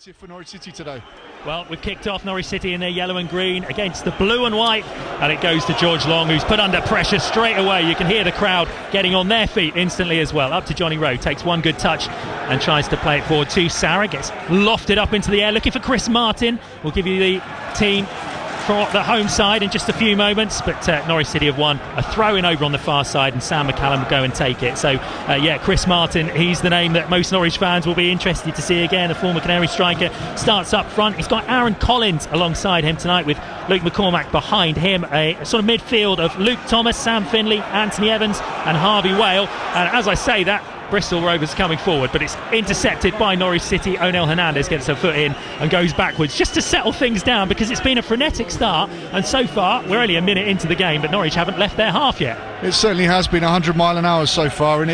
negative for Norwich City today? Well, we've kicked off Norwich City in their yellow and green against the blue and white, and it goes to George Long, who's put under pressure straight away. You can hear the crowd getting on their feet instantly as well. Up to Johnny Rowe, takes one good touch and tries to play it forward to Sarah, gets lofted up into the air, looking for Chris Martin. We'll give you the team for the home side in just a few moments, but Norwich City have won a throw-in over on the far side, and Sam McCallum will go and take it. So Chris Martin, he's the name that most Norwich fans will be interested to see again. A former Canary striker starts up front. He's got Aaron Collins alongside him tonight, with Luke McCormack behind him. A sort of midfield of Luke Thomas, Sam Finley, Anthony Evans and Harvey Whale. And as I say that, Bristol Rovers coming forward, but it's intercepted by Norwich City. Onel Hernandez gets her foot in and goes backwards just to settle things down, because it's been a frenetic start, and so far we're only a minute into the game, but Norwich haven't left their half yet. It certainly has been 100 mile an hour so far, and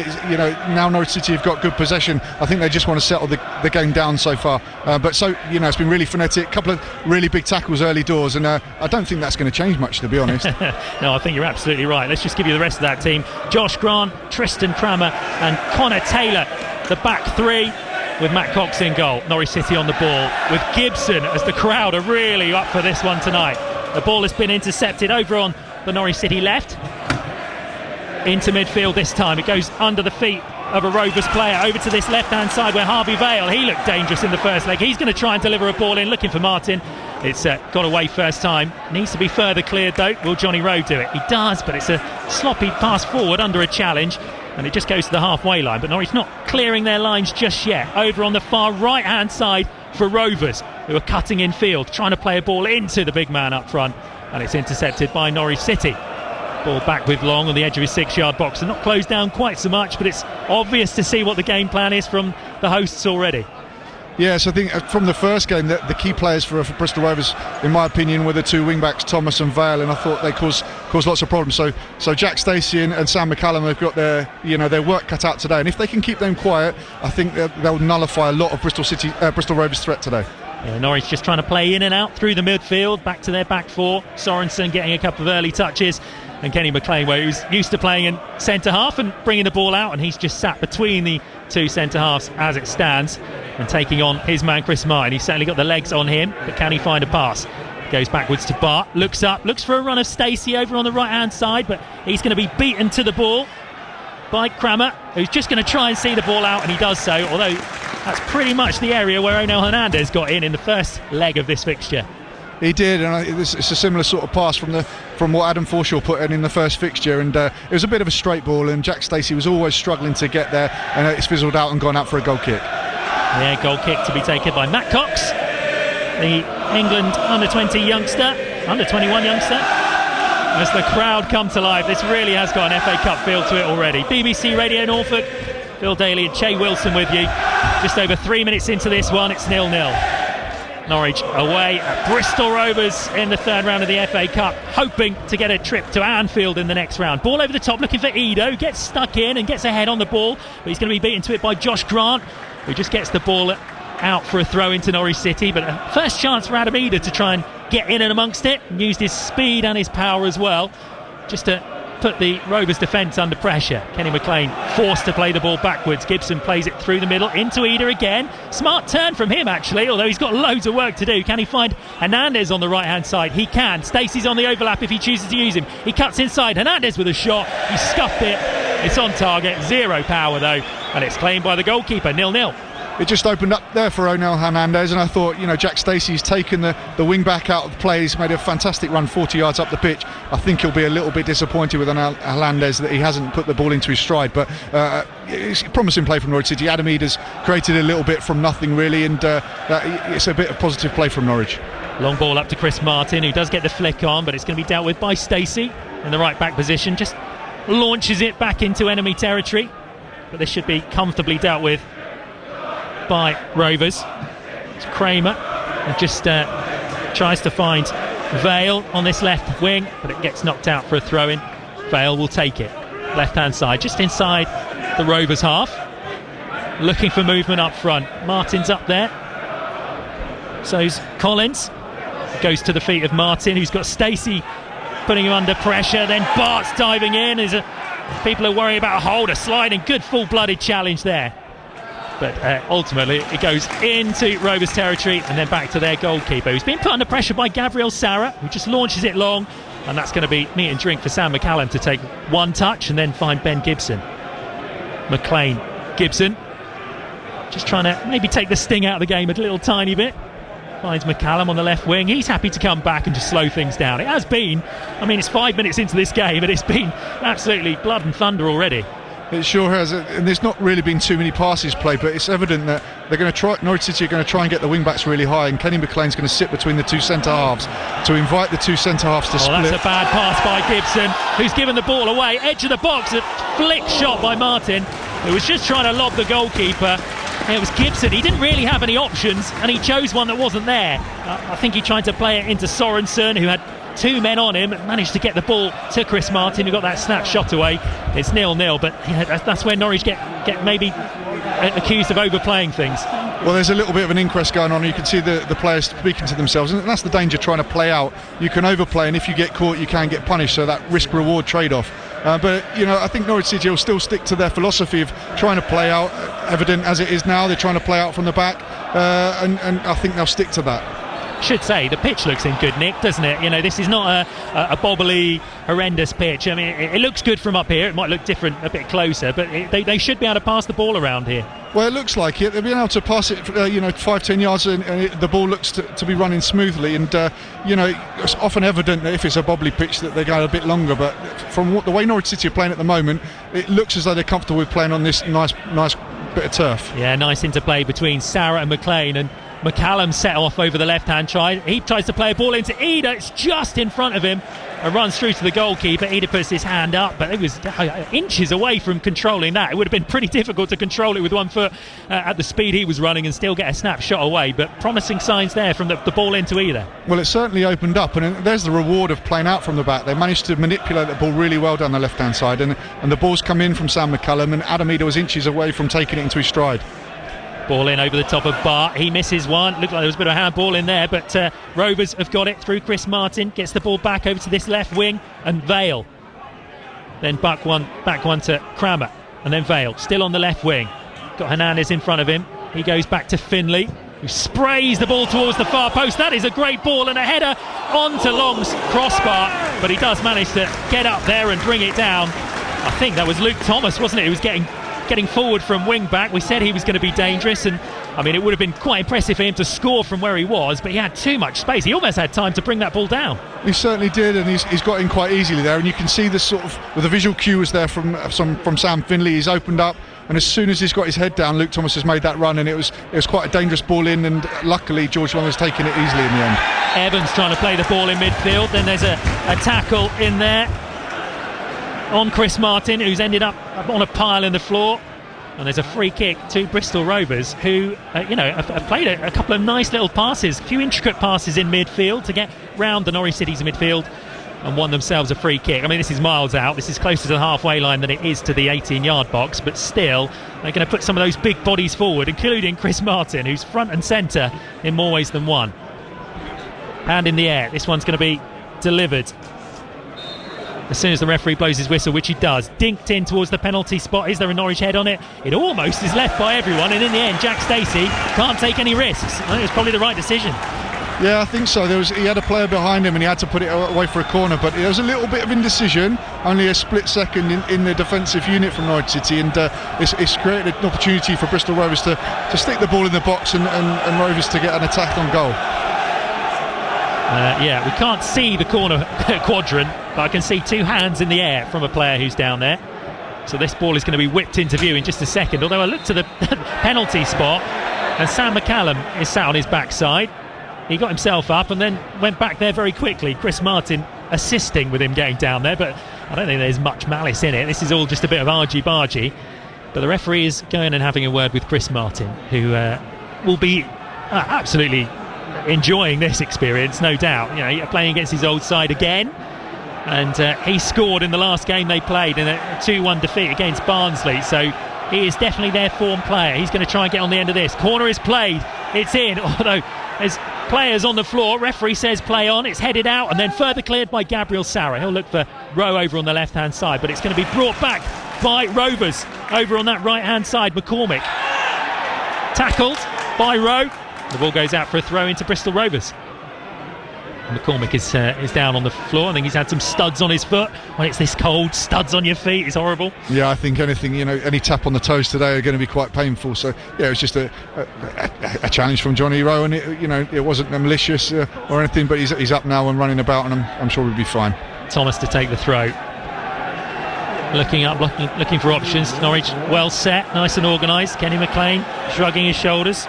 now Norwich City have got good possession. I think they just want to settle the game down so far, but it's been really frenetic. A couple of really big tackles early doors, and I don't think that's going to change much, to be honest. No, I think you're absolutely right. Let's just give you the rest of that team. Josh Grant, Tristan Cramer and Connor Taylor, the back three, with Matt Cox in goal. Norwich City on the ball, with Gibson, as the crowd are really up for this one tonight. The ball has been intercepted over on the Norwich City left, into midfield this time. It goes under the feet of a Rovers player, over to this left hand side where Harvey Vale, he looked dangerous in the first leg. He's going to try and deliver a ball in, looking for Martin. It's got away first time. Needs to be further cleared though. Will Johnny Rowe do it? He does, but it's a sloppy pass forward under a challenge, and it just goes to the halfway line. But Norwich not clearing their lines just yet. Over on the far right hand side for Rovers, who are cutting in field, trying to play a ball into the big man up front, and it's intercepted by Norwich City. Ball back with Long on the edge of his 6-yard box, and not closed down quite so much, but it's obvious to see what the game plan is from the hosts already. Yes, I think from the first game, the key players for Bristol Rovers, in my opinion, were the two wing-backs, Thomas and Vale, and I thought they caused lots of problems. So Jack Stacey and Sam McCallum have got their work cut out today, and if they can keep them quiet, I think they'll nullify a lot of Bristol Rovers' threat today. Yeah, Norwich just trying to play in and out through the midfield, back to their back four. Sorensen getting a couple of early touches, and Kenny McLean, who's used to playing in centre half and bringing the ball out, and he's just sat between the two centre halves as it stands, and taking on his man Chris Martin. He's certainly got the legs on him, but can he find a pass? Goes backwards to Bart, looks up, looks for a run of Stacey over on the right hand side, but he's going to be beaten to the ball by Cramer, who's just going to try and see the ball out, and he does so, although that's pretty much the area where Onel Hernandez got in the first leg of this fixture. He did, and it's a similar sort of pass from what Adam Forshaw put in the first fixture, and it was a bit of a straight ball, and Jack Stacey was always struggling to get there, and it's fizzled out and gone out for a goal kick. Yeah, goal kick to be taken by Matt Cox, the England under-20 youngster, under-21 youngster. As the crowd come to life, this really has got an FA Cup feel to it already. BBC Radio Norfolk, Phil Daly and Che Wilson with you. Just over 3 minutes into this one, it's 0-0. Norwich away at Bristol Rovers in the third round of the FA Cup, hoping to get a trip to Anfield in the next round. Ball over the top, looking for Edo, gets stuck in and gets ahead on the ball, but he's going to be beaten to it by Josh Grant, who just gets the ball out for a throw into Norwich City. But a first chance for Adam Eder to try and get in and amongst it, and used his speed and his power as well, just to put the Rovers defence under pressure. Kenny McLean forced to play the ball backwards. Gibson plays it through the middle into Eder again. Smart turn from him actually, although he's got loads of work to do. Can he find Hernandez on the right hand side? He can. Stacey's on the overlap if he chooses to use him. He cuts inside. Hernandez with a shot. He scuffed it. It's on target. Zero power though, and it's claimed by the goalkeeper. 0-0. It just opened up there for Onel Hernandez, and I thought, Jack Stacey's taken the wing back out of the play. He's made a fantastic run 40 yards up the pitch. I think he'll be a little bit disappointed with Onel Hernandez that he hasn't put the ball into his stride, but it's a promising play from Norwich City. Adam Eder's created a little bit from nothing really, and it's a bit of positive play from Norwich. Long ball up to Chris Martin, who does get the flick on, but it's going to be dealt with by Stacey in the right back position. Just launches it back into enemy territory, but this should be comfortably dealt with by Rovers. It's Cramer, and just tries to find Vale on this left wing, but it gets knocked out for a throw-in. Vale will take it left hand side, just inside the Rovers half, looking for movement up front. Martin's up there, so's Collins. Goes to the feet of Martin, who's got Stacey putting him under pressure. Then Bart's diving in. People are worrying about a hold, a sliding, good full-blooded challenge there. But ultimately it goes into Rovers territory and then back to their goalkeeper, who's been put under pressure by Gabriel Sara, who just launches it long, and that's going to be meat and drink for Sam McCallum to take one touch and then find Ben Gibson. McLean, Gibson, just trying to maybe take the sting out of the game a little tiny bit. Finds McCallum on the left wing. He's happy to come back and just slow things down. It has been, I mean, it's 5 minutes into this game and it's been absolutely blood and thunder already. It sure has, and there's not really been too many passes played, but it's evident that they're going to try. Norwich City are going to try and get the wing backs really high, and Kenny McLean's going to sit between the two centre halves to invite the two centre halves to split. That's a bad pass by Gibson, who's given the ball away, edge of the box, a flick shot by Martin, who was just trying to lob the goalkeeper. It was Gibson. He didn't really have any options, and he chose one that wasn't there. I think he tried to play it into Sorensen, who had two men on him, managed to get the ball to Chris Martin, who got that snap shot away. It's 0-0, but that's where Norwich get maybe accused of overplaying things. Well, there's a little bit of an inquest going on. You can see the players speaking to themselves, and that's the danger trying to play out. You can overplay, and if you get caught, you can get punished. So that risk-reward trade-off. But I think Norwich City will still stick to their philosophy of trying to play out. Evident as it is now, they're trying to play out from the back, and I think they'll stick to that. Should say the pitch looks in good nick, doesn't it? This is not a bobbly, horrendous pitch. I mean, it looks good from up here. It might look different a bit closer, but they should be able to pass the ball around here. Well, it looks like it. They've been able to pass it, 5-10 yards, and the ball looks to be running smoothly. And it's often evident that if it's a bobbly pitch that they go a bit longer. But from the way Norwich City are playing at the moment, it looks as though they're comfortable with playing on this nice bit of turf. Yeah, nice interplay between Sara and McLean, and McCallum set off over the left-hand side. He tries to play a ball into Ida. It's just in front of him. It runs through to the goalkeeper. Ida puts his hand up, but it was inches away from controlling that. It would have been pretty difficult to control it with one foot at the speed he was running and still get a snapshot away. But promising signs there from the ball into Ida. Well, it certainly opened up, and there's the reward of playing out from the back. They managed to manipulate the ball really well down the left-hand side, and the ball's come in from Sam McCallum, and Adam Ida was inches away from taking it into his stride. Ball in over the top of Bart. He misses one. Looked like there was a bit of a handball in there, but Rovers have got it through Chris Martin. Gets the ball back over to this left wing, and Vale. Then back one to Crammer, and then Vale still on the left wing. Got Hernandez in front of him. He goes back to Finley, who sprays the ball towards the far post. That is a great ball, and a header onto Long's crossbar, but he does manage to get up there and bring it down. I think that was Luke Thomas, wasn't it? He was getting forward from wing back. We said he was going to be dangerous, and I mean, it would have been quite impressive for him to score from where he was, but he had too much space. He almost had time to bring that ball down. He certainly did, and he's got in quite easily there, and you can see the sort of, with the visual cue was there from Sam Finley. He's opened up, and as soon as he's got his head down, Luke Thomas has made that run, and it was quite a dangerous ball in, and luckily George Long has taken it easily in the end. Evans trying to play the ball in midfield, then there's a tackle in there on Chris Martin, who's ended up on a pile in the floor, and there's a free kick to Bristol Rovers, who have played a couple of nice little passes, a few intricate passes in midfield to get round the Norwich City's midfield, and won themselves a free kick. I mean, this is miles out. This is closer to the halfway line than it is to the 18-yard box, but still they're going to put some of those big bodies forward, including Chris Martin, who's front and centre in more ways than one. Hand in the air. This one's going to be delivered as soon as the referee blows his whistle, which he does. Dinked in towards the penalty spot. Is there a Norwich head on it? It almost is left by everyone, and in the end Jack Stacey can't take any risks. I think it's probably the right decision. Yeah, I think so. He had a player behind him and he had to put it away for a corner, but there was a little bit of indecision, only a split second in the defensive unit from Norwich City, and it's created an opportunity for Bristol Rovers to stick the ball in the box and Rovers to get an attack on goal. Yeah, we can't see the corner quadrant, but I can see two hands in the air from a player who's down there. So this ball is going to be whipped into view in just a second, although I looked to the penalty spot and Sam McCallum is sat on his backside. He got himself up and then went back there very quickly. Chris Martin assisting with him getting down there, but I don't think there's much malice in it. This is all just a bit of argy-bargy. But the referee is going and having a word with Chris Martin, who will be absolutely enjoying this experience, no doubt. Playing against his old side again, and he scored in the last game they played in a 2-1 defeat against Barnsley, so he is definitely their form player. He's going to try and get on the end of this. Corner is played, it's in, although there's players on the floor. Referee says play on, it's headed out and then further cleared by Gabriel Sara. He'll look for Rowe over on the left hand side, but it's going to be brought back by Rovers over on that right hand side. McCormick Tackled by Rowe. The ball goes out for a throw into Bristol Rovers. McCormick is down on the floor. I think he's had some studs on his foot. When it's this cold, studs on your feet is horrible. Yeah, I think anything, any tap on the toes today are going to be quite painful. So yeah, it was just a challenge from Johnny Rowe, and it wasn't malicious or anything. But he's up now and running about, and I'm sure we'll be fine. Thomas to take the throw. Looking up, looking for options. Norwich well set, nice and organised. Kenny McLean shrugging his shoulders.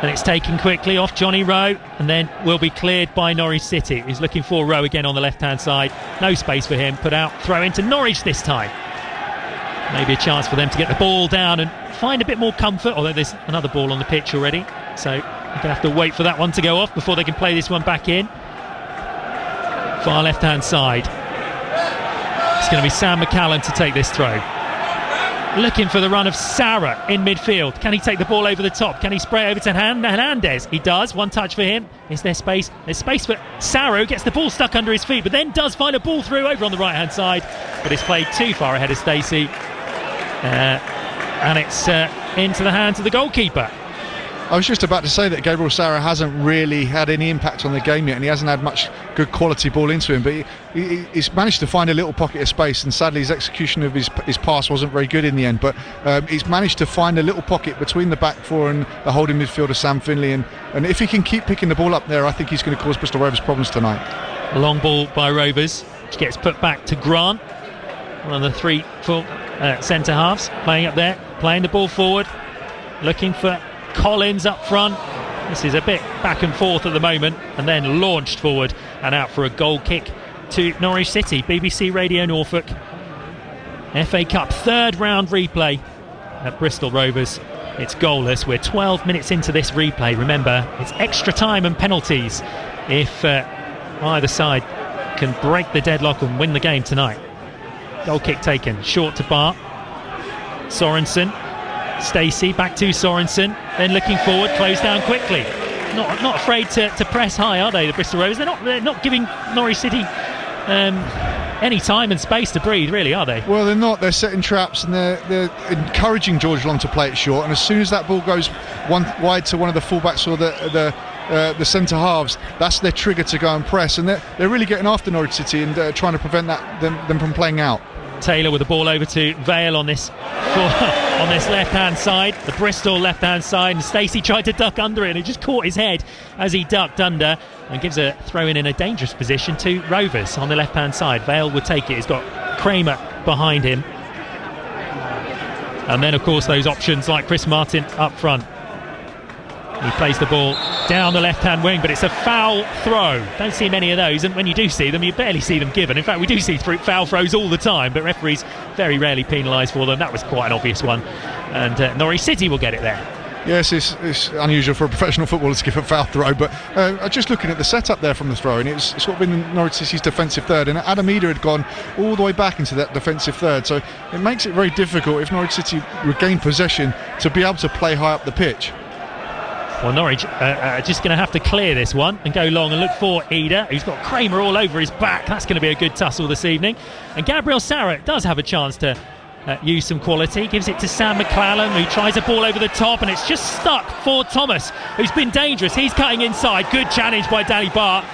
And it's taken quickly off Johnny Rowe, and then will be cleared by Norwich City, who's looking for Rowe again on the left-hand side. No space for him, put out, throw into Norwich this time. Maybe a chance for them to get the ball down and find a bit more comfort, although there's another ball on the pitch already. So you're going to have to wait for that one to go off before they can play this one back in. Far left-hand side. It's going to be Sam McCallum to take this throw. Looking for the run of Sarah in midfield. Can he take the ball over the top? Can he spray over to Hernandez? He does. One touch for him. Is there space? There's space for Sarah, who gets the ball stuck under his feet, but then does find a ball through over on the right-hand side. But it's played too far ahead of Stacey. And it's into the hands of the goalkeeper. I was just about to say that Gabriel Sarah hasn't really had any impact on the game yet, and he hasn't had much good quality ball into him, but he's managed to find a little pocket of space, and sadly his execution of his pass wasn't very good in the end, but he's managed to find a little pocket between the back four and the holding midfielder Sam Finley, and if he can keep picking the ball up there, I think he's going to cause Bristol Rovers problems tonight. A long ball by Rovers, which gets put back to Grant, one of the three full centre halves, playing up there, playing the ball forward, looking for Collins up front. This is a bit back and forth at the moment, and then launched forward and out for a goal kick to Norwich City. BBC Radio Norfolk, FA Cup third round replay at Bristol Rovers. It's goalless. We're 12 minutes into this replay. Remember, it's extra time and penalties if either side can break the deadlock and win the game tonight. Goal kick taken, short to Bart. Sorensen, Stacey back to Sorensen, then looking forward, close down quickly. Not afraid to press high, are they, the Bristol Rovers? They're not giving Norwich City any time and space to breathe, really, are they? Well, they're not. They're setting traps, and they're encouraging George Long to play it short, and as soon as that ball goes wide to one of the fullbacks or the centre halves, that's their trigger to go and press, and they're really getting after Norwich City and trying to prevent them from playing out. Taylor with the ball over to Vale on this left-hand side, the Bristol left-hand side, and Stacey tried to duck under it and he just caught his head as he ducked under, and gives a throw in a dangerous position to Rovers on the left-hand side. Vale would take it. He's got Kramer behind him, and then of course those options like Chris Martin up front. He plays the ball down the left-hand wing, but it's a foul throw. Don't see many of those, and when you do see them, you barely see them given. In fact, we do see foul throws all the time, but referees very rarely penalise for them. That was quite an obvious one, and Norwich City will get it there. Yes, it's unusual for a professional footballer to give a foul throw, but just looking at the setup there from the throw, and it's sort of been Norwich City's defensive third, and Adam Eder had gone all the way back into that defensive third, so it makes it very difficult if Norwich City regain possession to be able to play high up the pitch. Well, Norwich are just going to have to clear this one and go long and look for Eder, who's got Kramer all over his back. That's going to be a good tussle this evening. And Gabriel Sarah does have a chance to use some quality. Gives it to Sam McCallum, who tries a ball over the top, and it's just stuck for Thomas, who's been dangerous. He's cutting inside. Good challenge by Danny Bart,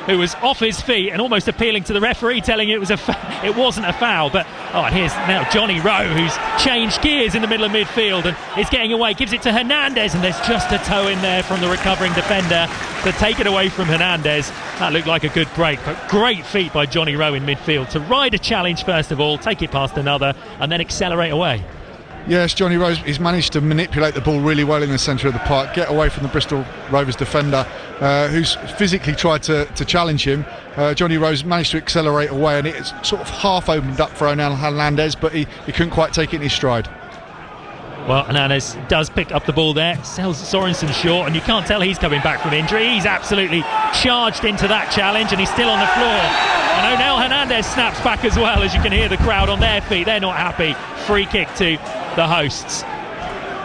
who was off his feet and almost appealing to the referee, telling it wasn't a foul. But and here's now Johnny Rowe, who's changed gears in the middle of midfield and is getting away. Gives it to Hernandez, and there's just a toe in there from the recovering defender to take it away from Hernandez. That looked like a good break, but great feat by Johnny Rowe in midfield to ride a challenge first of all, take it past another, and then accelerate away. Yes, Johnny Rose, he's managed to manipulate the ball really well in the centre of the park, get away from the Bristol Rovers defender who's physically tried to challenge him. Johnny Rose managed to accelerate away, and it's sort of half opened up for Onel Hernandez, but he couldn't quite take it in his stride. Well, Hernandez does pick up the ball there, sells Sorensen short, and you can't tell he's coming back from injury. He's absolutely charged into that challenge, and he's still on the floor. And Onel Hernandez snaps back as well, as you can hear the crowd on their feet. They're not happy. Free kick to the hosts.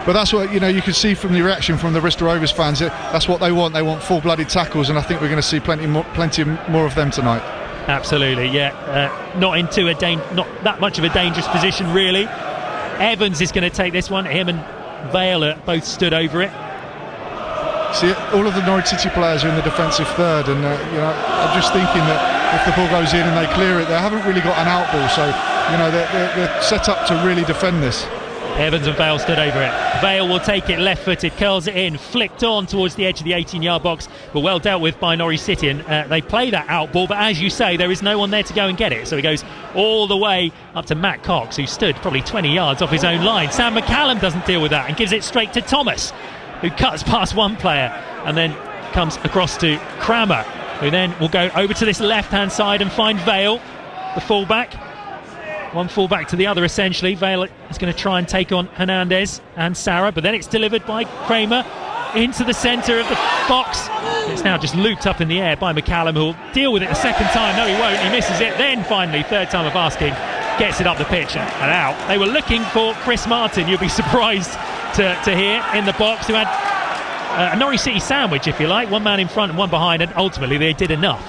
But that's what you can see from the reaction from the Bristol Rovers fans. That's what they want. They want full-blooded tackles, and I think we're going to see plenty more of them tonight. Absolutely, yeah. Not that much of a dangerous position, really. Evans is going to take this one. Him and Vale both stood over it. See, all of the Norwich City players are in the defensive third, and I'm just thinking that if the ball goes in and they clear it, they haven't really got an out ball, so they're set up to really defend this. Evans and Vale stood over it. Vale will take it left-footed, curls it in, flicked on towards the edge of the 18-yard box, but well dealt with by Norwich City, and they play that out ball, but as you say, there is no one there to go and get it, so he goes all the way up to Matt Cox, who stood probably 20 yards off his own line. Sam McCallum doesn't deal with that and gives it straight to Thomas, who cuts past one player and then comes across to Crammer, who then will go over to this left-hand side and find Vale, the fullback. One fullback to the other, essentially. Vale is going to try and take on Hernandez and Sarah, but then it's delivered by Kramer into the centre of the box. It's now just looped up in the air by McCallum, who will deal with it a second time. No, he won't. He misses it. Then finally, third time of asking, gets it up the pitch and out. They were looking for Chris Martin, you'll be surprised to hear, in the box, who had a Norwich City sandwich, if you like. One man in front and one behind, and ultimately they did enough.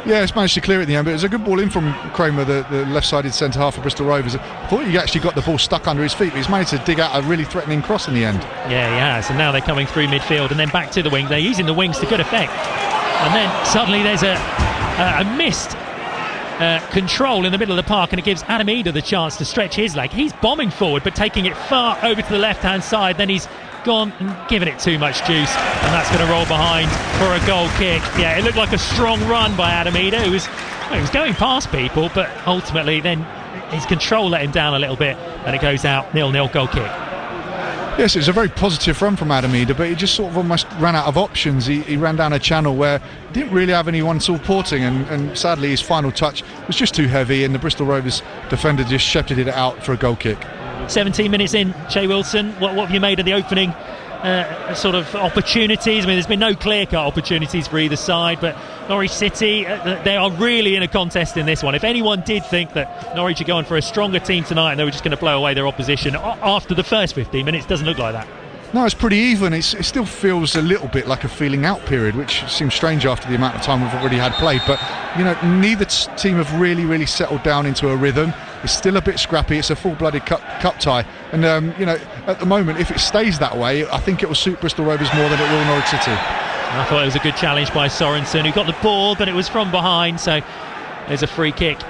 Yeah, it's managed to clear it in the end, but it was a good ball in from Kramer, the left-sided centre half of Bristol Rovers. I thought he actually got the ball stuck under his feet, but he's managed to dig out a really threatening cross in the end. Yeah, he has, and now they're coming through midfield and then back to the wing. They're using the wings to good effect. And then suddenly there's a missed control in the middle of the park, and it gives Adam Eder the chance to stretch his leg. He's bombing forward, but taking it far over to the left-hand side. Then he's gone and given it too much juice, and that's going to roll behind for a goal kick. Yeah, it looked like a strong run by Adam Eder, who was going past people, but ultimately then his control let him down a little bit, and it goes out 0-0 goal kick. Yes, it was a very positive run from Adam Eder, but he just sort of almost ran out of options. He ran down a channel where he didn't really have anyone supporting, and sadly his final touch was just too heavy, and the Bristol Rovers defender just shepherded it out for a goal kick. 17 minutes in, Che Wilson, what have you made of the opening sort of opportunities? I mean, there's been no clear-cut opportunities for either side, but Norwich City, they are really in a contest in this one. If anyone did think that Norwich are going for a stronger team tonight and they were just going to blow away their opposition after the first 15 minutes, it doesn't look like that. No, it's pretty even. It still feels a little bit like a feeling out period, which seems strange after the amount of time we've already had played. But, neither team have really settled down into a rhythm. It's still a bit scrappy. It's a full-blooded cup tie. And, at the moment, if it stays that way, I think it will suit Bristol Rovers more than it will Norwich City. I thought it was a good challenge by Sorensen, who got the ball, but it was from behind. So there's a free kick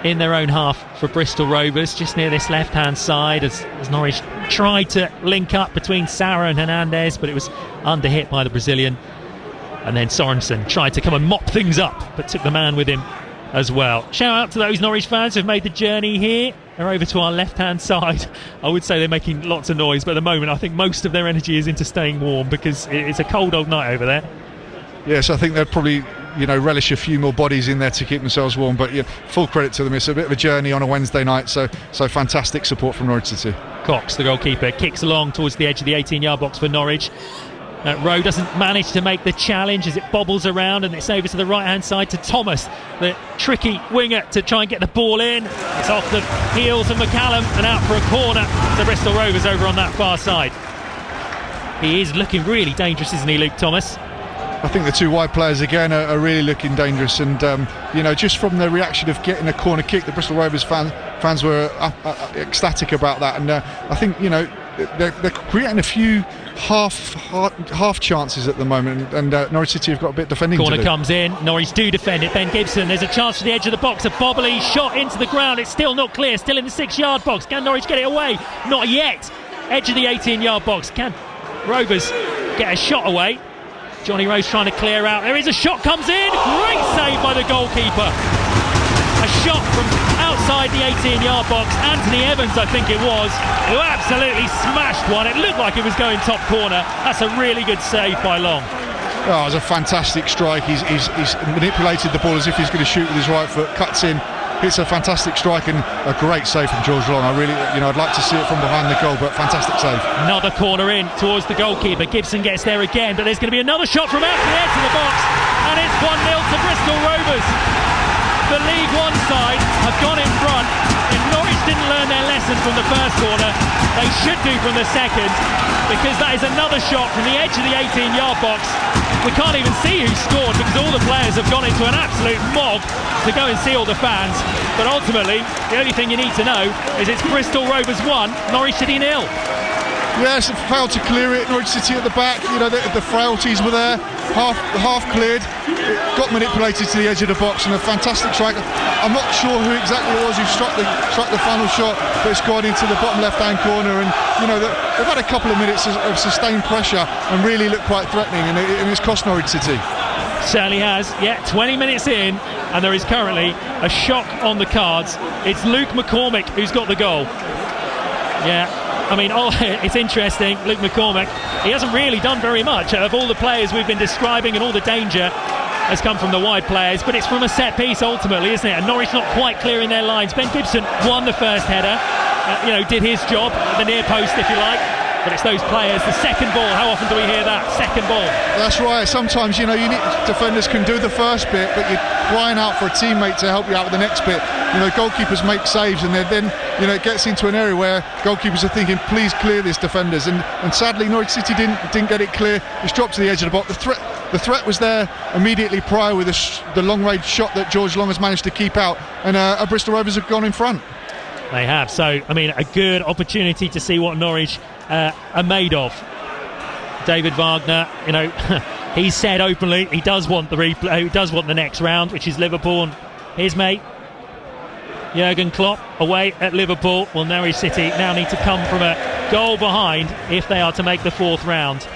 in their own half for Bristol Rovers, just near this left-hand side, as Norwich tried to link up between Sarah and Hernandez, but it was under-hit by the Brazilian. And then Sorensen tried to come and mop things up, but took the man with him as well. Shout out to those Norwich fans who've made the journey here. They're over to our left-hand side. I would say they're making lots of noise, but at the moment I think most of their energy is into staying warm, because it's a cold old night over there. Yes, I think they'll probably relish a few more bodies in there to keep themselves warm, but full credit to them. It's a bit of a journey on a Wednesday night, so fantastic support from Norwich City. Cox, the goalkeeper, kicks along towards the edge of the 18-yard box for Norwich. Rowe doesn't manage to make the challenge as it bobbles around, and it's over to the right-hand side to Thomas, the tricky winger, to try and get the ball in. It's off the heels of McCallum and out for a corner to Bristol Rovers over on that far side. He is looking really dangerous, isn't he, Luke Thomas? I think the two wide players again are really looking dangerous, and just from the reaction of getting a corner kick, the Bristol Rovers fans were ecstatic about that, and I think they're creating a few half chances at the moment, and Norwich City have got a bit defending to do. Corner comes in, Norwich do defend it. Ben Gibson, there's a chance for the edge of the box, a bobbly shot into the ground. It's still not clear, still in the 6-yard box. Can Norwich get it away? Not yet. Edge of the 18-yard box. Can Rovers get a shot away? Johnny Rose trying to clear out. There is a shot, comes in. Great save by the goalkeeper. A shot from outside the 18-yard box. Anthony Evans, I think it was, who absolutely smashed one. It looked like it was going top corner. That's a really good save by Long. Oh, it was a fantastic strike. He's manipulated the ball as if he's going to shoot with his right foot. Cuts in. It's a fantastic strike and a great save from George Long. I really, I'd like to see it from behind the goal, but fantastic save. Another corner in towards the goalkeeper. Gibson gets there again, but there's going to be another shot from out to the edge of the box, and it's 1-0 to Bristol Rovers. The League One side have gone in front. If Norwich didn't learn their lesson from the first corner, they should do from the second, because that is another shot from the edge of the 18-yard box. We can't even see who scored because all the players have gone into an absolute mob to go and see all the fans. But ultimately, the only thing you need to know is it's Bristol Rovers 1, Norwich City 0. Yes, failed to clear it. Norwich City at the back, the frailties were there. Half cleared, it got manipulated to the edge of the box, and a fantastic strike. I'm not sure who exactly it was who struck the final shot, but it's gone into the bottom left-hand corner, and they've had a couple of minutes of sustained pressure and really looked quite threatening, and it's cost Norwich City. Certainly has. 20 minutes in, and there is currently a shock on the cards. It's Luke McCormick who's got the goal. It's interesting. Luke McCormick, he hasn't really done very much. Of all the players we've been describing, and all the danger has come from the wide players, but it's from a set piece ultimately, isn't it? And Norwich not quite clearing their lines. Ben Gibson won the first header, did his job at the near post, if you like. But it's those players, the second ball. How often do we hear that? Second ball. That's right. Sometimes, defenders can do the first bit, but you're crying out for a teammate to help you out with the next bit. Goalkeepers make saves, and then it gets into an area where goalkeepers are thinking, please clear this, defenders. And sadly, Norwich City didn't get it clear. It's dropped to the edge of the box. The threat was there immediately prior with the long-range shot that George Long has managed to keep out, and Bristol Rovers have gone in front. They have. So, a good opportunity to see what Norwich are made of. David Wagner, he said openly he does want the replay, he does want the next round, which is Liverpool, and his mate Jurgen Klopp away at Liverpool. Well, Norwich City now need to come from a goal behind if they are to make the fourth round.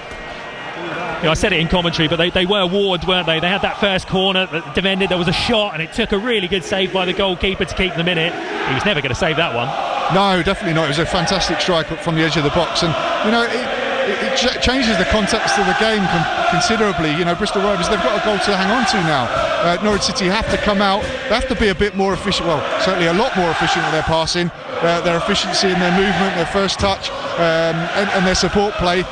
I said it in commentary, but they were warned, weren't they? They had that first corner that defended, there was a shot, and it took a really good save by the goalkeeper to keep them in it. He was never going to save that one. No, definitely not. It was a fantastic strike from the edge of the box, and it changes the context of the game considerably. Bristol Rovers, they've got a goal to hang on to now. Norwich City have to come out. They have to be a bit more efficient. Well, certainly a lot more efficient with their passing, their efficiency in their movement, their first touch, and their support play.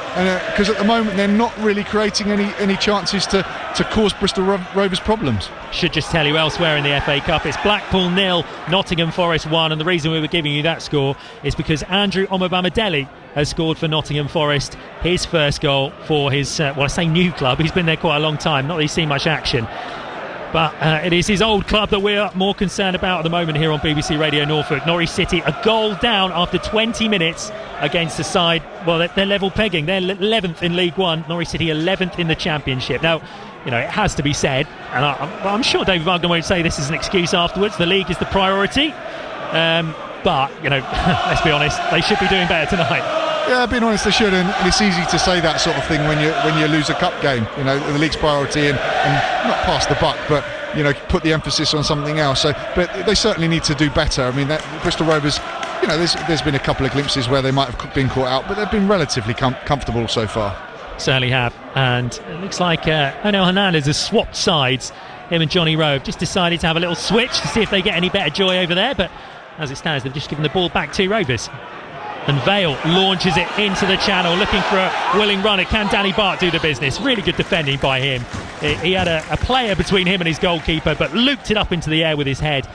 Because at the moment they're not really creating any chances to cause Bristol Rovers problems. Should just tell you elsewhere in the FA Cup, it's Blackpool 0, Nottingham Forest 1, and the reason we were giving you that score is because Andrew Omobamidele has scored for Nottingham Forest, his first goal for his, I say new club, he's been there quite a long time, not that he's seen much action. But it is his old club that we're more concerned about at the moment here on BBC Radio Norfolk. Norwich City a goal down after 20 minutes against the side. Well, they're level pegging. They're 11th in League One. Norwich City 11th in the Championship. Now, it has to be said, and I'm sure David Wagner won't say this is an excuse afterwards. The league is the priority. But, let's be honest, they should be doing better tonight. Yeah, being honest, they should, and it's easy to say that sort of thing when you lose a cup game. The league's priority, and not pass the buck, but put the emphasis on something else. So, but they certainly need to do better. Bristol Rovers, there's been a couple of glimpses where they might have been caught out, but they've been relatively comfortable so far. Certainly have, and it looks like Onel Hernandez has swapped sides. Him and Johnny Rowe have just decided to have a little switch to see if they get any better joy over there, but as it stands, they've just given the ball back to Rovers. And Vale launches it into the channel, looking for a willing runner. Can Danny Bart do the business? Really good defending by him. He had a player between him and his goalkeeper, but looped it up into the air with his head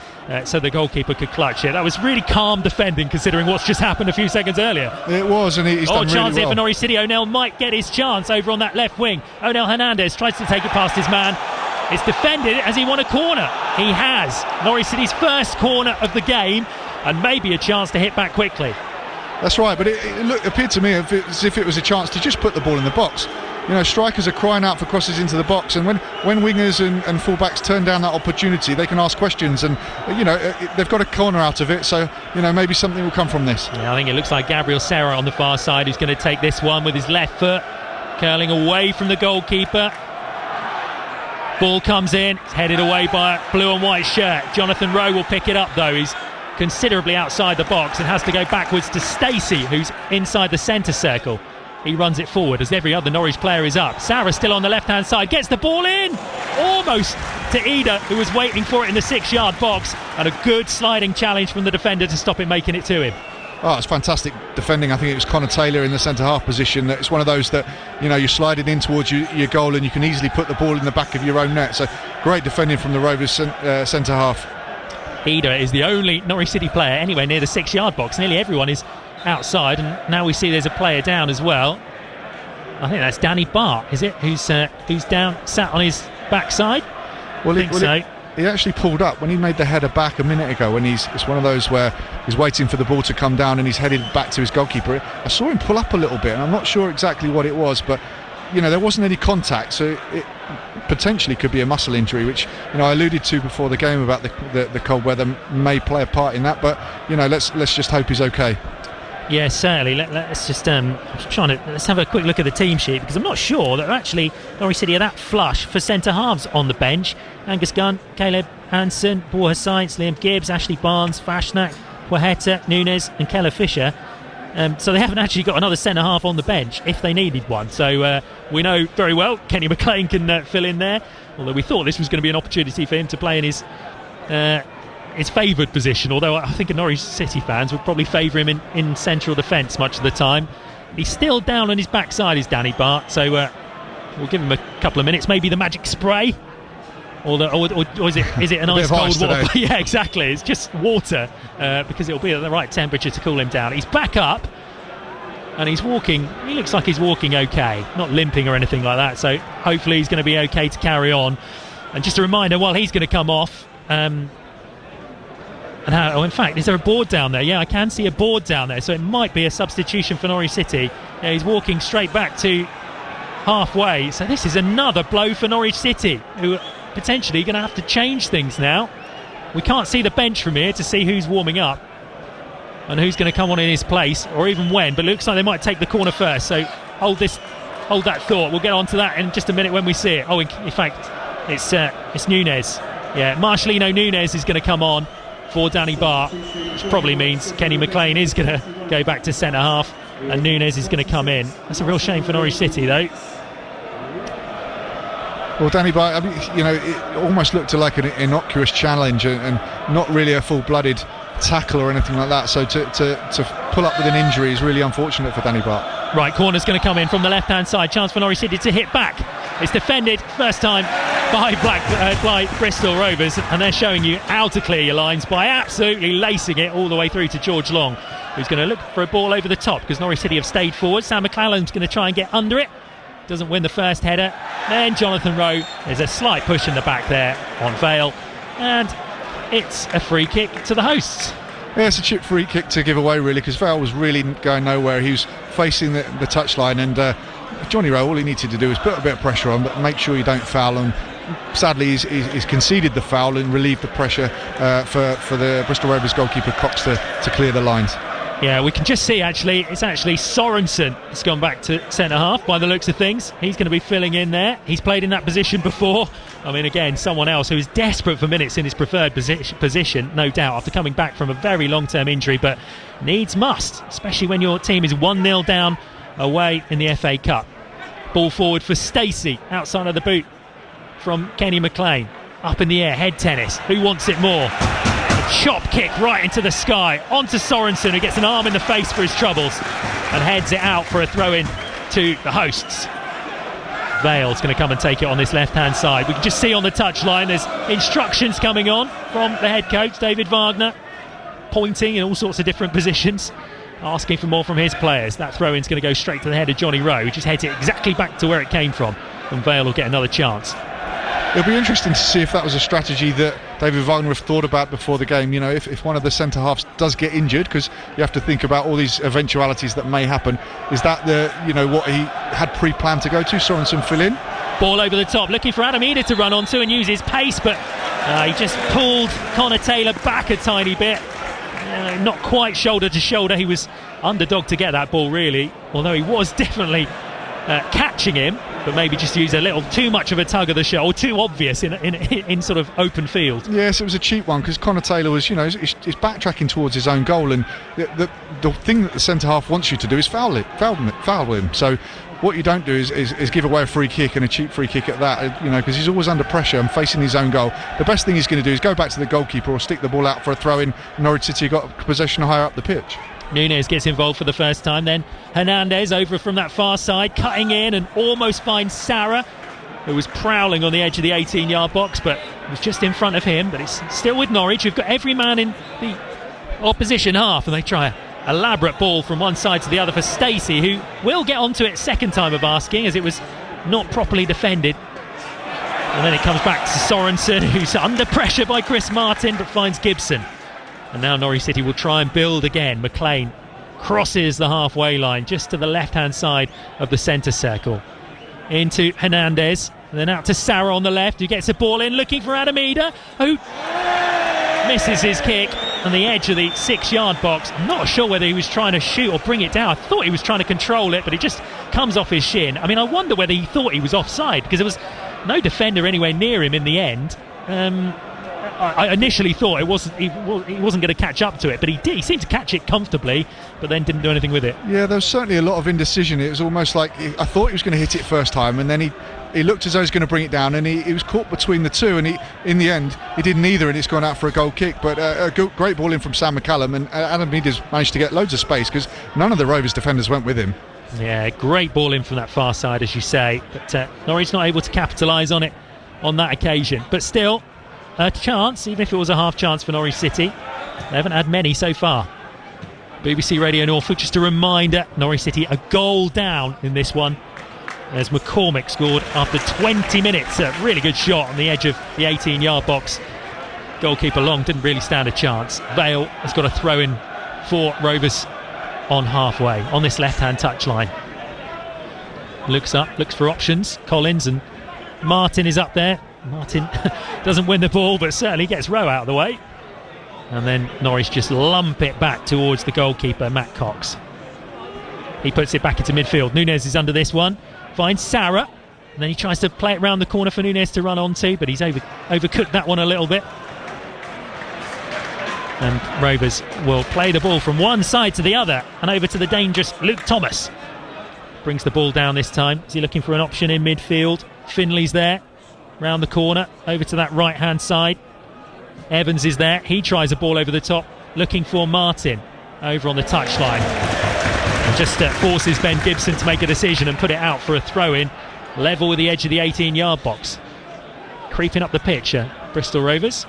so the goalkeeper could clutch it. That was really calm defending, considering what's just happened a few seconds earlier. It was, and he's done really well. Chance here for Norwich City. Onel might get his chance over on that left wing. Onel Hernandez tries to take it past his man. It's defended as he won a corner. He has. Norwich City's first corner of the game, and maybe a chance to hit back quickly. That's right, but it appeared to me as if it was a chance to just put the ball in the box. Strikers are crying out for crosses into the box, and when wingers and fullbacks turn down that opportunity, they can ask questions, and they've got a corner out of it, so maybe something will come from this. Yeah, I think it looks like Gabriel Serra on the far side who's going to take this one with his left foot, curling away from the goalkeeper. Ball comes in, it's headed away by a blue and white shirt. Jonathan Rowe will pick it up though. He's considerably outside the box and has to go backwards to Stacey, who's inside the centre circle. He runs it forward as every other Norwich player is up. Sarah still on the left hand side, gets the ball in almost to Ida, who was waiting for it in the 6-yard box, and a good sliding challenge from the defender to stop him making it to him. Oh, it's fantastic defending. I think it was Connor Taylor in the centre half position. It's one of those that you slide it in towards your goal and you can easily put the ball in the back of your own net. So great defending from the Rovers centre half. Ida is the only Norwich City player anywhere near the 6-yard box. Nearly everyone is outside, and now we see there's a player down as well. I think that's Danny Bart, is it? Who's down, sat on his backside? Well, I think so. he actually pulled up when he made the header back a minute ago. When it's one of those where he's waiting for the ball to come down and he's headed back to his goalkeeper. I saw him pull up a little bit, and I'm not sure exactly what it was, but there wasn't any contact, so it potentially could be a muscle injury, which I alluded to before the game about the cold weather may play a part in that. But let's just hope he's okay. Yeah, certainly. Let's just let's have a quick look at the team sheet, because I'm not sure that actually Norwich City are that flush for centre halves on the bench. Angus Gunn, Caleb Hansen, Borja Sainz, Liam Gibbs, Ashley Barnes, Fashnak, Waheta, Nunes and Keller Fisher. So they haven't actually got another centre half on the bench if they needed one. So we know very well Kenny McLean can fill in there, although we thought this was going to be an opportunity for him to play in his favoured position, although I think Norwich City fans would probably favour him in central defence much of the time. He's still down on his backside, is Danny Bart, so we'll give him a couple of minutes, maybe the magic spray, or is it an ice cold water? Yeah, exactly, it's just water, because it'll be at the right temperature to cool him down. He's back up and he's walking. He looks like he's walking okay, not limping or anything like that, so hopefully he's going to be okay to carry on. And just a reminder, while he's going to come off, in fact, is there a board down there? Yeah, I can see a board down there, so it might be a substitution for Norwich City. Yeah, he's walking straight back to halfway, so this is another blow for Norwich City, who are potentially going to have to change things now. We can't see the bench from here to see who's warming up and who's going to come on in his place, or even when, but it looks like they might take the corner first, so hold that thought. We'll get on to that in just a minute when we see it. In fact, it's Nunes. Yeah, Marcelino Nunes is going to come on for Danny Bart, which probably means Kenny McLean is going to go back to centre half and Nunes is going to come in. That's a real shame for Norwich City, though. Well, Danny Bart, it almost looked like an innocuous challenge and not really a full-blooded tackle or anything like that, so to pull up with an injury is really unfortunate for Danny Bart. Right, corner's going to come in from the left-hand side, chance for Norwich City to hit back. It's defended first time by Bristol Rovers, and they're showing you how to clear your lines by absolutely lacing it all the way through to George Long, who's going to look for a ball over the top because Norwich City have stayed forward. Sam McClellan's going to try and get under it, doesn't win the first header. Then Jonathan Rowe, there's a slight push in the back there on Vale, and it's a free kick to the hosts. Yeah, it's a chip free kick to give away, really, because Vale was really going nowhere. He was facing the touchline, and Johnny Rowe, all he needed to do is put a bit of pressure on, but make sure you don't foul. And sadly, he's conceded the foul and relieved the pressure for the Bristol Rovers goalkeeper Cox to clear the lines. Yeah, we can just see it's actually Sorensen that's gone back to centre half by the looks of things. He's going to be filling in there. He's played in that position before. I mean, again, someone else who is desperate for minutes in his preferred position, no doubt, after coming back from a very long-term injury, but needs must, especially when your team is 1-0 down away in the FA Cup. Ball forward for Stacey, outside of the boot from Kenny McLean. Up in the air, head tennis. Who wants it more? Chop kick right into the sky onto Sorensen, who gets an arm in the face for his troubles and heads it out for a throw-in to the hosts. Vale's going to come and take it on this left-hand side. We can just see on the touchline there's instructions coming on from the head coach, David Wagner, pointing in all sorts of different positions, asking for more from his players. That throw-in's going to go straight to the head of Johnny Rowe, who just heads it exactly back to where it came from, and Vale will get another chance. It'll be interesting to see if that was a strategy that David Wagner have thought about before the game. If one of the centre halves does get injured, because you have to think about all these eventualities that may happen. Is that what he had pre-planned to go to? Sorensen fill in. Ball over the top, looking for Adam Eder to run onto and use his pace, but he just pulled Connor Taylor back a tiny bit. Not quite shoulder to shoulder. He was underdog to get that ball, really, although he was definitely catching him, but maybe just used a little too much of a tug of the shoulder, or too obvious in sort of open field. Yes, it was a cheap one, because Connor Taylor was, he's backtracking towards his own goal, and the thing that the centre half wants you to do is foul him. So what you don't do is give away a free kick, and a cheap free kick at that, because he's always under pressure and facing his own goal. The best thing he's going to do is go back to the goalkeeper or stick the ball out for a throw-in. Norwich City got possession higher up the pitch. Nunes gets involved for the first time, then Hernandez over from that far side, cutting in and almost finds Sarah, who was prowling on the edge of the 18-yard box, but was just in front of him. But it's still with Norwich, who've got every man in the opposition half, and they try an elaborate ball from one side to the other for Stacey, who will get onto it second time of asking, as it was not properly defended. And then it comes back to Sorensen, who's under pressure by Chris Martin, but finds Gibson. And now Norwich City will try and build again. McLean crosses the halfway line, just to the left-hand side of the centre circle. Into Hernandez, and then out to Sarah on the left, who gets the ball in, looking for Adamida, who misses his kick on the edge of the 6-yard box. I'm not sure whether he was trying to shoot or bring it down. I thought he was trying to control it, but it just comes off his shin. I mean, I wonder whether he thought he was offside, because there was no defender anywhere near him in the end. I initially thought he wasn't going to catch up to it, but he did. He seemed to catch it comfortably, but then didn't do anything with it. Yeah, there was certainly a lot of indecision. It was almost like I thought he was going to hit it first time, and then he looked as though he was going to bring it down, and he was caught between the two, and in the end he did neither, and it's gone out for a goal kick. But a great ball in from Sam McCallum, and Adam Meader's managed to get loads of space because none of the Rovers defenders went with him. Yeah, great ball in from that far side, as you say, but Norwich not able to capitalise on it on that occasion. But still, a chance, even if it was a half chance for Norwich City. They haven't had many so far. BBC Radio Norfolk, just a reminder, Norwich City a goal down in this one, as McCormick scored after 20 minutes. A really good shot on the edge of the 18-yard box. Goalkeeper Long didn't really stand a chance. Vale has got a throw in for Rovers on halfway, on this left-hand touchline. Looks up, looks for options. Collins, and Martin is up there. Martin doesn't win the ball, but certainly gets Rowe out of the way. And then Norwich just lump it back towards the goalkeeper, Matt Cox. He puts it back into midfield. Nunes is under this one, finds Sarah, and then he tries to play it round the corner for Nunes to run onto, but he's overcooked that one a little bit. And Rovers will play the ball from one side to the other and over to the dangerous Luke Thomas. Brings the ball down this time. Is he looking for an option in midfield? Finley's there, round the corner, over to that right-hand side. Evans is there. He tries a ball over the top, looking for Martin over on the touchline. And just forces Ben Gibson to make a decision and put it out for a throw-in, level with the edge of the 18-yard box. Creeping up the pitch, Bristol Rovers.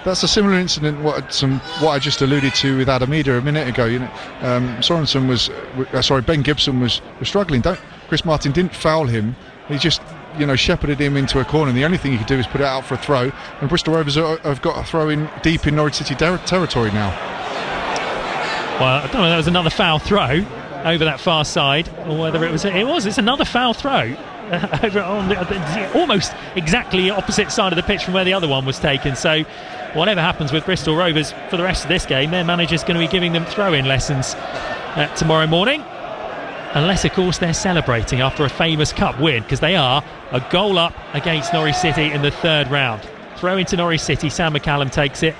That's a similar incident what I just alluded to with Adamida a minute ago. Sorensen Ben Gibson was struggling. Chris Martin didn't foul him. He just shepherded him into a corner. And the only thing he could do is put it out for a throw. And Bristol Rovers have got a throw in deep in Norwich City territory now. Well, I don't know. That was another foul throw over that far side, or whether it's another foul throw. Over on the almost exactly opposite side of the pitch from where the other one was taken. So whatever happens with Bristol Rovers for the rest of this game, their manager's going to be giving them throw-in lessons tomorrow morning, unless of course they're celebrating after a famous cup win, because they are a goal up against Norwich City in the third round. Throw into Norwich City, Sam McCallum takes it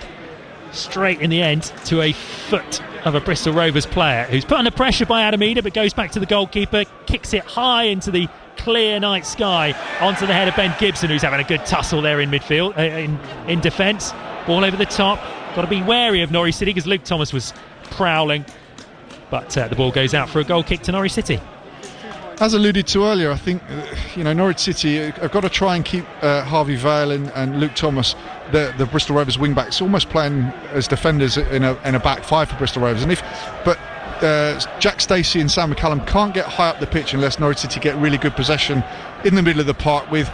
straight in the end to a foot of a Bristol Rovers player who's put under pressure by Adamida, but goes back to the goalkeeper, kicks it high into the clear night sky onto the head of Ben Gibson, who's having a good tussle there in midfield, in defence. Ball over the top. Got to be wary of Norwich City because Luke Thomas was prowling, but the ball goes out for a goal kick to Norwich City. As alluded to earlier, I think Norwich City have got to try and keep Harvey Vale and Luke Thomas, the Bristol Rovers wing backs, almost playing as defenders in a back five for Bristol Rovers. But Jack Stacey and Sam McCallum can't get high up the pitch unless Norwich City get really good possession in the middle of the park with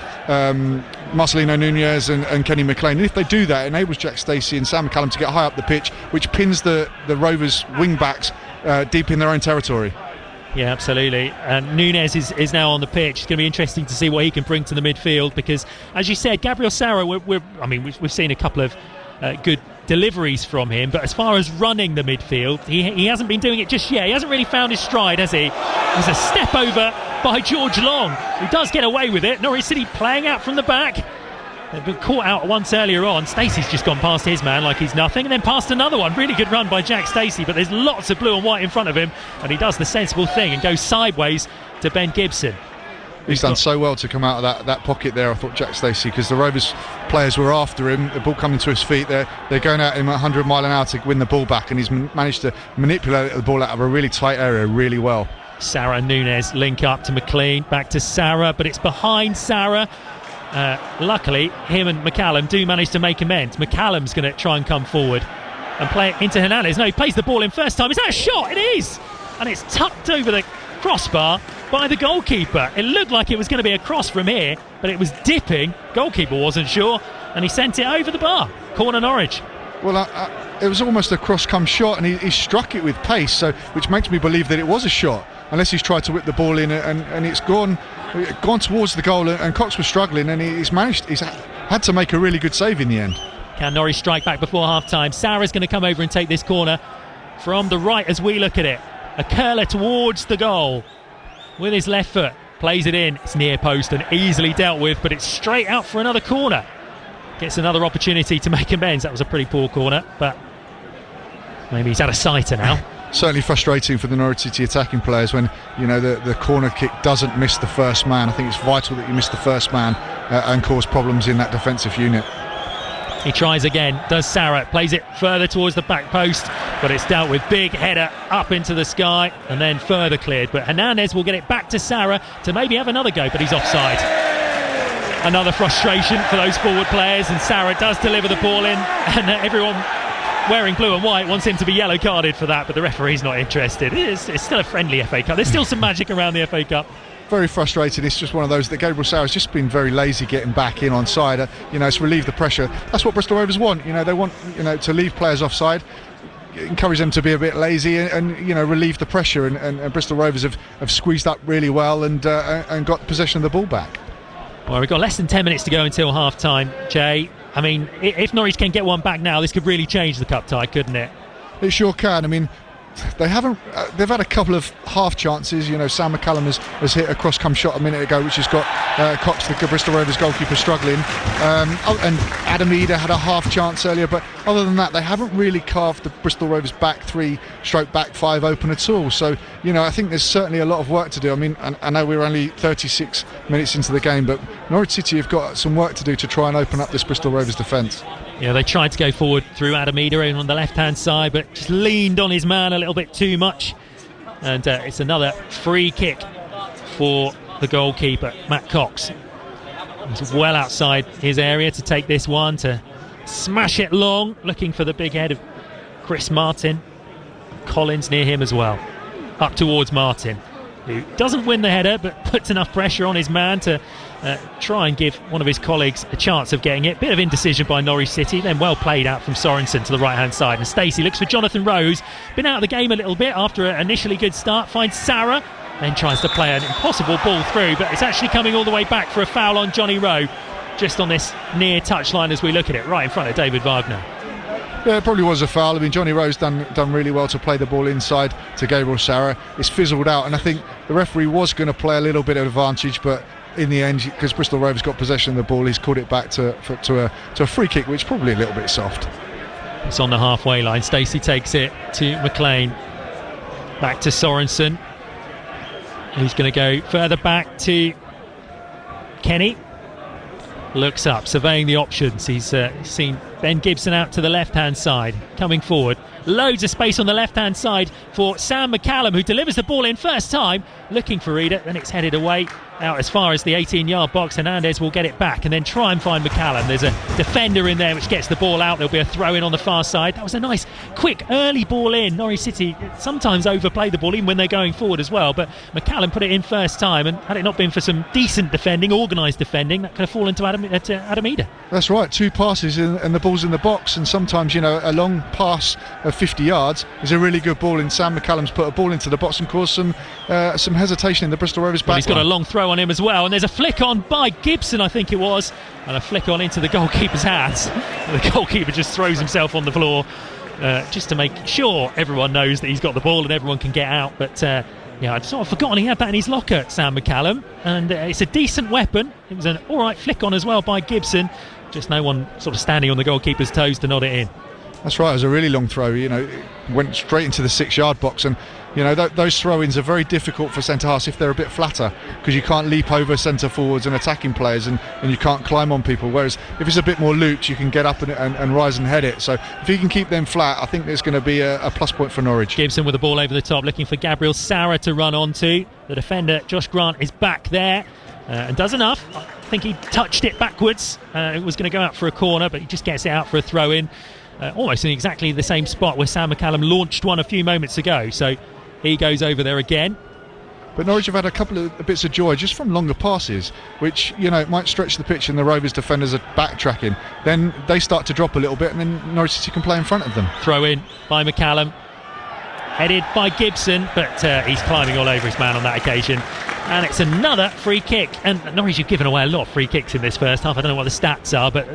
Marcelino Nunez and Kenny McLean. And if they do that, it enables Jack Stacey and Sam McCallum to get high up the pitch, which pins the Rovers wing backs deep in their own territory. Yeah, absolutely. And Nunes is now on the pitch. It's going to be interesting to see what he can bring to the midfield, because, as you said, Gabriel Sarah, we've seen a couple of good deliveries from him, but as far as running the midfield, he hasn't been doing it just yet. He hasn't really found his stride, has he? There's a step over by George Long, who does get away with it. Norwich City playing out from the back. They've been caught out once earlier on. Stacey's just gone past his man like he's nothing, and then past another one. Really good run by Jack Stacey, but there's lots of blue and white in front of him, and he does the sensible thing and goes sideways to Ben Gibson. He's done so well to come out of that pocket there, I thought, Jack Stacey, because the Rovers players were after him. The ball coming to his feet, they're going at him at 100 mile an hour to win the ball back, and he's managed to manipulate the ball out of a really tight area really well. Sarah and Nunes link up to McLean, back to Sarah, but it's behind Sarah. Luckily, him and McCallum do manage to make amends. McCallum's going to try and come forward and play it into Hernandez. No, he plays the ball in first time. Is that a shot? It is! And it's tucked over the crossbar by the goalkeeper. It looked like it was going to be a cross from here, but it was dipping. Goalkeeper wasn't sure, and he sent it over the bar. Corner Norwich. Well, it was almost a cross-come shot, and he struck it with pace, so which makes me believe that it was a shot, unless he's tried to whip the ball in, and it's gone towards the goal, and Cox was struggling, and he's had to make a really good save in the end. Can Norwich strike back before half-time? Sarah's going to come over and take this corner from the right as we look at it. A curler towards the goal with his left foot, plays it in. It's near post and easily dealt with, but it's straight out for another corner. Gets another opportunity to make amends. That was a pretty poor corner, but maybe he's had a sighter now. Certainly frustrating for the Norwich City attacking players when, you know, the corner kick doesn't miss the first man. I think it's vital that you miss the first man and cause problems in that defensive unit. He tries again, does Sarah, plays it further towards the back post, but it's dealt with. Big header up into the sky and then further cleared, but Hernandez will get it back to Sarah to maybe have another go, but he's offside. Another frustration for those forward players, and Sarah does deliver the ball in, and everyone wearing blue and white wants him to be yellow carded for that, but the referee's not interested. It's still a friendly FA Cup. There's still some magic around the FA Cup. Very frustrated. It's just one of those that Gabriel Sarah's just been very lazy getting back in onside. You know, it's relieved the pressure. That's what Bristol Rovers want. You know, they want, you know, to leave players offside, encourage them to be a bit lazy and you know, relieve the pressure. And Bristol Rovers have squeezed up really well and got possession of the ball back. Well, we've got less than 10 minutes to go until half-time, Jay. I mean, if Norwich can get one back now, this could really change the cup tie, couldn't it? It sure can. I mean, they've had a couple of half chances. You know, Sam McCallum has hit a cross-come shot a minute ago, which has got Cox, the Bristol Rovers goalkeeper, struggling. And Adam Eder had a half chance earlier, but other than that, they haven't really carved the Bristol Rovers back three / back five open at all. So, you know, I think there's certainly a lot of work to do. I mean, I know we're only 36 minutes into the game, but Norwich City have got some work to do to try and open up this Bristol Rovers defence. Yeah, they tried to go forward through Adam Eder on the left-hand side, but just leaned on his man a little bit too much. And it's another free kick for the goalkeeper, Matt Cox. He's well outside his area to take this one, to smash it long, looking for the big head of Chris Martin. Collins near him as well. Up towards Martin, who doesn't win the header, but puts enough pressure on his man to try and give one of his colleagues a chance of getting it. Bit of indecision by Norwich City, then well played out from Sorensen to the right hand side, and Stacey looks for Jonathan Rose, been out of the game a little bit after an initially good start, finds Sarah, then tries to play an impossible ball through, but it's actually coming all the way back for a foul on Johnny Rowe, just on this near touchline as we look at it, right in front of David Wagner. Yeah, it probably was a foul. I mean, Johnny Rowe's done really well to play the ball inside to Gabriel Sarah. It's fizzled out, and I think the referee was going to play a little bit of advantage, but in the end, because Bristol Rovers got possession of the ball, he's called it back to a free kick, which is probably a little bit soft. It's on the halfway line. Stacey takes it to McLean, back to Sorensen, who's going to go further back to Kenny. Looks up, surveying the options. He's seen Ben Gibson out to the left-hand side, coming forward. Loads of space on the left-hand side for Sam McCallum, who delivers the ball in first time, looking for Eder, then it's headed away out as far as the 18-yard box. Hernandez will get it back and then try and find McCallum. There's a defender in there which gets the ball out. There'll be a throw-in on the far side. That was a nice, quick, early ball in. Norwich City sometimes overplay the ball, even when they're going forward as well, but McCallum put it in first time, and had it not been for some decent defending, organised defending, that could have fallen to Adam Eder. That's right, 2 passes and the ball's in the box, and sometimes, you know, a long pass of 50 yards is a really good ball, and Sam McCallum's put a ball into the box and caused some hesitation in the Bristol Rovers back. He's got a long throw on him as well, and there's a flick on by Gibson, I think it was, and a flick on into the goalkeeper's hands. The goalkeeper just throws himself on the floor just to make sure everyone knows that he's got the ball and everyone can get out. But yeah, I'd sort of forgotten he had that in his locker, Sam McCallum, and it's a decent weapon. It was an alright flick on as well by Gibson, just no one sort of standing on the goalkeeper's toes to nod it in. That's right, it was a really long throw, you know, it went straight into the 6-yard box, and you know, those throw-ins are very difficult for centre-halves if they're a bit flatter, because you can't leap over centre-forwards and attacking players, and you can't climb on people, whereas if it's a bit more looped, you can get up and rise and head it. So if you can keep them flat, I think there's going to be a plus point for Norwich. Gibson with the ball over the top, looking for Gabriel Sarah to run onto. The defender, Josh Grant, is back there and does enough. I think he touched it backwards. It was going to go out for a corner, but he just gets it out for a throw-in. Almost in exactly the same spot where Sam McCallum launched one a few moments ago. So he goes over there again. but Norwich have had a couple of bits of joy just from longer passes, which, you know, might stretch the pitch and the Rovers defenders are backtracking. Then they start to drop a little bit and then Norwich City can play in front of them. Throw in by McCallum, headed by Gibson, but he's climbing all over his man on that occasion. And it's another free kick. And Norwich have given away a lot of free kicks in this first half. I don't know what the stats are, but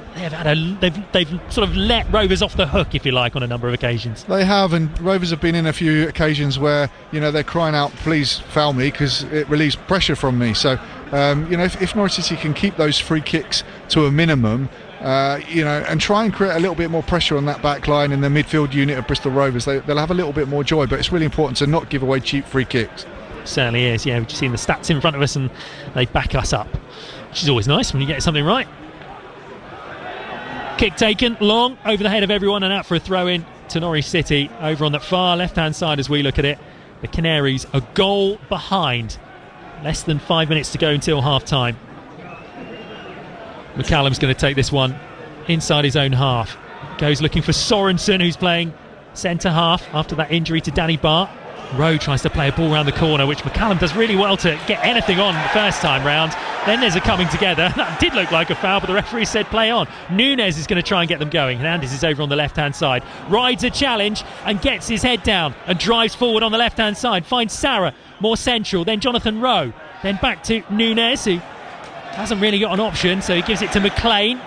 they've sort of let Rovers off the hook, if you like, on a number of occasions. They have, and Rovers have been in a few occasions where, you know, they're crying out, please foul me, because it relieves pressure from me. So, you know, if Norwich City can keep those free kicks to a minimum, you know, and try and create a little bit more pressure on that back line in the midfield unit of Bristol Rovers, they'll have a little bit more joy. But it's really important to not give away cheap free kicks. Certainly is. Yeah, we've just seen the stats in front of us and they back us up, which is always nice when you get something right. Kick taken long over the head of everyone and out for a throw in to Norwich City over on the far left hand side as we look at it. The Canaries a goal behind, less than 5 minutes to go until half time. McCallum's going to take this one inside his own half, goes looking for Sorensen, who's playing centre half after that injury to Danny Bart. Rowe tries to play a ball around the corner, which McCallum does really well to get anything on the first time round. Then there's a coming together. That did look like a foul, but the referee said play on. Nunes is going to try and get them going. Hernandez is over on the left-hand side. Rides a challenge and gets his head down and drives forward on the left-hand side. Finds Sarah more central, then Jonathan Rowe. Then back to Nunes, who hasn't really got an option, so he gives it to McLean,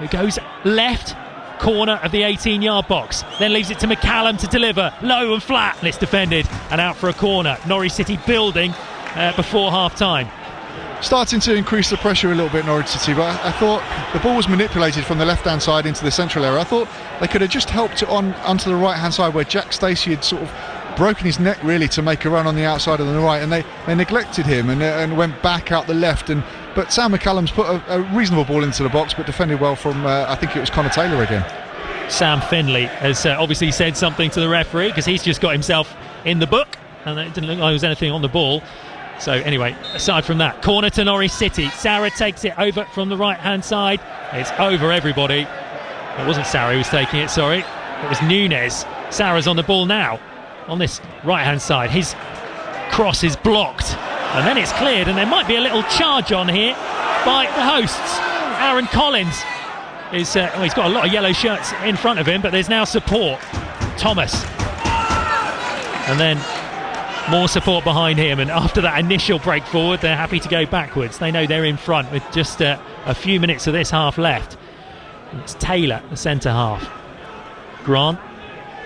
who goes left corner of the 18-yard box, then leaves it to McCallum to deliver low and flat, and it's defended and out for a corner. Norwich City building before half time, starting to increase the pressure a little bit, Norwich City, but I thought the ball was manipulated from the left hand side into the central area. I thought they could have just helped it on onto the right hand side where Jack Stacey had sort of broken his neck really to make a run on the outside of the right, and they neglected him and went back out the left. But Sam McCallum's put a reasonable ball into the box, but defended well from I think it was Connor Taylor again. Sam Finley has obviously said something to the referee, because he's just got himself in the book and it didn't look like there was anything on the ball. So anyway, aside from that, corner to Norwich City. Sarah takes it over from the right hand side. It's over everybody. It wasn't Sarah who was taking it, sorry, it was Nunes. Sarah's on the ball now on this right hand side. His cross is blocked and then it's cleared, and there might be a little charge on here by the hosts. Aaron Collins is he's got a lot of yellow shirts in front of him, but there's now support. Thomas, and then more support behind him, and after that initial break forward they're happy to go backwards. They know they're in front with just a few minutes of this half left. And it's Taylor, the centre half. Grant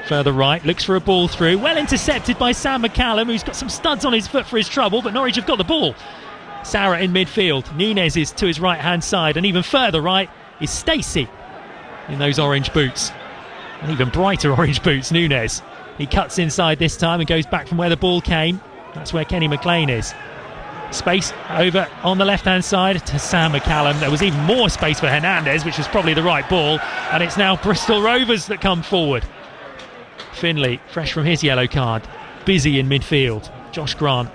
further right, looks for a ball through, well intercepted by Sam McCallum, who's got some studs on his foot for his trouble, but Norwich have got the ball. Sarah in midfield, Nunes is to his right hand side, and even further right is Stacey in those orange boots, and even brighter orange boots. Nunes, he cuts inside this time and goes back from where the ball came. That's where Kenny McLean is. Space over on the left hand side to Sam McCallum. There was even more space for Hernandez, which was probably the right ball, and it's now Bristol Rovers that come forward. Finley, fresh from his yellow card, busy in midfield. Josh Grant.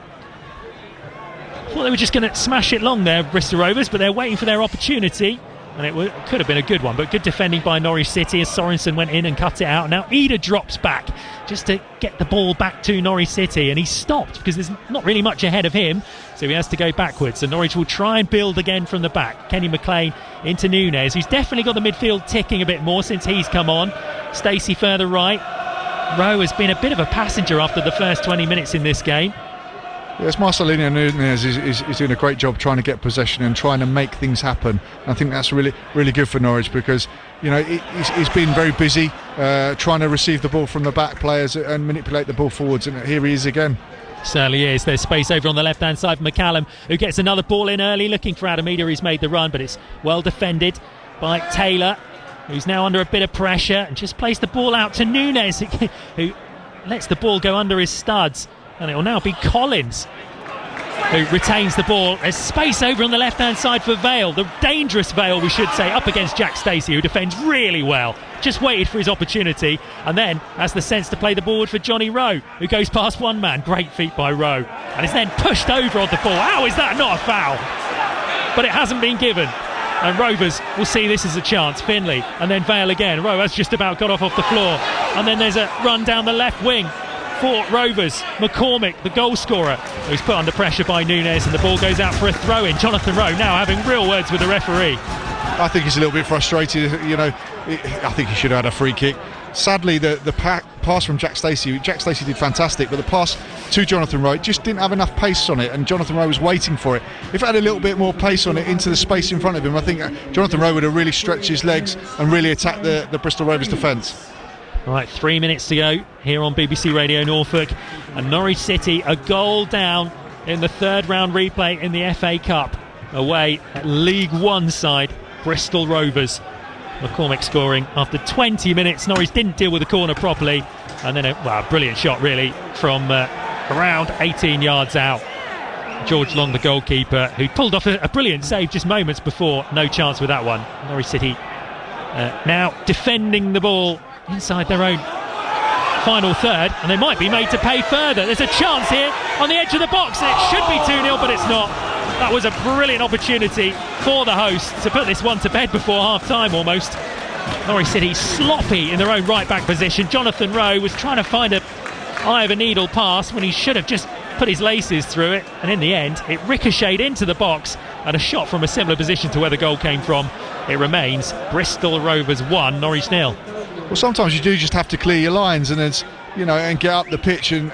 Thought they were just going to smash it long there, Bristol Rovers, but they're waiting for their opportunity, and it could have been a good one, but good defending by Norwich City as Sorensen went in and cut it out. Now Ida drops back just to get the ball back to Norwich City, and he's stopped because there's not really much ahead of him, so he has to go backwards. So Norwich will try and build again from the back. Kenny McLean into Nunes, who's definitely got the midfield ticking a bit more since he's come on. Stacey further right. Rowe has been a bit of a passenger after the first 20 minutes in this game. Yes, Marcelino Nunes is doing a great job trying to get possession and trying to make things happen. I think that's really good for Norwich, because, you know, he's been very busy trying to receive the ball from the back players and manipulate the ball forwards, and here he is again. Certainly is. There's space over on the left hand side for McCallum, who gets another ball in early, looking for Adamida. He's made the run, but it's well defended by Taylor, who's now under a bit of pressure, and just plays the ball out to Nunes, who lets the ball go under his studs. And it will now be Collins who retains the ball. There's space over on the left hand side for Vale, the dangerous Vale we should say, up against Jack Stacey, who defends really well. Just waited for his opportunity and then has the sense to play the ball for Johnny Rowe, who goes past one man. Great feet by Rowe, and is then pushed over on the ball. How is that not a foul? But it hasn't been given, and Rovers will see this as a chance. Finley and then Vale again. Rowe has just about got off the floor, and then there's a run down the left wing for Rovers. McCormick, the goal scorer, who's put under pressure by Nunes, and the ball goes out for a throw-in. Jonathan Rowe now having real words with the referee. I think he's a little bit frustrated. I think he should have had a free kick. Sadly, the pass from Jack Stacey did fantastic, but the pass to Jonathan Rowe just didn't have enough pace on it, and Jonathan Rowe was waiting for it. If it had a little bit more pace on it into the space in front of him, I think Jonathan Rowe would have really stretched his legs and really attacked the Bristol Rovers defence. Right, 3 minutes to go here on BBC Radio Norfolk, and Norwich City a goal down in the third round replay in the FA Cup away at League One side Bristol Rovers. McCormick scoring after 20 minutes. Norwich didn't deal with the corner properly, and then a brilliant shot really from around 18 yards out. George Long, the goalkeeper, who pulled off a brilliant save just moments before. No chance with that one. Norwich City now defending the ball inside their own final third, and they might be made to pay further. There's a chance here on the edge of the box, and it should be 2-0, but it's not. That was a brilliant opportunity for the hosts to put this one to bed before half-time almost. Norwich City sloppy in their own right-back position. Jonathan Rowe was trying to find a eye of a needle pass when he should have just put his laces through it, and in the end it ricocheted into the box, and a shot from a similar position to where the goal came from. It remains Bristol Rovers 1, Norwich 0. Well, sometimes you do just have to clear your lines and get up the pitch, and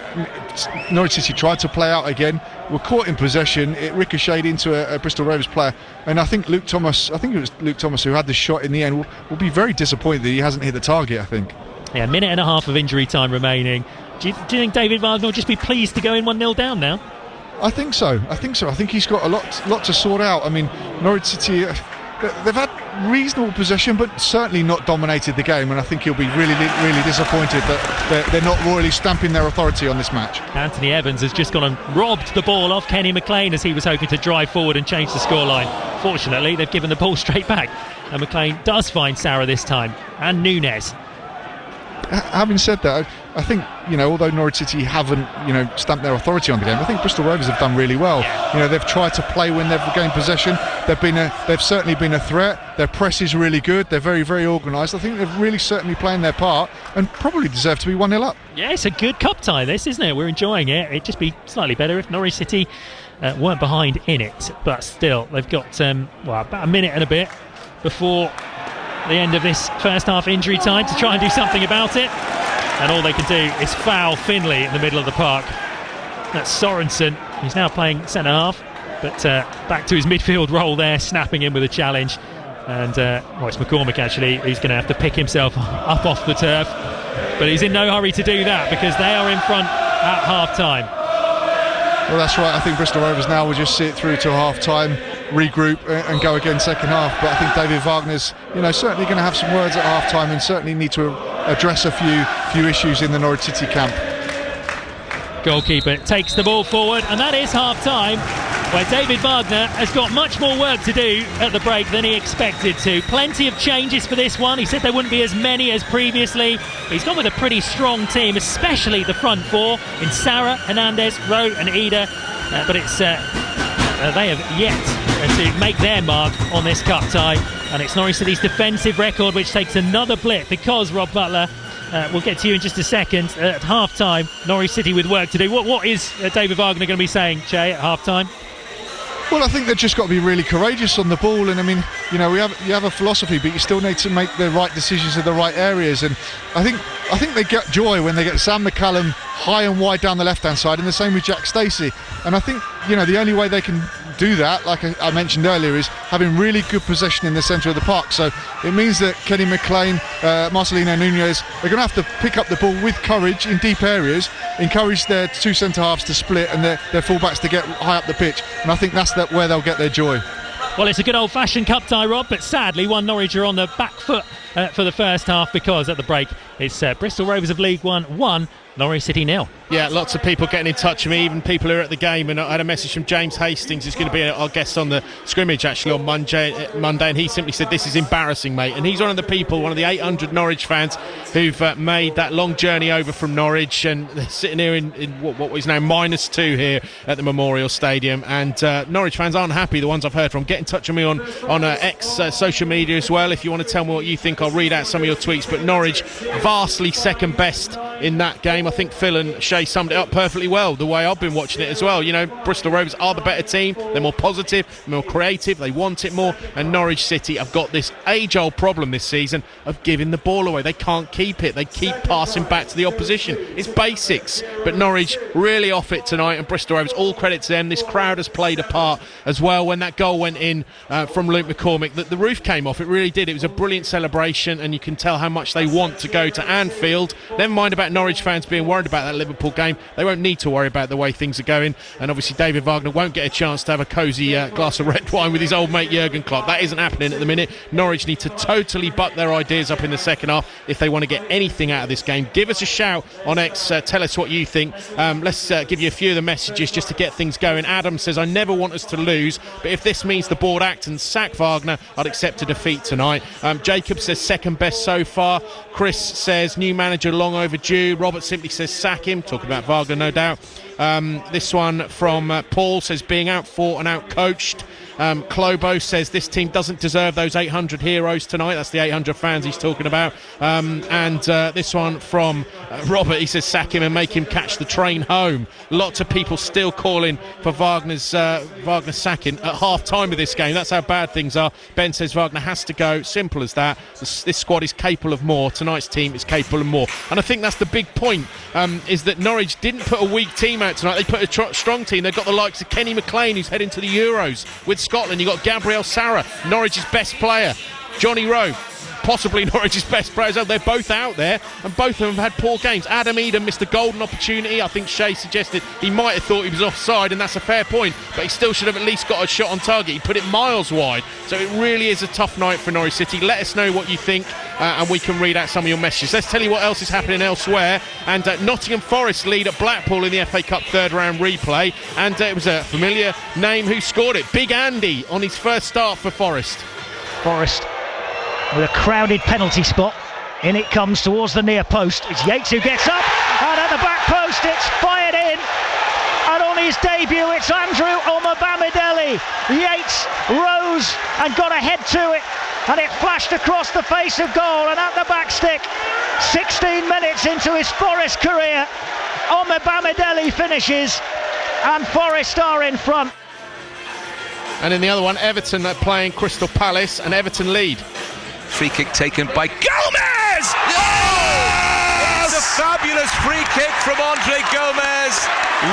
Norwich City tried to play out again, were caught in possession. It ricocheted into a Bristol Rovers player, and I think it was Luke Thomas who had the shot in the end. Will be very disappointed that he hasn't hit the target, I think. Yeah, a minute and a half of injury time remaining. Do you think David Wagner will just be pleased to go in 1-0 down now? I think so. I think he's got a lot to sort out. I mean, Norwich City, they've had reasonable possession, but certainly not dominated the game, and I think he'll be really disappointed that they're not royally stamping their authority on this match. Anthony Evans has just gone and robbed the ball off Kenny McLean as he was hoping to drive forward and change the scoreline. Fortunately, they've given the ball straight back, and McLean does find Sarah this time, and Nunes. Having said that, I think, although Norwich City haven't, stamped their authority on the game, I think Bristol Rovers have done really well. They've tried to play when they've regained possession. They've certainly been a threat. Their press is really good. They're very, very organised. I think they're really certainly playing their part and probably deserve to be 1-0 up. Yeah, it's a good cup tie, this, isn't it? We're enjoying it. It'd just be slightly better if Norwich City weren't behind in it. But still, they've got about a minute and a bit before the end of this first half injury time to try and do something about it, and all they can do is foul Finlay in the middle of the park. That's Sorensen. He's now playing centre half, but back to his midfield role there, snapping in with a challenge, and it's McCormick actually. He's going to have to pick himself up off the turf, but he's in no hurry to do that because they are in front at half time. Well, that's right. I think Bristol Rovers now will just sit through to half time, regroup and go again second half. But I think David Wagner's certainly going to have some words at half time and certainly need to address a few issues in the Norwich City camp. Goalkeeper takes the ball forward, and that is half time, where David Wagner has got much more work to do at the break than he expected to. Plenty of changes for this one. He said there wouldn't be as many as previously. He's gone with a pretty strong team, especially the front four in Sarah, Hernandez, Rowe and Ida, but it's they have yet to make their mark on this cup tie, and it's Norwich City's defensive record which takes another blip because Rob Butler, we'll get to you in just a second, at half time Norwich City with work to do. What is David Wagner going to be saying, Che, at half time? Well, I think they've just got to be really courageous on the ball, and I mean, you have a philosophy, but you still need to make the right decisions in the right areas. And I think they get joy when they get Sam McCallum high and wide down the left-hand side, and the same with Jack Stacey. And I think the only way they can do that, like I mentioned earlier, is having really good possession in the centre of the park. So it means that Kenny McLean, Marcelino Nunes, they're going to have to pick up the ball with courage in deep areas, encourage their two centre halves to split and their full-backs to get high up the pitch, and I think that's where they'll get their joy. Well, it's a good old-fashioned cup tie, Rob, but sadly one Norwich are on the back foot for the first half, because at the break it's Bristol Rovers of League One 1, Norwich City 0. Yeah, lots of people getting in touch with me, even people who are at the game, and I had a message from James Hastings, who's going to be our guest on the scrimmage actually on Monday, and he simply said, this is embarrassing, mate. And he's one of the people, one of the 800 Norwich fans who've made that long journey over from Norwich, and they're sitting here in what is now -2 here at the Memorial Stadium, and Norwich fans aren't happy, the ones I've heard from. Get in touch with me on X social media as well if you want to tell me what you think. I'll read out some of your tweets, but Norwich vastly second best in that game. I think Phil and Shay summed it up perfectly well, the way I've been watching it as well. You know, Bristol Rovers are the better team. They're more positive, more creative, they want it more, and Norwich City have got this age-old problem this season of giving the ball away. They can't keep it. They keep passing back to the opposition. It's basics, but Norwich really off it tonight, and Bristol Rovers, all credit to them. This crowd has played a part as well. When that goal went in from Luke McCormick, the roof came off. It really did. It was a brilliant celebration, and you can tell how much they want to go to Anfield. Never mind about Norwich fans being worried about that Liverpool game. They won't need to worry about the way things are going, and obviously David Wagner won't get a chance to have a cosy glass of red wine with his old mate Jurgen Klopp. That isn't happening at the minute. Norwich need to totally buck their ideas up in the second half if they want to get anything out of this game. Give us a shout on X, tell us what you think. Let's give you a few of the messages just to get things going. Adam says, I never want us to lose, but if this means the board act and sack Wagner, I'd accept a defeat tonight. Jacob says second best so far. Chris says new manager long overdue. Robert simply says sack him, talking about Wagner no doubt. This one from Paul says being out fought and out coached. Clobo says this team doesn't deserve those 800 heroes tonight. That's the 800 fans he's talking about. And this one from Robert, he says sack him and make him catch the train home. Lots of people still calling for Wagner's sacking at half time of this game. That's how bad things are. Ben says Wagner has to go. Simple as that. This squad is capable of more. Tonight's team is capable of more. And I think that's the big point, is that Norwich didn't put a weak team out tonight. They put a strong team. They've got the likes of Kenny McLean, who's heading to the Euros with Scotland. You've got Gabriel Sara, Norwich's best player. Johnny Rowe, possibly Norwich's best players. They're both out there, and both of them have had poor games. Adam Eden missed a golden opportunity. I think Shay suggested he might have thought he was offside, and that's a fair point, but he still should have at least got a shot on target. He put it miles wide. So it really is a tough night for Norwich City. Let us know what you think, and we can read out some of your messages. Let's tell you what else is happening elsewhere. And Nottingham Forest lead at Blackpool in the FA Cup third round replay, and it was a familiar name who scored it. Big Andy on his first start for Forest. Forest with a crowded penalty spot. In it comes towards the near post. It's Yates who gets up, and at the back post it's fired in. And on his debut it's Andrew Omobamidele. Yates rose and got a head to it, and it flashed across the face of goal and at the back stick. 16 minutes into his Forest career, Omobamidele finishes, and Forest are in front. And in the other one, Everton playing Crystal Palace, and Everton lead. Free kick taken by Gomez! Yes! It's a fabulous free kick from Andre Gomez,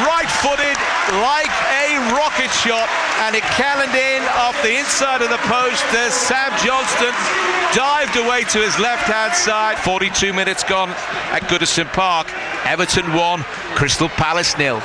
right-footed like a rocket shot, and it cannoned in off the inside of the post as Sam Johnston dived away to his left-hand side. 42 minutes gone at Goodison Park. Everton 1, Crystal Palace 0.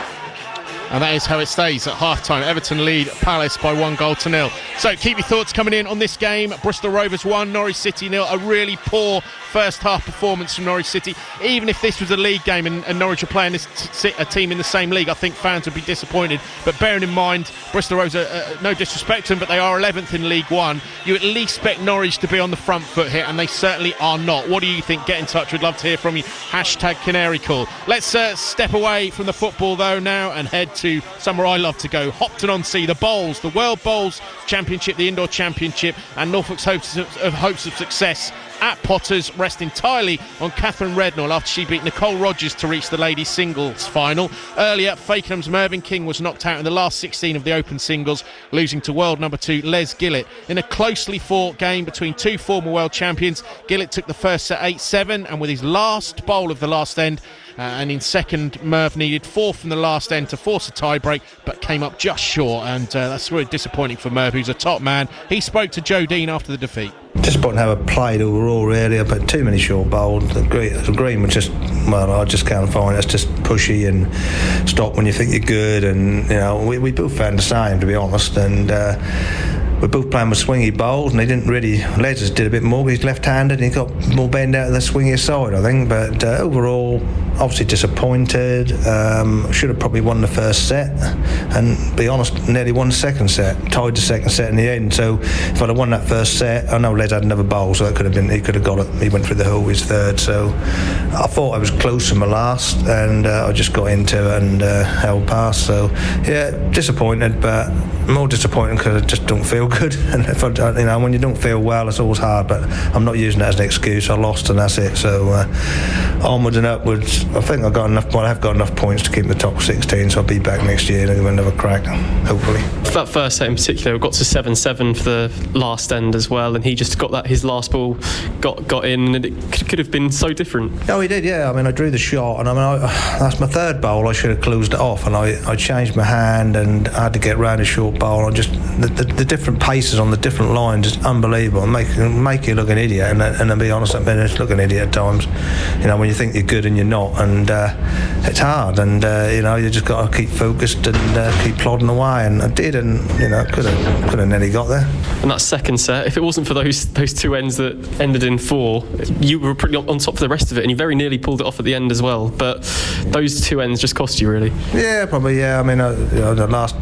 And that is how it stays at half-time. Everton lead Palace by 1-0. So keep your thoughts coming in on this game. Bristol Rovers 1, Norwich City 0. A really poor first half performance from Norwich City. Even if this was a league game and Norwich are playing a team in the same league, I think fans would be disappointed. But bearing in mind, Bristol Rovers, no disrespect to them, but they are 11th in League One. You at least expect Norwich to be on the front foot here, and they certainly are not. What do you think? Get in touch. We'd love to hear from you. #Canary Call. Let's step away from the football, though, now and head to somewhere I love to go. Hopton-on-Sea, the Bowls, the World Bowls Championship, the Indoor Championship, and Norfolk's hopes of success at Potters rest entirely on Catherine Rednall after she beat Nicole Rogers to reach the ladies singles final. Earlier, Fakenham's Mervyn King was knocked out in the last 16 of the open singles, losing to world number 2 Les Gillett. In a closely fought game between two former world champions, Gillett took the first set 8-7, and with his last bowl of the last end, and in second, Merv needed 4 from the last end to force a tie-break, but came up just short, and that's really disappointing for Merv, who's a top man. He spoke to Joe Dean after the defeat. Disappointing how I played overall, really. I put too many short bowls. The green was just, well, I just can't find it. It's just pushy and stop when you think you're good, and you know, we both found the same, to be honest, and we're both playing with swingy bowls, and he didn't really. Les did a bit more, but he's left-handed and he got more bend out of the swingier side, I think. But overall, obviously disappointed. Should have probably won the first set, and be honest, nearly won the second set. Tied the second set in the end. So if I'd have won that first set, I know Les had another bowl, so that could have been. He could have got it. He went through the hole his third. So I thought I was close in my last, and I just got into it and held past. So yeah, disappointed, but more disappointed because I just don't feel good. And if I, when you don't feel well, it's always hard. But I'm not using that as an excuse. I lost, and that's it. So onwards and upwards. I think I've got enough. Well, I've got enough points to keep the top 16, so I'll be back next year and give another crack, hopefully. For that first set in particular, we got to 7-7 for the last end as well, and he just got that, his last ball got in, and it could have been so different. Oh, he did, yeah. I mean, I drew the shot, and that's my third bowl. I should have closed it off, and I changed my hand, and I had to get round a short bowl. I just the different paces on the different lines is unbelievable. Make you look an idiot, and to be honest, I've been look an idiot at times. You know, when you think you're good and you're not, and it's hard, and you know, you just got to keep focused and keep plodding away, and I did, and you know, could have nearly got there. And that second set, if it wasn't for those two ends that ended in 4, you were pretty on top for the rest of it, and you very nearly pulled it off at the end as well. But those 2 ends just cost you, really. Yeah, probably. Yeah, I mean, you know, the last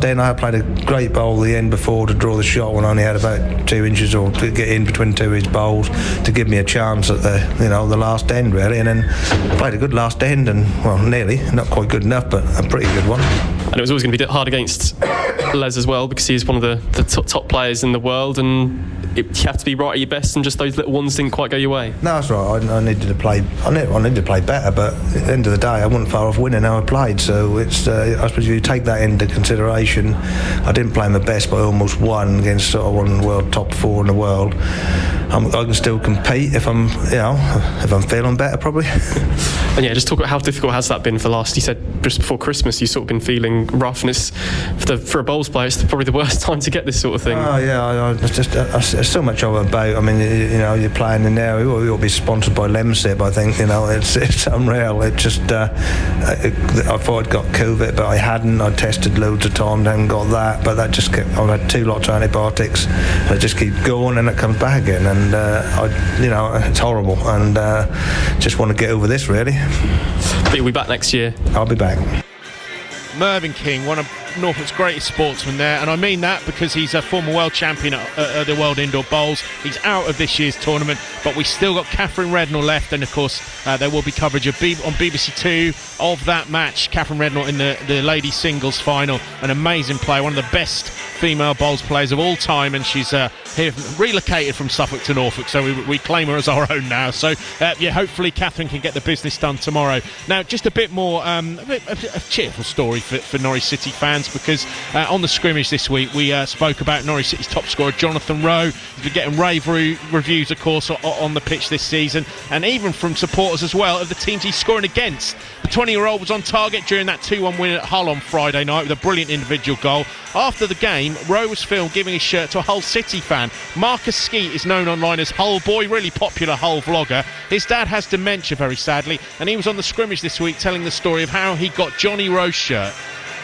end I had played a great bowl the end before to draw the shot when I only had about 2 inches or to get in between 2 of his bowls to give me a chance at the last end really, and then I played a good last end, and well, nearly, not quite good enough, but a pretty good one. And it was always going to be hard against Les as well, because he's one of the top players in the world, and you have to be right at your best, and just those little ones didn't quite go your way. No, that's right. I needed to play. I needed to play better, but at the end of the day, I wasn't far off winning how I played. So it's I suppose if you take that into consideration, I didn't play my best, but I almost won against sort of one of the world top 4 in the world. I can still compete if I'm feeling better, probably. And yeah, just talk about how difficult has that been for last. You said just before Christmas, you sort of been feeling rough, and it's for a bowls player, it's probably the worst time to get this sort of thing. Oh yeah, there's so much of it about. I mean, you know, you're playing in there. We ought to be sponsored by Lemsip, I think. You know, it's unreal. It just I thought I'd got COVID, but I hadn't. I tested loads of times, hadn't got that, but that just kept. I've had 2 lots of antibiotics. I just keep going, and it comes back again, and it's horrible, and just want to get over this really. But you'll be back next year. I'll be back. Mervyn King, one of Norfolk's greatest sportsmen there, and I mean that because he's a former world champion at the World Indoor Bowls. He's out of this year's tournament, but we still got Catherine Rednall left, and of course there will be coverage of on BBC Two of that match. Catherine Rednall in the ladies singles final, an amazing player, one of the best female bowls players of all time, and she's here relocated from Suffolk to Norfolk, so we claim her as our own now. So hopefully Catherine can get the business done tomorrow. Now, just a bit more a cheerful story for Norwich City fans, because on the scrimmage this week we spoke about Norwich City's top scorer Jonathan Rowe. He's been getting rave reviews, of course, on the pitch this season, and even from supporters as well of the teams he's scoring against. The 20-year-old was on target during that 2-1 win at Hull on Friday night with a brilliant individual goal. After the game, Rowe was filmed giving his shirt to a Hull City fan. Marcus Skeet is known online as Hull Boy, really popular Hull vlogger. His dad has dementia, very sadly, and he was on the scrimmage this week telling the story of how he got Johnny Rowe's shirt.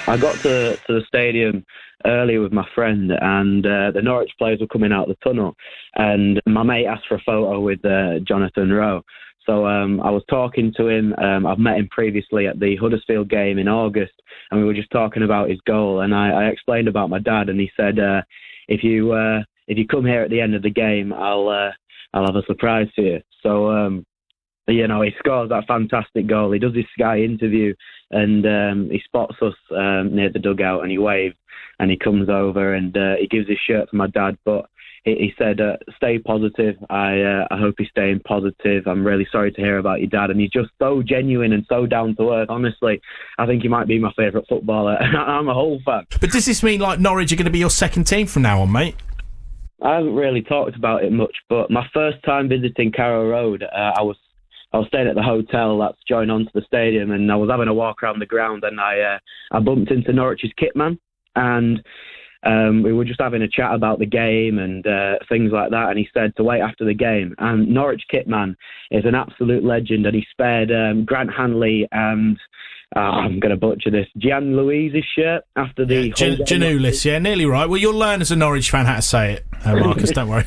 I got to the stadium earlier with my friend, and the Norwich players were coming out the tunnel, and my mate asked for a photo with Jonathan Rowe. So I was talking to him. I've met him previously at the Huddersfield game in August, and we were just talking about his goal. And I explained about my dad, and he said, if you come here at the end of the game, I'll have a surprise for you. So he scores that fantastic goal. He does his Sky interview, and he spots us near the dugout, and he waves, and he comes over, and he gives his shirt to my dad. But he said, stay positive. I hope he's staying positive. I'm really sorry to hear about your dad. And he's just so genuine and so down to earth. Honestly, I think he might be my favourite footballer. I'm a Hull fan. But does this mean like Norwich are going to be your second team from now on, mate? I haven't really talked about it much, but my first time visiting Carrow Road, I was staying at the hotel that's joined onto the stadium, and I was having a walk around the ground, and I bumped into Norwich's kitman, and we were just having a chat about the game and things like that, and he said to wait after the game. And Norwich kitman is an absolute legend, and he spared Grant Hanley and I'm going to butcher this, Gian Louise's shirt after the Giannoulis, yeah, nearly right. Well, you'll learn as a Norwich fan how to say it, Marcus, don't worry.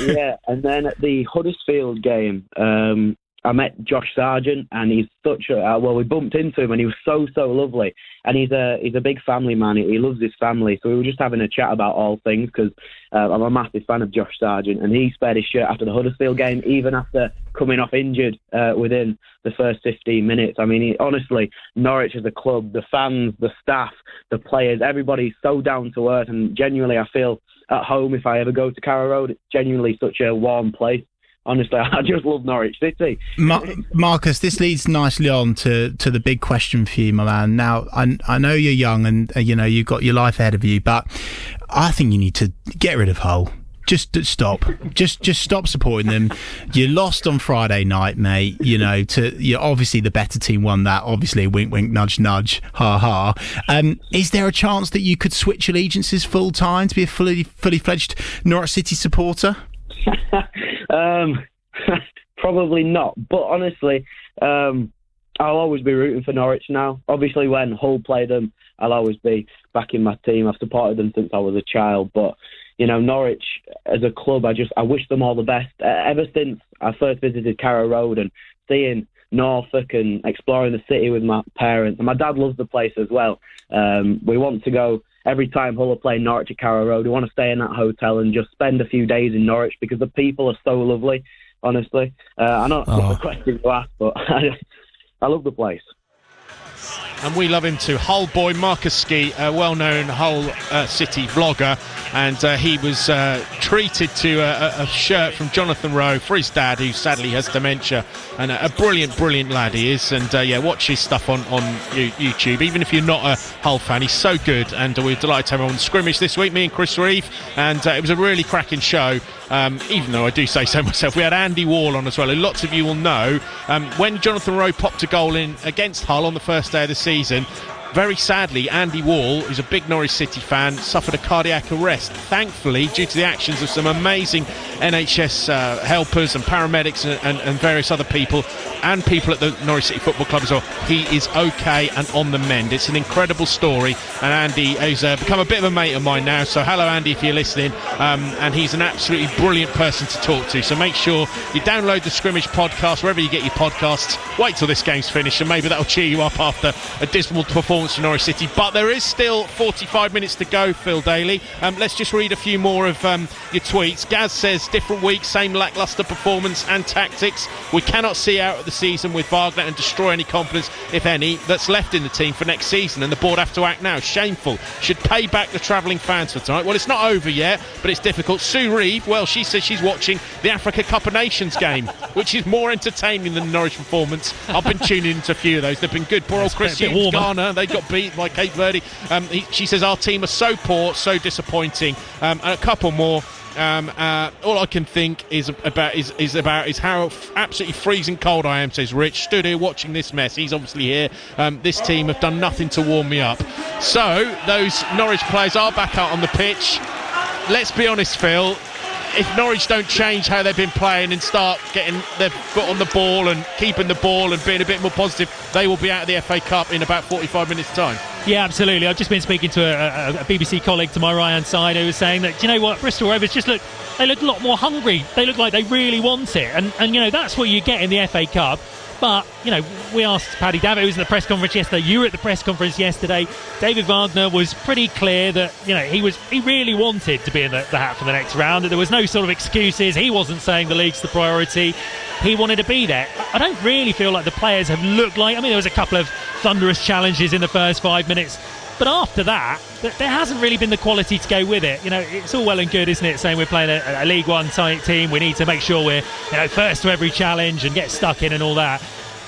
Yeah, and then at the Huddersfield game, I met Josh Sargent, and he's such a we bumped into him, and he was so lovely. And he's a big family man. He loves his family, so we were just having a chat about all things, because I'm a massive fan of Josh Sargent, and he spared his shirt after the Huddersfield game, even after coming off injured within the first 15 minutes. I mean, honestly, Norwich as a club, the fans, the staff, the players, everybody's so down to earth, and genuinely I feel at home if I ever go to Carrow Road. It's genuinely such a warm place. Honestly, I just love Norwich City. Marcus, this leads nicely on to the big question for you, my man. Now, I know you're young and you've got your life ahead of you, but I think you need to get rid of Hull. Just stop. Just stop supporting them. You lost on Friday night, mate. Obviously the better team won that. Obviously, wink, wink, nudge, nudge, ha ha. Is there a chance that you could switch allegiances full time to be a fully fledged Norwich City supporter? Probably not. But honestly, I'll always be rooting for Norwich now. Obviously, when Hull play them, I'll always be backing my team. I've supported them since I was a child, but. Norwich as a club, I wish them all the best. Ever since I first visited Carrow Road and seeing Norfolk and exploring the city with my parents, and my dad loves the place as well. We want to go every time Hull are playing Norwich at Carrow Road. We want to stay in that hotel and just spend a few days in Norwich because the people are so lovely, honestly. I know it's not a question to ask, but I love the place. And we love him too. Hull boy Marcus Ski, a well-known Hull City vlogger, and he was treated to a shirt from Jonathan Rowe for his dad, who sadly has dementia, and a brilliant lad he is. And watch his stuff on YouTube. Even if you're not a Hull fan, he's so good, and we're delighted to have him on Scrimmage this week, me and Chris Reeve, and it was a really cracking show. Even though I do say so myself, we had Andy Wall on as well, who lots of you will know. When Jonathan Rowe popped a goal in against Hull on the first day of the season, very sadly, Andy Wall, who's a big Norwich City fan, suffered a cardiac arrest. Thankfully, due to the actions of some amazing NHS helpers and paramedics and various other people, and people at the Norwich City Football Club as well, he is okay and on the mend. It's an incredible story, and Andy has become a bit of a mate of mine now, so hello Andy if you're listening, and he's an absolutely brilliant person to talk to. So make sure you download the Scrimmage podcast wherever you get your podcasts. Wait till this game's finished, and maybe that'll cheer you up after a dismal performance for Norwich City. But there is still 45 minutes to go, Phil Daly. Let's just read a few more of your tweets. Gaz says, different week, same lacklustre performance and tactics. We cannot see out of the season with Wagner and destroy any confidence, if any, that's left in the team for next season, and the board have to act now. Shameful. Should pay back the travelling fans for tonight. Well, it's not over yet, but it's difficult. Sue Reeve, well, she says she's watching the Africa Cup of Nations game, which is more entertaining than the Norwich performance. I've been tuning into a few of those. They've been good. Poor old Chris Hughes, Ghana, they got beat by Cape Verde. She says our team are so poor, so disappointing. And a couple more. All I can think is how absolutely freezing cold I am, says Rich. Stood here watching this mess. He's obviously here. This team have done nothing to warm me up. So those Norwich players are back out on the pitch. Let's be honest, Phil, if Norwich don't change how they've been playing and start getting their foot on the ball and keeping the ball and being a bit more positive, they will be out of the FA Cup in about 45 minutes time. Yeah, absolutely. I've just been speaking to a BBC colleague to my right-hand side who was saying that, do you know what, Bristol Rovers just look a lot more hungry. They look like they really want it. And that's what you get in the FA Cup. But, we asked Paddy Davitt, who was in the press conference yesterday. You were at the press conference yesterday. David Wagner was pretty clear that, he really wanted to be in the hat for the next round. There was no sort of excuses. He wasn't saying the league's the priority. He wanted to be there. I don't really feel like the players have looked like... there was a couple of thunderous challenges in the first 5 minutes. But after that, there hasn't really been the quality to go with it. It's all well and good, isn't it, saying we're playing a League One team. We need to make sure we're first to every challenge and get stuck in and all that.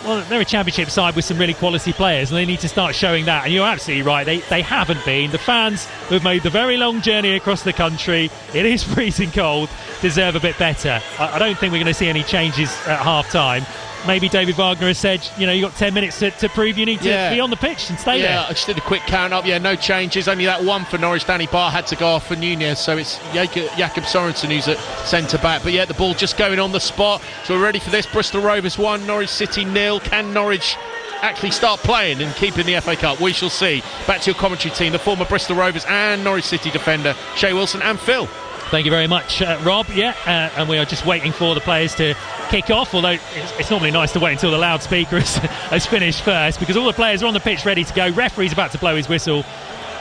Well, they're a championship side with some really quality players, and they need to start showing that. And you're absolutely right, they haven't been. The fans who've made the very long journey across the country, it is freezing cold, deserve a bit better. I don't think we're going to see any changes at half-time. Maybe David Wagner has said, you've got 10 minutes to prove you need to be on the pitch and stay there. Yeah, I just did a quick count up. Yeah, no changes. Only that one for Norwich. Danny Barr had to go off for Nunez, so it's Jakob Sorensen who's at centre-back. But yeah, the ball just going on the spot. So we're ready for this. Bristol Rovers 1, Norwich City 0. Can Norwich actually start playing and keep in the FA Cup? We shall see. Back to your commentary team, the former Bristol Rovers and Norwich City defender, Shay Wilson and Phil. Thank you very much, Rob. And we are just waiting for the players to kick off, although it's normally nice to wait until the loudspeaker has finished first, because all the players are on the pitch ready to go. Referee's about to blow his whistle,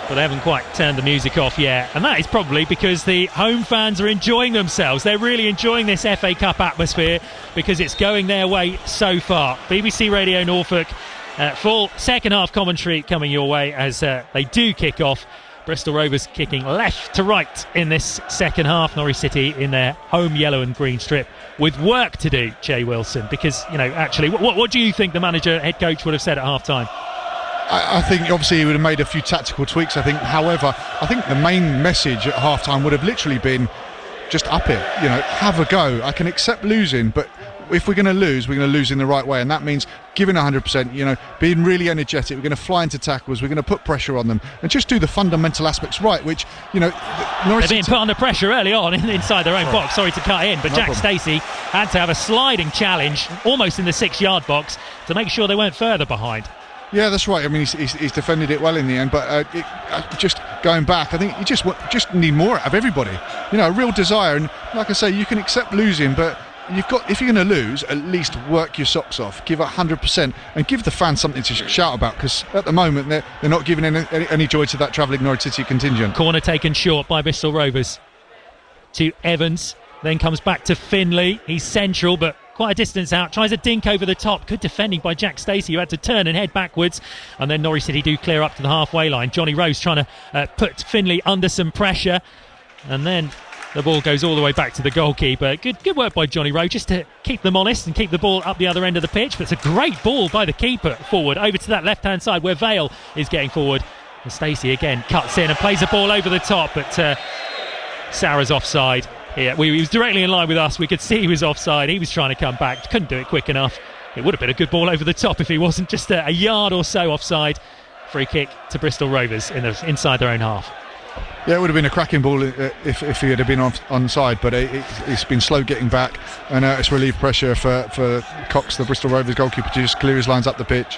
but they haven't quite turned the music off yet, and that is probably because the home fans are enjoying themselves. They're really enjoying this FA Cup atmosphere because it's going their way so far. BBC Radio Norfolk, full second half commentary coming your way as they do kick off Bristol Rovers kicking left to right in this second half. Norwich City in their home yellow and green strip with work to do, Jay Wilson, because, actually, what do you think the manager, head coach would have said at half-time? I think obviously he would have made a few tactical tweaks, I think. However, I think the main message at half-time would have literally been just up it, have a go. I can accept losing, but if we're going to lose in the right way, and that means giving 100%, being really energetic. We're going to fly into tackles, we're going to put pressure on them, and just do the fundamental aspects right, which, Norwich they're being put under pressure early on inside their own box. Sorry to cut in, but no Jack problem. Stacey had to have a sliding challenge almost in the 6-yard box to make sure they weren't further behind. Yeah, that's right. I mean, he's defended it well in the end, but just going back, I think you just need more out of everybody. A real desire, and like I say, you can accept losing, but if you're going to lose, at least work your socks off, give 100%, and give the fans something to shout about, because at the moment they're not giving any joy to that travelling Norwich City contingent. Corner taken short by Bristol Rovers to Evans, then comes back to Finlay. He's central, but quite a distance out, tries a dink over the top. Good defending by Jack Stacey, who had to turn and head backwards, and then Norwich City do clear up to the halfway line. Johnny Rose trying to put Finlay under some pressure, and then the ball goes all the way back to the goalkeeper. Good work by Johnny Rowe just to keep them honest and keep the ball up the other end of the pitch. But it's a great ball by the keeper forward over to that left-hand side where Vale is getting forward. And Stacey again cuts in and plays the ball over the top, but Sarah's offside. Yeah, he was directly in line with us. We could see he was offside. He was trying to come back, couldn't do it quick enough. It would have been a good ball over the top if he wasn't just a yard or so offside. Free kick to Bristol Rovers inside their own half. Yeah, it would have been a cracking ball if he had been onside, but it's been slow getting back, and it's relieved pressure for Cox, the Bristol Rovers goalkeeper, to just clear his lines up the pitch.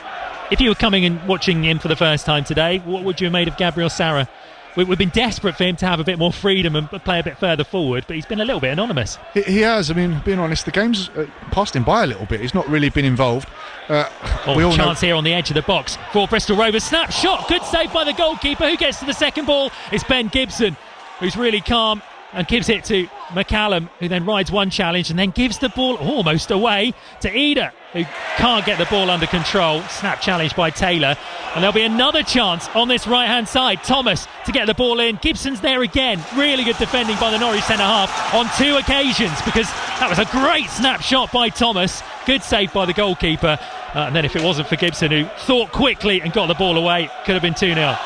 If you were coming and watching him for the first time today, what would you have made of Gabriel Sara? We've been desperate for him to have a bit more freedom and play a bit further forward, but he's been a little bit anonymous. He has. I mean, being honest, the game's passed him by a little bit. He's not really been involved. Chance here on the edge of the box for Bristol Rovers. Snap shot, good save by the goalkeeper. Who gets to the second ball? It's Ben Gibson, who's really calm and gives it to McCallum, who then rides one challenge and then gives the ball almost away to Ida, who can't get the ball under control. Snap challenge by Taylor, and there'll be another chance on this right hand side. Thomas to get the ball in. Gibson's there again. Really good defending by the Norwich centre half on 2 occasions, because that was a great snapshot by Thomas. Good save by the goalkeeper, and then if it wasn't for Gibson, who thought quickly and got the ball away, could have been 2-0.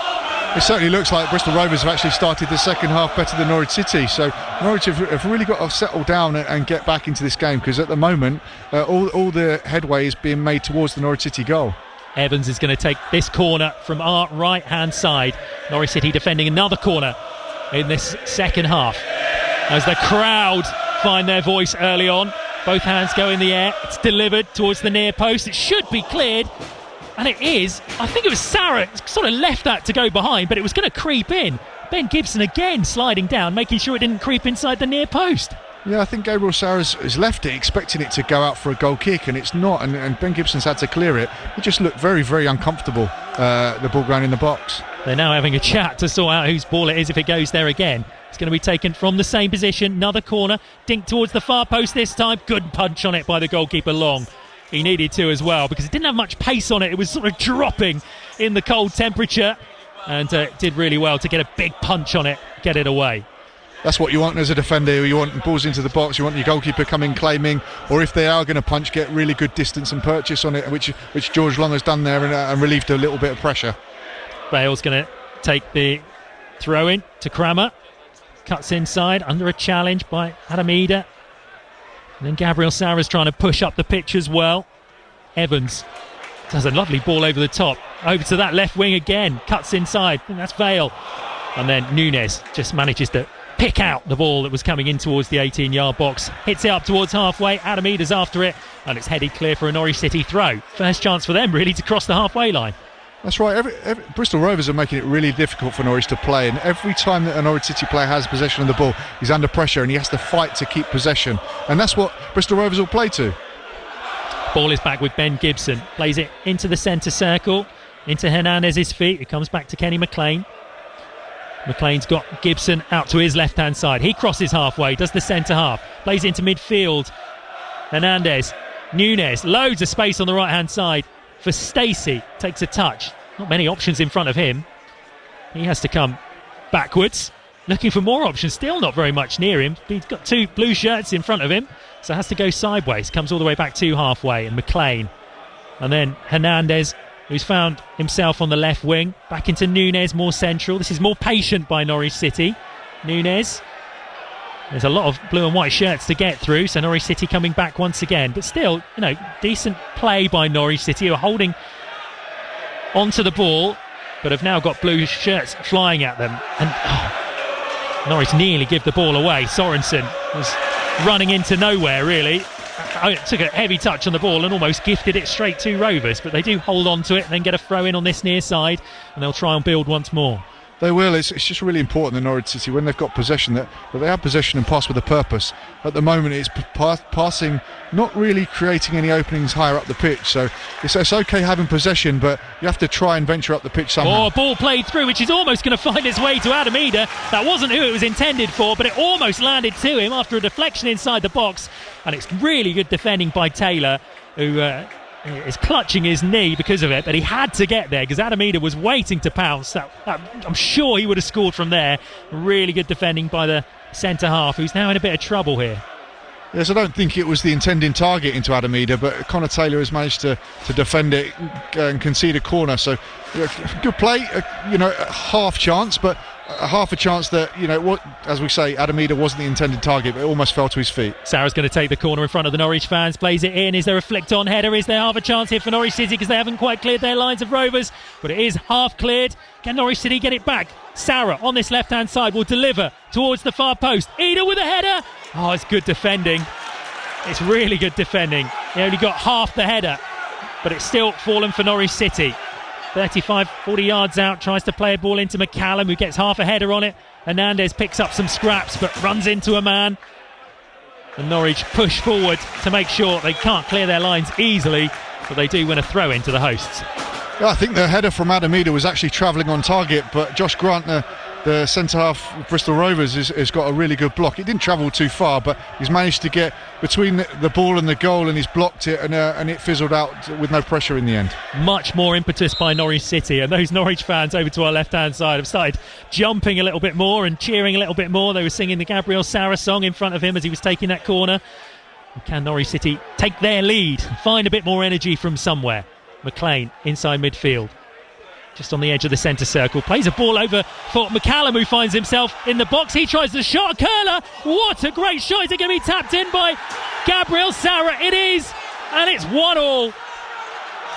It certainly looks like Bristol Rovers have actually started the second half better than Norwich City, so Norwich have really got to settle down and get back into this game, because at the moment all the headway is being made towards the Norwich City goal. Evans is going to take this corner from our right hand side. Norwich City defending another corner in this second half as the crowd find their voice early on. Both hands go in the air. It's delivered towards the near post. It should be cleared, and it is. I think it was Sarah sort of left that to go behind, but it was going to creep in. Ben Gibson again sliding down, making sure it didn't creep inside the near post. Yeah, I think Gabriel Sarah's has left it expecting it to go out for a goal kick, and it's not, and Ben Gibson's had to clear it. It just looked very, very uncomfortable, the ball going in the box. They're now having a chat to sort out whose ball it is if it goes there again. It's going to be taken from the same position. Another corner, dink towards the far post this time. Good punch on it by the goalkeeper, Long. He needed to as well, because it didn't have much pace on it. It was sort of dropping in the cold temperature, and did really well to get a big punch on it, get it away. That's what you want as a defender. You want balls into the box, you want your goalkeeper coming claiming, or if they are going to punch, get really good distance and purchase on it, which George Long has done there, and relieved a little bit of pressure. Bale's going to take the throw in to Kramer. Cuts inside under a challenge by Adam Ida. And then Gabriel Sara's trying to push up the pitch as well. Evans does a lovely ball over the top. Over to that left wing again. Cuts inside. I think that's Vale. And then Nunes just manages to pick out the ball that was coming in towards the 18-yard box. Hits it up towards halfway. Adam Ida's after it. And it's headed clear for a Norwich City throw. First chance for them, really, to cross the halfway line. That's right. Bristol Rovers are making it really difficult for Norwich to play, and every time that a Norwich City player has possession of the ball, he's under pressure and he has to fight to keep possession, and that's what Bristol Rovers will play to. Ball is back with Ben Gibson. Plays it into the centre circle, into Hernandez's feet. It comes back to Kenny McLean. McLean's got Gibson out to his left-hand side. He crosses halfway, does the centre half, plays into midfield. Hernandez, Nunes, loads of space on the right-hand side for Stacey. Takes a touch. Not many options in front of him. He has to come backwards, looking for more options. Still not very much near him. He's got two blue shirts in front of him, so has to go sideways. Comes all the way back to halfway, and McLean. And then Hernandez, who's found himself on the left wing. Back into Núñez, more central. This is more patient by Norwich City. Núñez. There's a lot of blue and white shirts to get through, so Norwich City coming back once again. But still, decent play by Norwich City, who are holding onto the ball, but have now got blue shirts flying at them. And Norwich nearly give the ball away. Sorensen was running into nowhere, really. Took a heavy touch on the ball and almost gifted it straight to Rovers, but they do hold on to it and then get a throw in on this near side, and they'll try and build once more. They will. It's just really important in Norwich City when they've got possession that they have possession and pass with a purpose. At the moment it's passing, not really creating any openings higher up the pitch, so it's okay having possession, but you have to try and venture up the pitch somehow. A ball played through, which is almost going to find its way to Adamida. That wasn't who it was intended for, but it almost landed to him after a deflection inside the box, and it's really good defending by Taylor, who is clutching his knee because of it, but he had to get there because Adamida was waiting to pounce. I'm sure he would have scored from there. Really good defending by the centre half, who's now in a bit of trouble here. Yes, I don't think it was the intending target into Adamida, but Connor Taylor has managed to defend it and concede a corner. So good play, half chance, but half a chance that, as we say, Adamida wasn't the intended target, but it almost fell to his feet. Sarah's going to take the corner in front of the Norwich fans, plays it in. Is there a flicked-on header? Is there half a chance here for Norwich City because they haven't quite cleared their lines of Rovers? But it is half cleared. Can Norwich City get it back? Sarah on this left-hand side will deliver towards the far post. Ida with a header. Oh, it's good defending. It's really good defending. He only got half the header, but it's still fallen for Norwich City. 35, 40 yards out, tries to play a ball into McCallum, who gets half a header on it. Hernandez picks up some scraps, but runs into a man. And Norwich push forward to make sure they can't clear their lines easily, but they do win a throw into the hosts. Yeah, I think the header from Adamida was actually travelling on target, but Josh Grant, the centre-half of Bristol Rovers, has got a really good block. It didn't travel too far, but he's managed to get between the ball and the goal, and he's blocked it, and it fizzled out with no pressure in the end. Much more impetus by Norwich City, and those Norwich fans over to our left-hand side have started jumping a little bit more and cheering a little bit more. They were singing the Gabriel Sara song in front of him as he was taking that corner. Can Norwich City take their lead, find a bit more energy from somewhere? McLean inside midfield, just on the edge of the centre circle, plays a ball over for McCallum, who finds himself in the box. He tries the shot, curler. What a great shot. Is it going to be tapped in by Gabriel Sara? It is, and it's 1-1.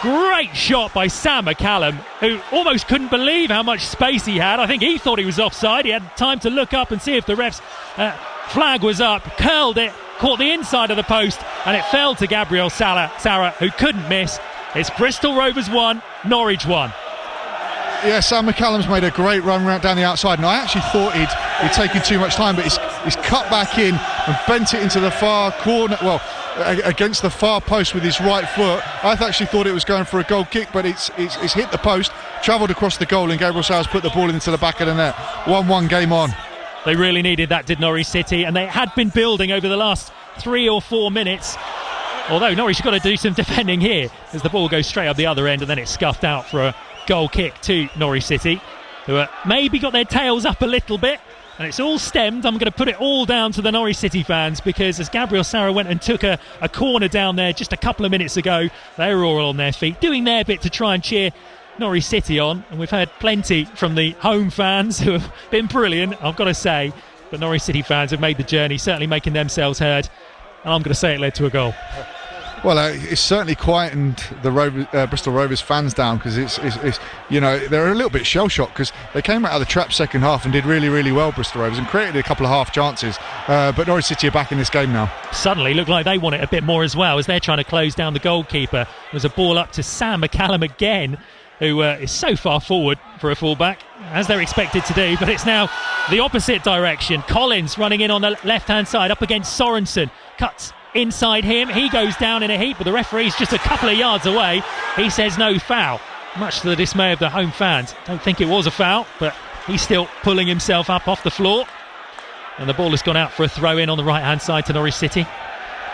Great shot by Sam McCallum, who almost couldn't believe how much space he had. I think he thought he was offside. He had time to look up and see if the ref's flag was up, curled it, caught the inside of the post, and it fell to Gabriel Sara, who couldn't miss. It's Bristol Rovers 1, Norwich 1. Yeah, Sam McCallum's made a great run down the outside, and I actually thought he'd taken too much time, but he's cut back in and bent it into the far corner, against the far post with his right foot. I actually thought it was going for a goal kick, but it's hit the post, travelled across the goal, and Gabriel Sara's put the ball into the back of the net. 1-1, game on. They really needed that, did Norwich City, and they had been building over the last 3 or 4 minutes. Although Norwich have got to do some defending here as the ball goes straight up the other end and then it's scuffed out for a goal kick to Norwich City, who maybe got their tails up a little bit, and it's all stemmed. I'm going to put it all down to the Norwich City fans, because as Gabriel Sara went and took a corner down there just a couple of minutes ago, they were all on their feet doing their bit to try and cheer Norwich City on, and we've heard plenty from the home fans who have been brilliant, I've got to say, but Norwich City fans have made the journey, certainly making themselves heard, and I'm going to say it led to a goal. Well, it's certainly quietened the Bristol Rovers fans down, because it's they're a little bit shell-shocked, because they came out of the trap second half and did really, really well, Bristol Rovers, and created a couple of half chances. But Norwich City are back in this game now. Suddenly look like they want it a bit more as well, as they're trying to close down the goalkeeper. There's a ball up to Sam McCallum again, who is so far forward for a fullback, as they're expected to do, but it's now the opposite direction. Collins running in on the left-hand side up against Sorensen, cuts inside him, he goes down in a heap, but the referee's just a couple of yards away. He says no foul, much to the dismay of the home fans. Don't think it was a foul, but he's still pulling himself up off the floor, and the ball has gone out for a throw in on the right hand side to Norwich City.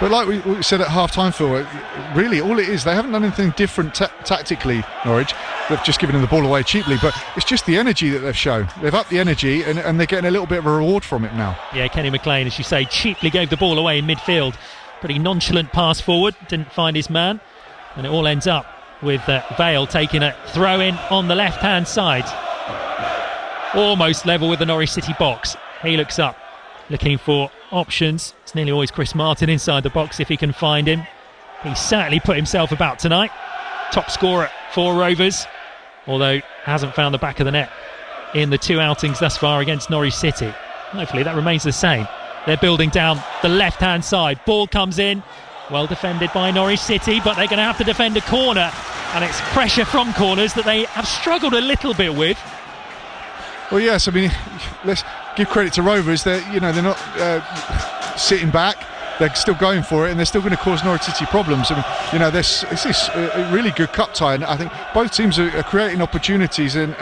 But like we said at half-time, Phil, really all it is, they haven't done anything different tactically, Norwich. They've just given them the ball away cheaply, but it's just the energy that they've shown. They've upped the energy and they're getting a little bit of a reward from it now. Yeah, Kenny McLean, as you say, cheaply gave the ball away in midfield. Pretty nonchalant pass forward, didn't find his man, and it all ends up with Vale taking a throw-in on the left-hand side. Almost level with the Norwich City box. He looks up, looking for options. It's nearly always Chris Martin inside the box if he can find him. He certainly put himself about tonight. Top scorer for Rovers, although hasn't found the back of the net in the 2 outings thus far against Norwich City. Hopefully that remains the same. They're building down the left-hand side. Ball comes in, well defended by Norwich City, but they're going to have to defend a corner, and it's pressure from corners that they have struggled a little bit with. Well, yes, I mean, let's give credit to Rovers. They're not sitting back. They're still going for it, and they're still going to cause Norwich City problems. I mean, this is a really good cup tie, and I think both teams are creating opportunities and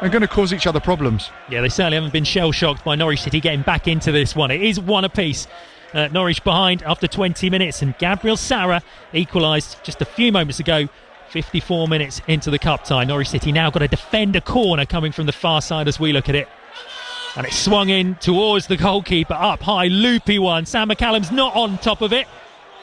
going to cause each other problems. Yeah, they certainly haven't been shell-shocked by Norwich City getting back into this one. It is one apiece. Norwich behind after 20 minutes, and Gabriel Sara equalised just a few moments ago. 54 minutes into the cup tie. Norwich City now got to defend a corner coming from the far side as we look at it. And it's swung in towards the goalkeeper, up high, loopy one. Sam McCallum's not on top of it,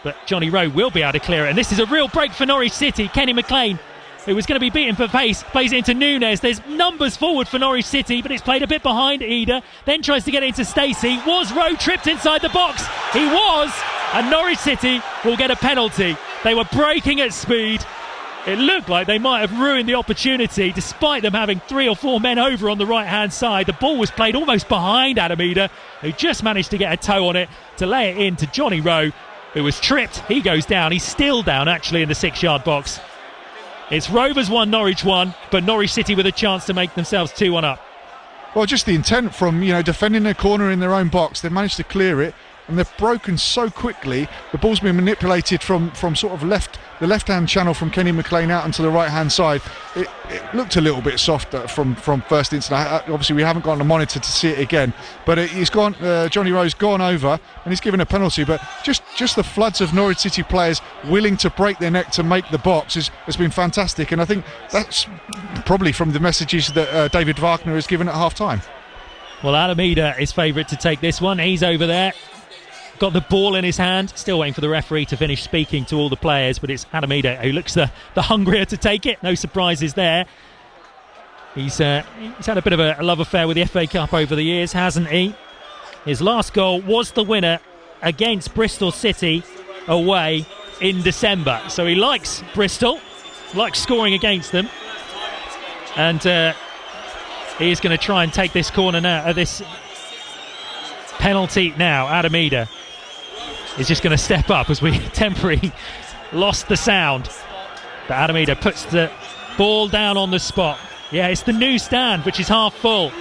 but Johnny Rowe will be able to clear it. And this is a real break for Norwich City. Kenny McLean, who was going to be beaten for pace, plays it into Nunes. There's numbers forward for Norwich City, but it's played a bit behind Ida. Then tries to get it into Stacey. Was Rowe tripped inside the box? He was, and Norwich City will get a penalty. They were braking at speed. It looked like they might have ruined the opportunity, despite them having 3 or 4 men over on the right-hand side. The ball was played almost behind Adam Ida, who just managed to get a toe on it to lay it in to Johnny Rowe, who was tripped. He goes down. He's still down, actually, in the 6-yard box. It's Rovers 1, Norwich 1, but Norwich City with a chance to make themselves 2-1 up. Well, just the intent from, defending their corner in their own box. They've managed to clear it, and they've broken so quickly. The ball's been manipulated from sort of the left-hand channel from Kenny McLean out onto the right-hand side. It looked a little bit soft from first instance. Obviously, we haven't got on the monitor to see it again, but he's gone. Johnny Rowe's gone over, and he's given a penalty. But just the floods of Norwich City players willing to break their neck to make the box has been fantastic, and I think that's probably from the messages that David Wagner has given at half-time. Well, Adam Ida is favourite to take this one. He's over there. Got the ball in his hand, still waiting for the referee to finish speaking to all the players, but it's Adam Ida who looks the hungrier to take it. No surprises there. He's had a bit of a love affair with the FA Cup over the years, hasn't he? His last goal was the winner against Bristol City away in December. So he likes Bristol, likes scoring against them, and he is going to try and take this corner now, this penalty now. Adam Ida is just going to step up as we temporarily lost the sound. But Adam Ida puts the ball down on the spot. Yeah, it's the new stand, which is half full.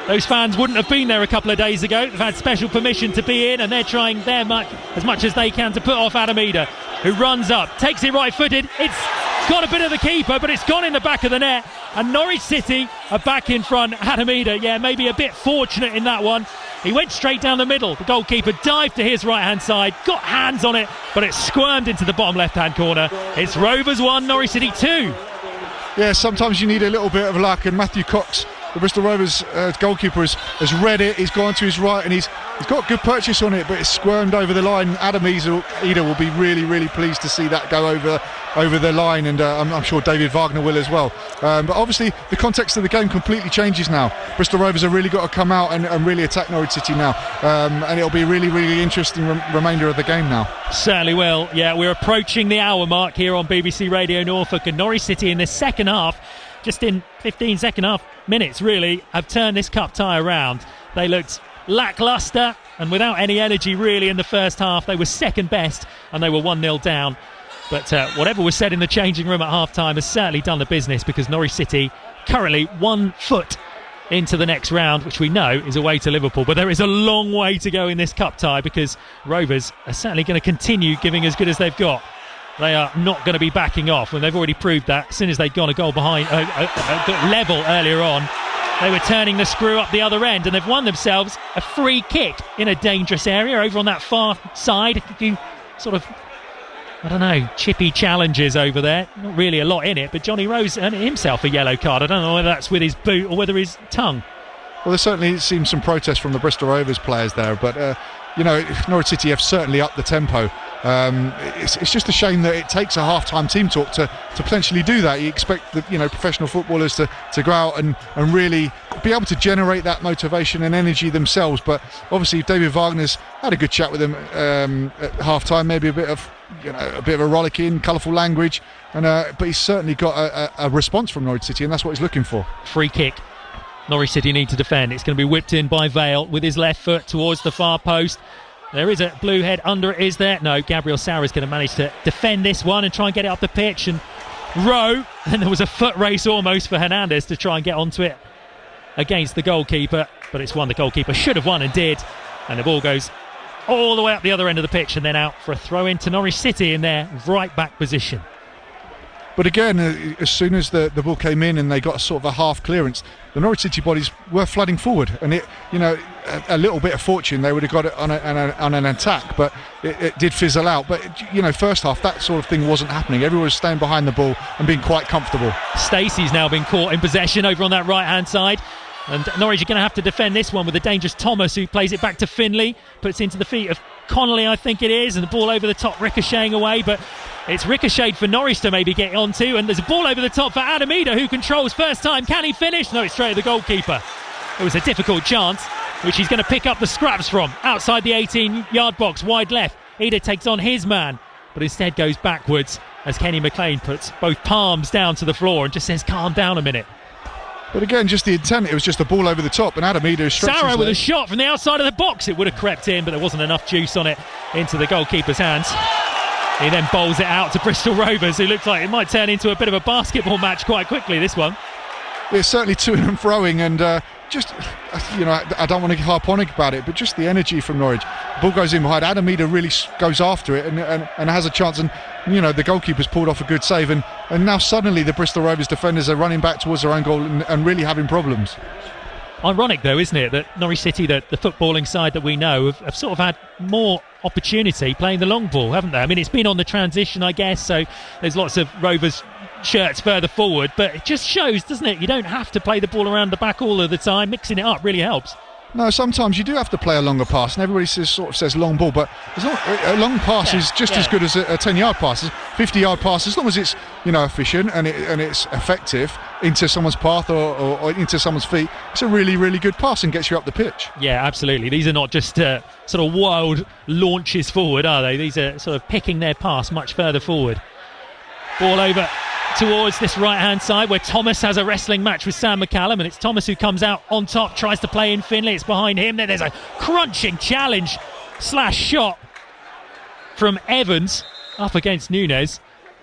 Those fans wouldn't have been there a couple of days ago. They've had special permission to be in, and they're trying as much as they can to put off Adam Ida, who runs up, takes it right-footed. It's got a bit of the keeper, but it's gone in the back of the net. And Norwich City are back in front. Adam Ida, yeah, maybe a bit fortunate in that one. He went straight down the middle. The goalkeeper dived to his right-hand side, got hands on it, but it squirmed into the bottom left-hand corner. It's Rovers 1, Norwich City 2. Yeah, sometimes you need a little bit of luck, and Matthew Cox, the Bristol Rovers goalkeeper, has read it. He's gone to his right, and he's got good purchase on it, but it's squirmed over the line. Adam Ida will be really, really pleased to see that go over the line, and I'm sure David Wagner will as well. But obviously, the context of the game completely changes now. Bristol Rovers have really got to come out and really attack Norwich City now, and it'll be a really, really interesting remainder of the game now. Certainly will. Yeah, we're approaching the hour mark here on BBC Radio Norfolk, and Norwich City in the second half, just in 15 second half minutes really, have turned this cup tie around. They looked lacklustre and without any energy really in the first half. They were second best and they were 1-0 down. But whatever was said in the changing room at half-time has certainly done the business, because Norwich City currently 1 foot into the next round, which we know is away to Liverpool. But there is a long way to go in this cup tie, because Rovers are certainly going to continue giving as good as they've got. They are not going to be backing off, and they've already proved that. As soon as they'd gone a goal behind, level earlier on, they were turning the screw up the other end, and they've won themselves a free kick in a dangerous area over on that far side. If you sort of, I don't know, chippy challenges over there. Not really a lot in it, but Johnny Rose earned himself a yellow card. I don't know whether that's with his boot or whether his tongue. Well, there certainly seems some protest from the Bristol Rovers players there, but Norwich City have certainly upped the tempo. It's just a shame that it takes a half-time team talk to potentially do that. You expect the professional footballers to go out and really be able to generate that motivation and energy themselves. But obviously, David Wagner's had a good chat with them at half-time, maybe a bit of a rollicking, colourful language, but he's certainly got a response from Norwich City, and that's what he's looking for. Free kick. Norwich City need to defend. It's going to be whipped in by Vale with his left foot towards the far post. There is a blue head under it, is there? No, Gabriel Sauer is going to manage to defend this one and try and get it up the pitch and row. And there was a foot race almost for Hernandez to try and get onto it against the goalkeeper. But it's one the goalkeeper should have won and did. And the ball goes all the way up the other end of the pitch and then out for a throw in to Norwich City in their right back position. But again, as soon as the ball came in and they got sort of a half clearance, the Norwich City bodies were flooding forward, and a little bit of fortune they would have got it on an attack, but it did fizzle out. But first half that sort of thing wasn't happening. Everyone was staying behind the ball and being quite comfortable. Stacey's now been caught in possession over on that right hand side. And Norwich are going to have to defend this one with the dangerous Thomas, who plays it back to Finlay, puts it into the feet of Connolly, I think it is, and the ball over the top ricocheting away, but it's ricocheted for Norwich to maybe get onto, and there's a ball over the top for Adamida, who controls first time. Can he finish? No, it's straight at the goalkeeper. It was a difficult chance, which he's going to pick up the scraps from outside the 18-yard box, wide left. Ida takes on his man, but instead goes backwards as Kenny McLean puts both palms down to the floor and just says, calm down a minute. But again, just the intent, it was just a ball over the top, and Adamida stretches Sarah with a shot from the outside of the box. It would have crept in, but there wasn't enough juice on it into the goalkeeper's hands. He then bowls it out to Bristol Rovers, who looks like it might turn into a bit of a basketball match quite quickly, this one. It's certainly to and froing, and I don't want to harp on about it, but just the energy from Norwich. The ball goes in behind, Adamida really goes after it and has a chance, and the goalkeeper's pulled off a good save, and now suddenly the Bristol Rovers defenders are running back towards their own goal and really having problems. Ironic though, isn't it, that Norwich City, the footballing side that we know, have sort of had more opportunity playing the long ball, haven't they? I mean, it's been on the transition, I guess, so there's lots of Rovers shirts further forward, but it just shows, doesn't it? You don't have to play the ball around the back all of the time. Mixing it up really helps. No, sometimes you do have to play a longer pass, and everybody says long ball, but a long pass is just as good as a 10-yard pass, 50-yard pass, as long as it's efficient and it's effective into someone's path or into someone's feet. It's a really, really good pass and gets you up the pitch. Yeah, absolutely. These are not just sort of wild launches forward, are they? These are sort of picking their pass much further forward. Ball over towards this right-hand side where Thomas has a wrestling match with Sam McCallum, and it's Thomas who comes out on top, tries to play in Finlay. It's behind him. Then there's a crunching challenge / shot from Evans up against Nunes,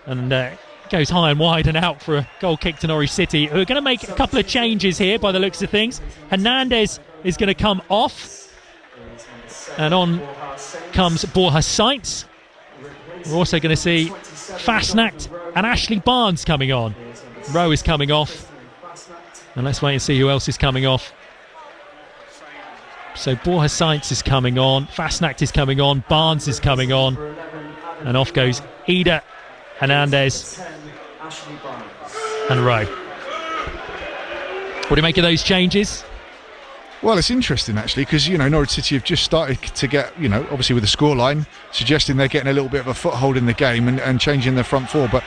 and goes high and wide and out for a goal kick to Norwich City, who are going to make a couple of changes here by the looks of things. Hernandez is going to come off, and on comes Borja Sainz. We're also going to see Fasnacht and Ashley Barnes coming on. Rowe is coming off, and let's wait and see who else is coming off. So Borja Sainz is coming on, Fasnacht is coming on, Barnes is coming on, and off goes Ida, Hernandez and Rowe. What do you make of those changes? Well, it's interesting actually, because Norwich City have just started to get, obviously with the scoreline suggesting they're getting a little bit of a foothold in the game and changing their front four. But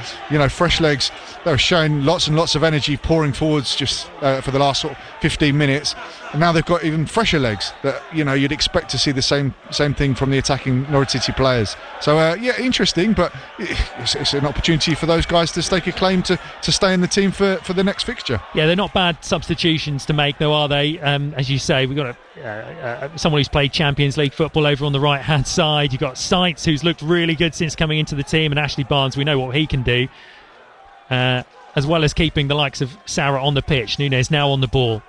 fresh legs, they're showing lots and lots of energy, pouring forwards just for the last sort of 15 minutes. And now they've got even fresher legs that you'd expect to see the same thing from the attacking Norwich City players. So interesting, but it's an opportunity for those guys to stake a claim to stay in the team for the next fixture. Yeah, they're not bad substitutions to make, though, are they? As you say, we've got someone who's played Champions League football over on the right hand side. You've got Sainz, who's looked really good since coming into the team, and Ashley Barnes, we know what he can do, as well as keeping the likes of Sarah on the pitch. Nunes now on the ball,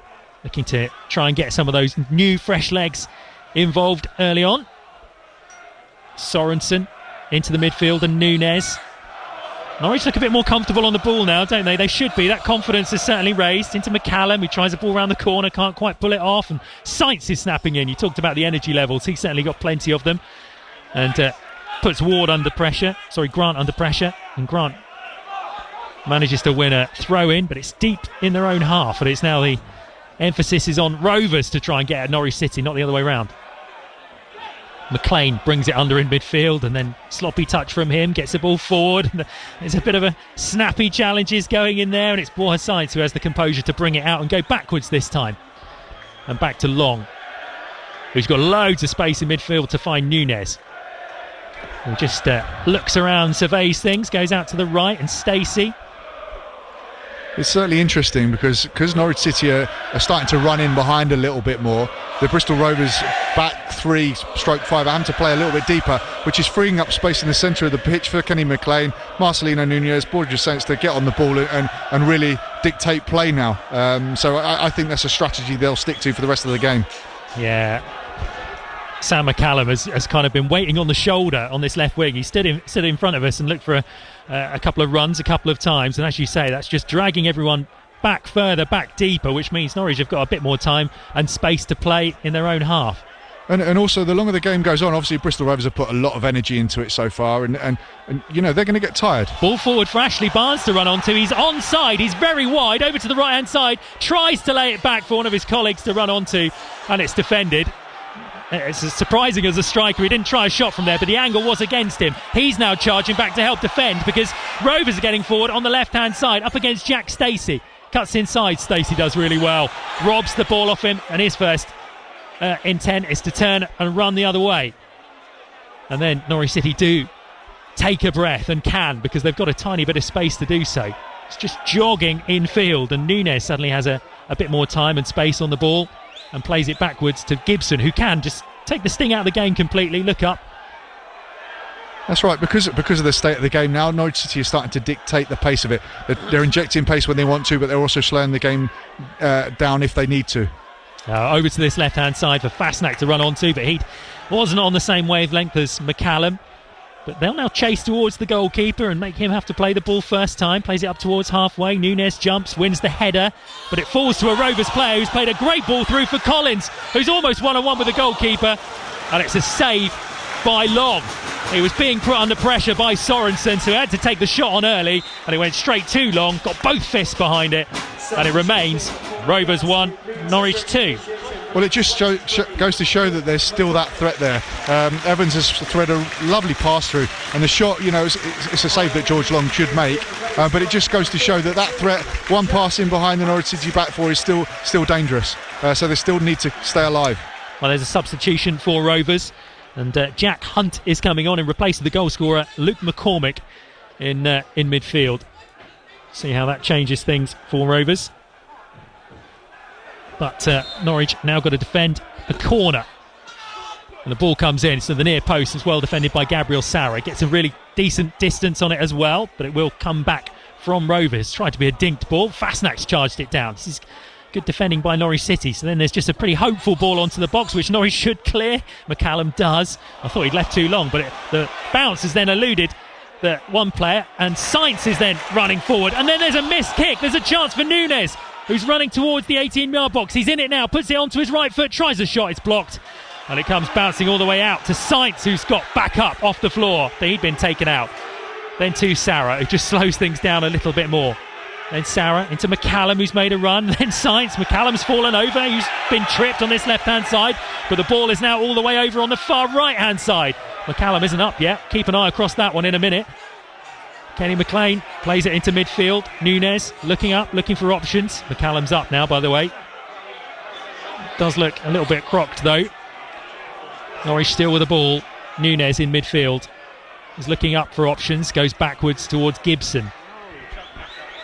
looking to try and get some of those new fresh legs involved early on. Sorensen into the midfield, and Nunes. Norwich look a bit more comfortable on the ball now, don't they? They should be. That confidence is certainly raised. Into McCallum, who tries a ball around the corner, can't quite pull it off, and Sainz is snapping in. You talked about the energy levels. He's certainly got plenty of them. And puts Grant under pressure, and Grant manages to win a throw-in, but it's deep in their own half, and it's now the emphasis is on Rovers to try and get at Norwich City, not the other way round. McLean brings it under in midfield, and then sloppy touch from him, gets the ball forward. There's a bit of a snappy challenges going in there, and it's Borja Sainz who has the composure to bring it out and go backwards this time. And back to Long, who's got loads of space in midfield to find Nunes. He just looks around, surveys things, goes out to the right, and Stacey. It's certainly interesting because Norwich City are starting to run in behind a little bit more. The Bristol Rovers back 3/5 are having to play a little bit deeper, which is freeing up space in the centre of the pitch for Kenny McLean, Marcelino Nunes, Borja Sainz to get on the ball and really dictate play now. So I think that's a strategy they'll stick to for the rest of the game. Yeah. Sam McCallum has kind of been waiting on the shoulder on this left wing. He stood in front of us and looked for a couple of runs a couple of times, and as you say, that's just dragging everyone back further, back deeper, which means Norwich have got a bit more time and space to play in their own half. And also, the longer the game goes on, obviously Bristol Rovers have put a lot of energy into it so far, and you know they're going to get tired. Ball forward for Ashley Barnes to run onto. He's onside. He's very wide over to the right hand side. Tries to lay it back for one of his colleagues to run onto, and it's defended. It's as surprising as a striker. He didn't try a shot from there, but the angle was against him. He's now charging back to help defend because Rovers are getting forward on the left-hand side up against Jack Stacey. Cuts inside. Stacey does really well. Robs the ball off him, and his first intent is to turn and run the other way. And then Norwich City do take a breath, and can, because they've got a tiny bit of space to do so. It's just jogging infield, and Nunes suddenly has a bit more time and space on the ball, and plays it backwards to Gibson, who can just take the sting out of the game completely. Look up. That's right, because of the state of the game now, Norwich City is starting to dictate the pace of it. They're injecting pace when they want to, but they're also slowing the game down if they need to. Over to this left-hand side for Fasnacht to run onto, but he wasn't on the same wavelength as McCallum. But they'll now chase towards the goalkeeper and make him have to play the ball first time. Plays it up towards halfway. Nunes jumps, wins the header, but it falls to a Rovers player who's played a great ball through for Collins, who's almost one-on-one with the goalkeeper. And it's a save by Long. He was being put under pressure by Sorensen, so he had to take the shot on early, and it went straight to Long, got both fists behind it, and it remains Rovers 1, Norwich 2. Well, it just goes to show that there's still that threat there. Evans has threaded a lovely pass through, and the shot, you know, it's a save that George Long should make, but it just goes to show that threat, one pass in behind the Norwich City back four, is still dangerous. So they still need to stay alive. Well, there's a substitution for Rovers, and Jack Hunt is coming on in replace of the goal scorer Luke McCormick in midfield. See how that changes things for Rovers. But Norwich now got to defend a corner, and the ball comes in, so the near post is well defended by Gabriel Sarra. Gets a really decent distance on it as well, but it will come back from Rovers. Tried to be a dinked ball. Fasnacht's charged it down. This is good defending by Norwich City. So then there's just a pretty hopeful ball onto the box, which Norwich should clear. McCallum does. I thought he'd left too long, but the bounce has then eluded the one player, and Sainz is then running forward, and then there's a missed kick. There's a chance for Nunes, who's running towards the 18-yard box. He's in it now, puts it onto his right foot, tries a shot, it's blocked, and it comes bouncing all the way out to Sainz, who's got back up off the floor. He'd been taken out. Then to Sarra, who just slows things down a little bit more. Then Sarra into McCallum, who's made a run. Then Sainz. McCallum's fallen over. He's been tripped on this left-hand side, but the ball is now all the way over on the far right-hand side. McCallum isn't up yet. Keep an eye across that one in a minute. Kenny McLean plays it into midfield. Nunes looking up, looking for options. McCallum's up now, by the way. Does look a little bit crocked, though. Norwich still with the ball. Nunes in midfield. He's looking up for options. Goes backwards towards Gibson.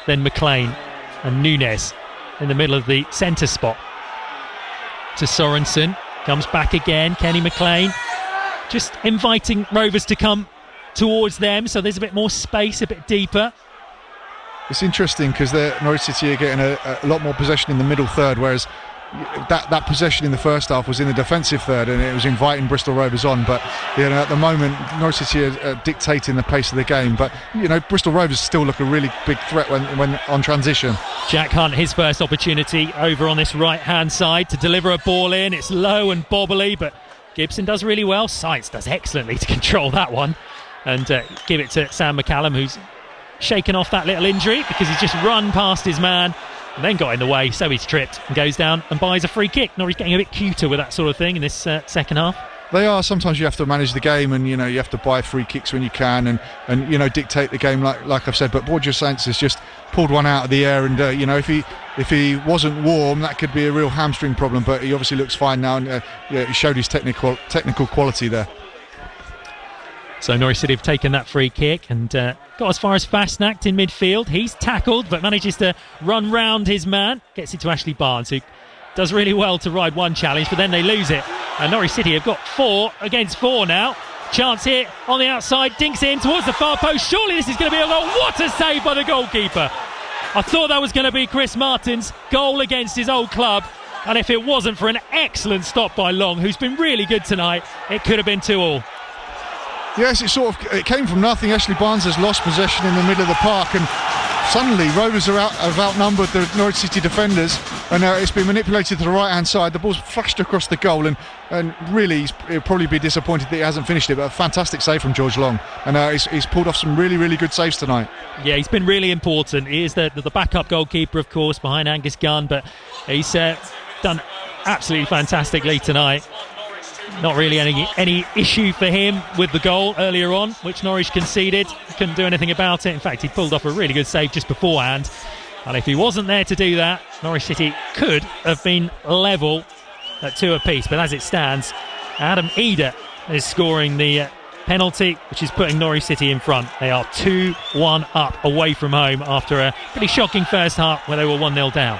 Then McLean and Nunes in the middle of the centre spot. To Sorensen. Comes back again. Kenny McLean. Just inviting Rovers to come towards them, so there's a bit more space, a bit deeper. It's interesting because Norwich City are getting a lot more possession in the middle third, whereas that possession in the first half was in the defensive third, and it was inviting Bristol Rovers on. But you know, at the moment, Norwich City are dictating the pace of the game. But you know, Bristol Rovers still look a really big threat when on transition. Jack Hunt, his first opportunity over on this right-hand side to deliver a ball in. It's low and bobbly, but Gibson does really well. Sainz does excellently to control that one. and give it to Sam McCallum, who's shaken off that little injury because he's just run past his man and then got in the way, so he's tripped and goes down and buys a free kick. Norwich getting a bit cuter with that sort of thing in this second half. They are. Sometimes you have to manage the game, and you have to buy free kicks when you can, and dictate the game like I've said. But Borja Sainz has just pulled one out of the air, and if he wasn't warm, that could be a real hamstring problem. But he obviously looks fine now, and he showed his technical quality there. So Norwich City have taken that free kick and got as far as Fastnacht in midfield. He's tackled but manages to run round his man. Gets it to Ashley Barnes, who does really well to ride one challenge, but then they lose it. And Norwich City have got 4 against 4 now. Chance here on the outside, dinks in towards the far post. Surely this is going to be a goal. What a save by the goalkeeper. I thought that was going to be Chris Martin's goal against his old club. And if it wasn't for an excellent stop by Long, who's been really good tonight, it could have been 2-2. Yes, it came from nothing. Ashley Barnes has lost possession in the middle of the park, and suddenly Rovers have outnumbered the Norwich City defenders, and it's been manipulated to the right hand side. The ball's flashed across the goal, and really he'll probably be disappointed that he hasn't finished it, but a fantastic save from George Long, and he's pulled off some really, really good saves tonight. Yeah, he's been really important. He is the backup goalkeeper, of course, behind Angus Gunn, but he's done absolutely fantastically tonight. Not really any issue for him with the goal earlier on, which Norwich conceded. Couldn't do anything about it. In fact, he pulled off a really good save just beforehand. And if he wasn't there to do that, Norwich City could have been level at 2 apiece. But as it stands, Adam Eder is scoring the penalty, which is putting Norwich City in front. They are 2-1 up away from home after a pretty shocking first half where they were 1-0 down.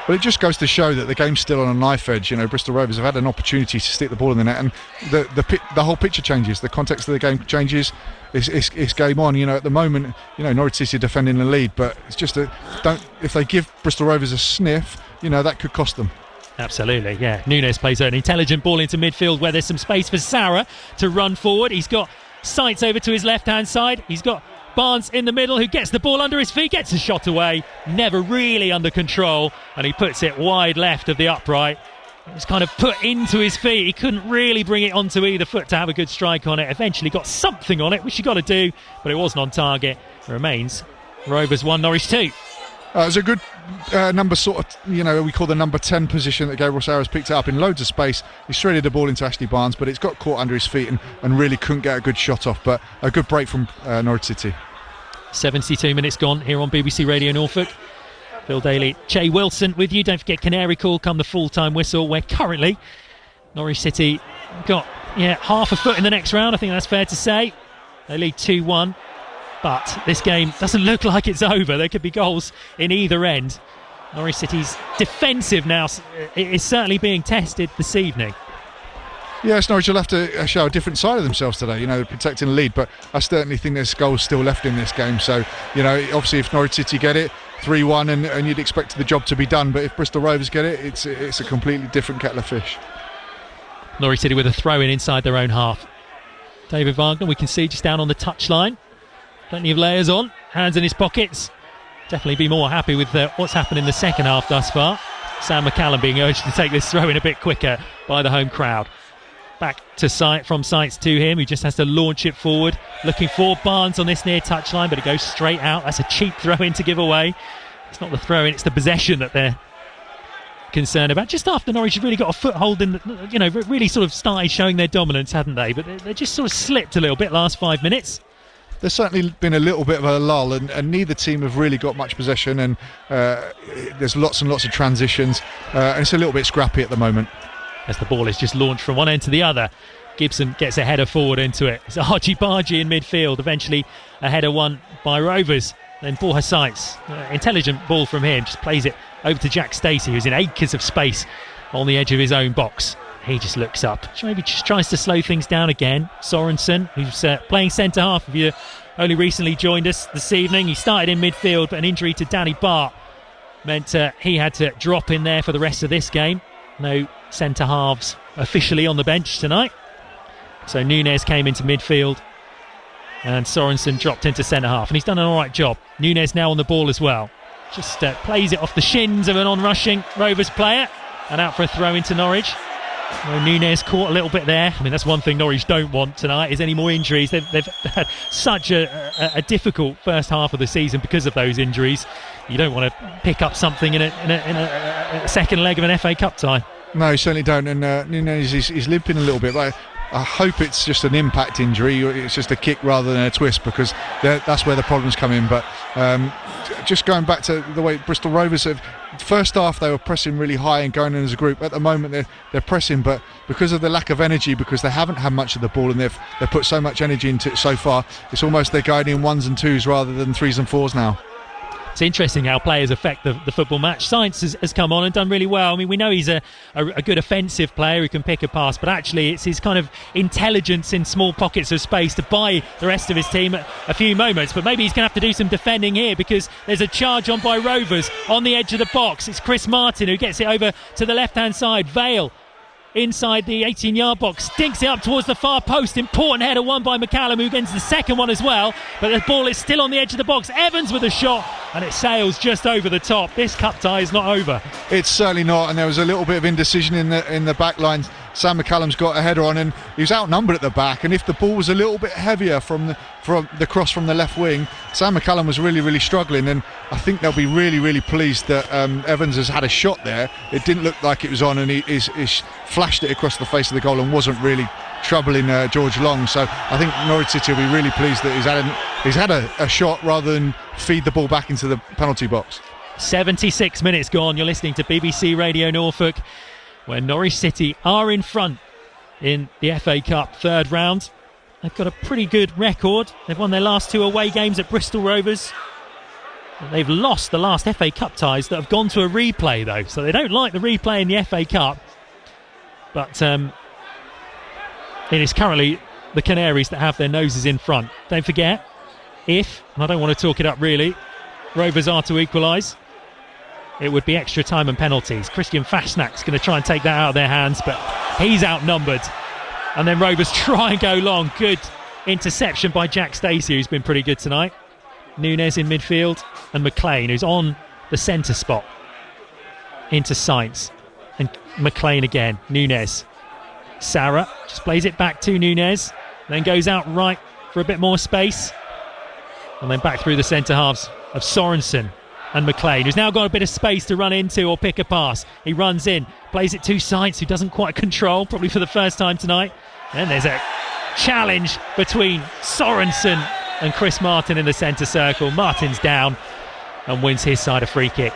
But it just goes to show that the game's still on a knife edge. Bristol Rovers have had an opportunity to stick the ball in the net, and the whole picture changes. The context of the game changes. It's game on. At the moment, Norwich City are defending the lead, but it's just if they give Bristol Rovers a sniff, that could cost them. Absolutely, yeah. Nunes plays an intelligent ball into midfield where there's some space for Sarah to run forward. He's got Sights over to his left-hand side. He's got Barnes in the middle, who gets the ball under his feet, gets a shot away, never really under control, and he puts it wide left of the upright. It was kind of put into his feet. He couldn't really bring it onto either foot to have a good strike on it. Eventually got something on it, which you got to do, but it wasn't on target. It remains Rovers 1, Norwich 2. It was a good number, we call the number 10 position that Gabriel Sarah's picked it up in loads of space. He shredded the ball into Ashley Barnes, but it's got caught under his feet and really couldn't get a good shot off. But a good break from Norwich City. 72 minutes gone here on BBC Radio Norfolk. Phil Daly, Jay Wilson with you. Don't forget Canary Call come the full-time whistle, where currently Norwich City got half a foot in the next round. I think that's fair to say. They lead 2-1. But this game doesn't look like it's over. There could be goals in either end. Norwich City's defensive now is certainly being tested this evening. Yes, Norwich will have to show a different side of themselves today. They're protecting the lead, but I certainly think there's goals still left in this game. So, obviously if Norwich City get it, 3-1, and you'd expect the job to be done. But if Bristol Rovers get it, it's a completely different kettle of fish. Norwich City with a throw-in inside their own half. David Wagner, we can see just down on the touchline. Plenty of layers on, hands in his pockets. Definitely be more happy with what's happened in the second half thus far. Sam McCallum being urged to take this throw-in a bit quicker by the home crowd. Back to from Sights to him, who just has to launch it forward. Looking for Barnes on this near touchline, but it goes straight out. That's a cheap throw-in to give away. It's not the throw-in, it's the possession that they're concerned about. Just after Norwich have really got a foothold in, really sort of started showing their dominance, hadn't they? But they just sort of slipped a little bit last 5 minutes. There's certainly been a little bit of a lull, and neither team have really got much possession, and there's lots and lots of transitions, and it's a little bit scrappy at the moment. As the ball is just launched from one end to the other, Gibson gets a header forward into it. It's argy-bargy in midfield, eventually a header won by Rovers. Then Borja Sights, intelligent ball from him, just plays it over to Jack Stacey, who's in acres of space on the edge of his own box. He just looks up, maybe just tries to slow things down again. Sorensen, who's playing centre-half, if you only recently joined us this evening. He started in midfield, but an injury to Danny Bart meant he had to drop in there for the rest of this game. No centre-halves officially on the bench tonight. So Nunes came into midfield and Sorensen dropped into centre-half, and he's done an alright job. Nunes now on the ball as well. Just plays it off the shins of an on-rushing Rovers player, and out for a throw into Norwich. Well, Núñez caught a little bit there. I mean, that's one thing Norwich don't want tonight, is any more injuries. They've had such a difficult first half of the season because of those injuries. You don't want to pick up something in a second leg of an FA Cup tie. No, you certainly don't. And Núñez is limping a little bit, but I hope it's just an impact injury. It's just a kick rather than a twist, because that's where the problems come in. But just going back to the way Bristol Rovers have, first half they were pressing really high and going in as a group. At the moment they're pressing, but because of the lack of energy, because they haven't had much of the ball and they've put so much energy into it so far, it's almost they're going in 1s and 2s rather than 3s and 4s now. It's interesting how players affect the football match. Sainz has come on and done really well. I mean, we know he's a good offensive player who can pick a pass, but actually it's his kind of intelligence in small pockets of space to buy the rest of his team a few moments. But maybe he's going to have to do some defending here, because there's a charge on by Rovers on the edge of the box. It's Chris Martin who gets it over to the left-hand side. Vale inside the 18-yard box, stinks it up towards the far post. Important header won by McCallum, who gets the second one as well, but the ball is still on the edge of the box. Evans with a shot, and it sails just over the top. This cup tie is not over. It's certainly not, and there was a little bit of indecision in the back line. Sam McCallum's got a header on, and he was outnumbered at the back, and if the ball was a little bit heavier from the cross from the left wing, Sam McCallum was really struggling, and I think they'll be really pleased that Evans has had a shot there. It didn't look like it was on, and he flashed it across the face of the goal and wasn't really troubling George Long. So I think Norwich City will be really pleased that he's had a shot rather than feed the ball back into the penalty box. 76 minutes gone. You're listening to BBC Radio Norfolk, where Norwich City are in front in the FA Cup third round. They've got a pretty good record. They've won their last 2 away games at Bristol Rovers. They've lost the last FA Cup ties that have gone to a replay, though, so they don't like the replay in the FA Cup. But it is currently the Canaries that have their noses in front. Don't forget, and I don't want to talk it up really, Rovers are to equalise, it would be extra time and penalties. Christian Fasnacht's going to try and take that out of their hands, but he's outnumbered. And then Rovers try and go long. Good interception by Jack Stacey, who's been pretty good tonight. Núñez in midfield, and McLean, who's on the centre spot, into Sainz. And McLean again. Núñez. Sarah just plays it back to Núñez, then goes out right for a bit more space, and then back through the centre halves of Sorensen and McLean, who's now got a bit of space to run into or pick a pass. He runs in, plays it to Sainz, who doesn't quite control, probably for the first time tonight. And there's a challenge between Sorensen and Chris Martin in the centre circle. Martin's down and wins his side a free kick.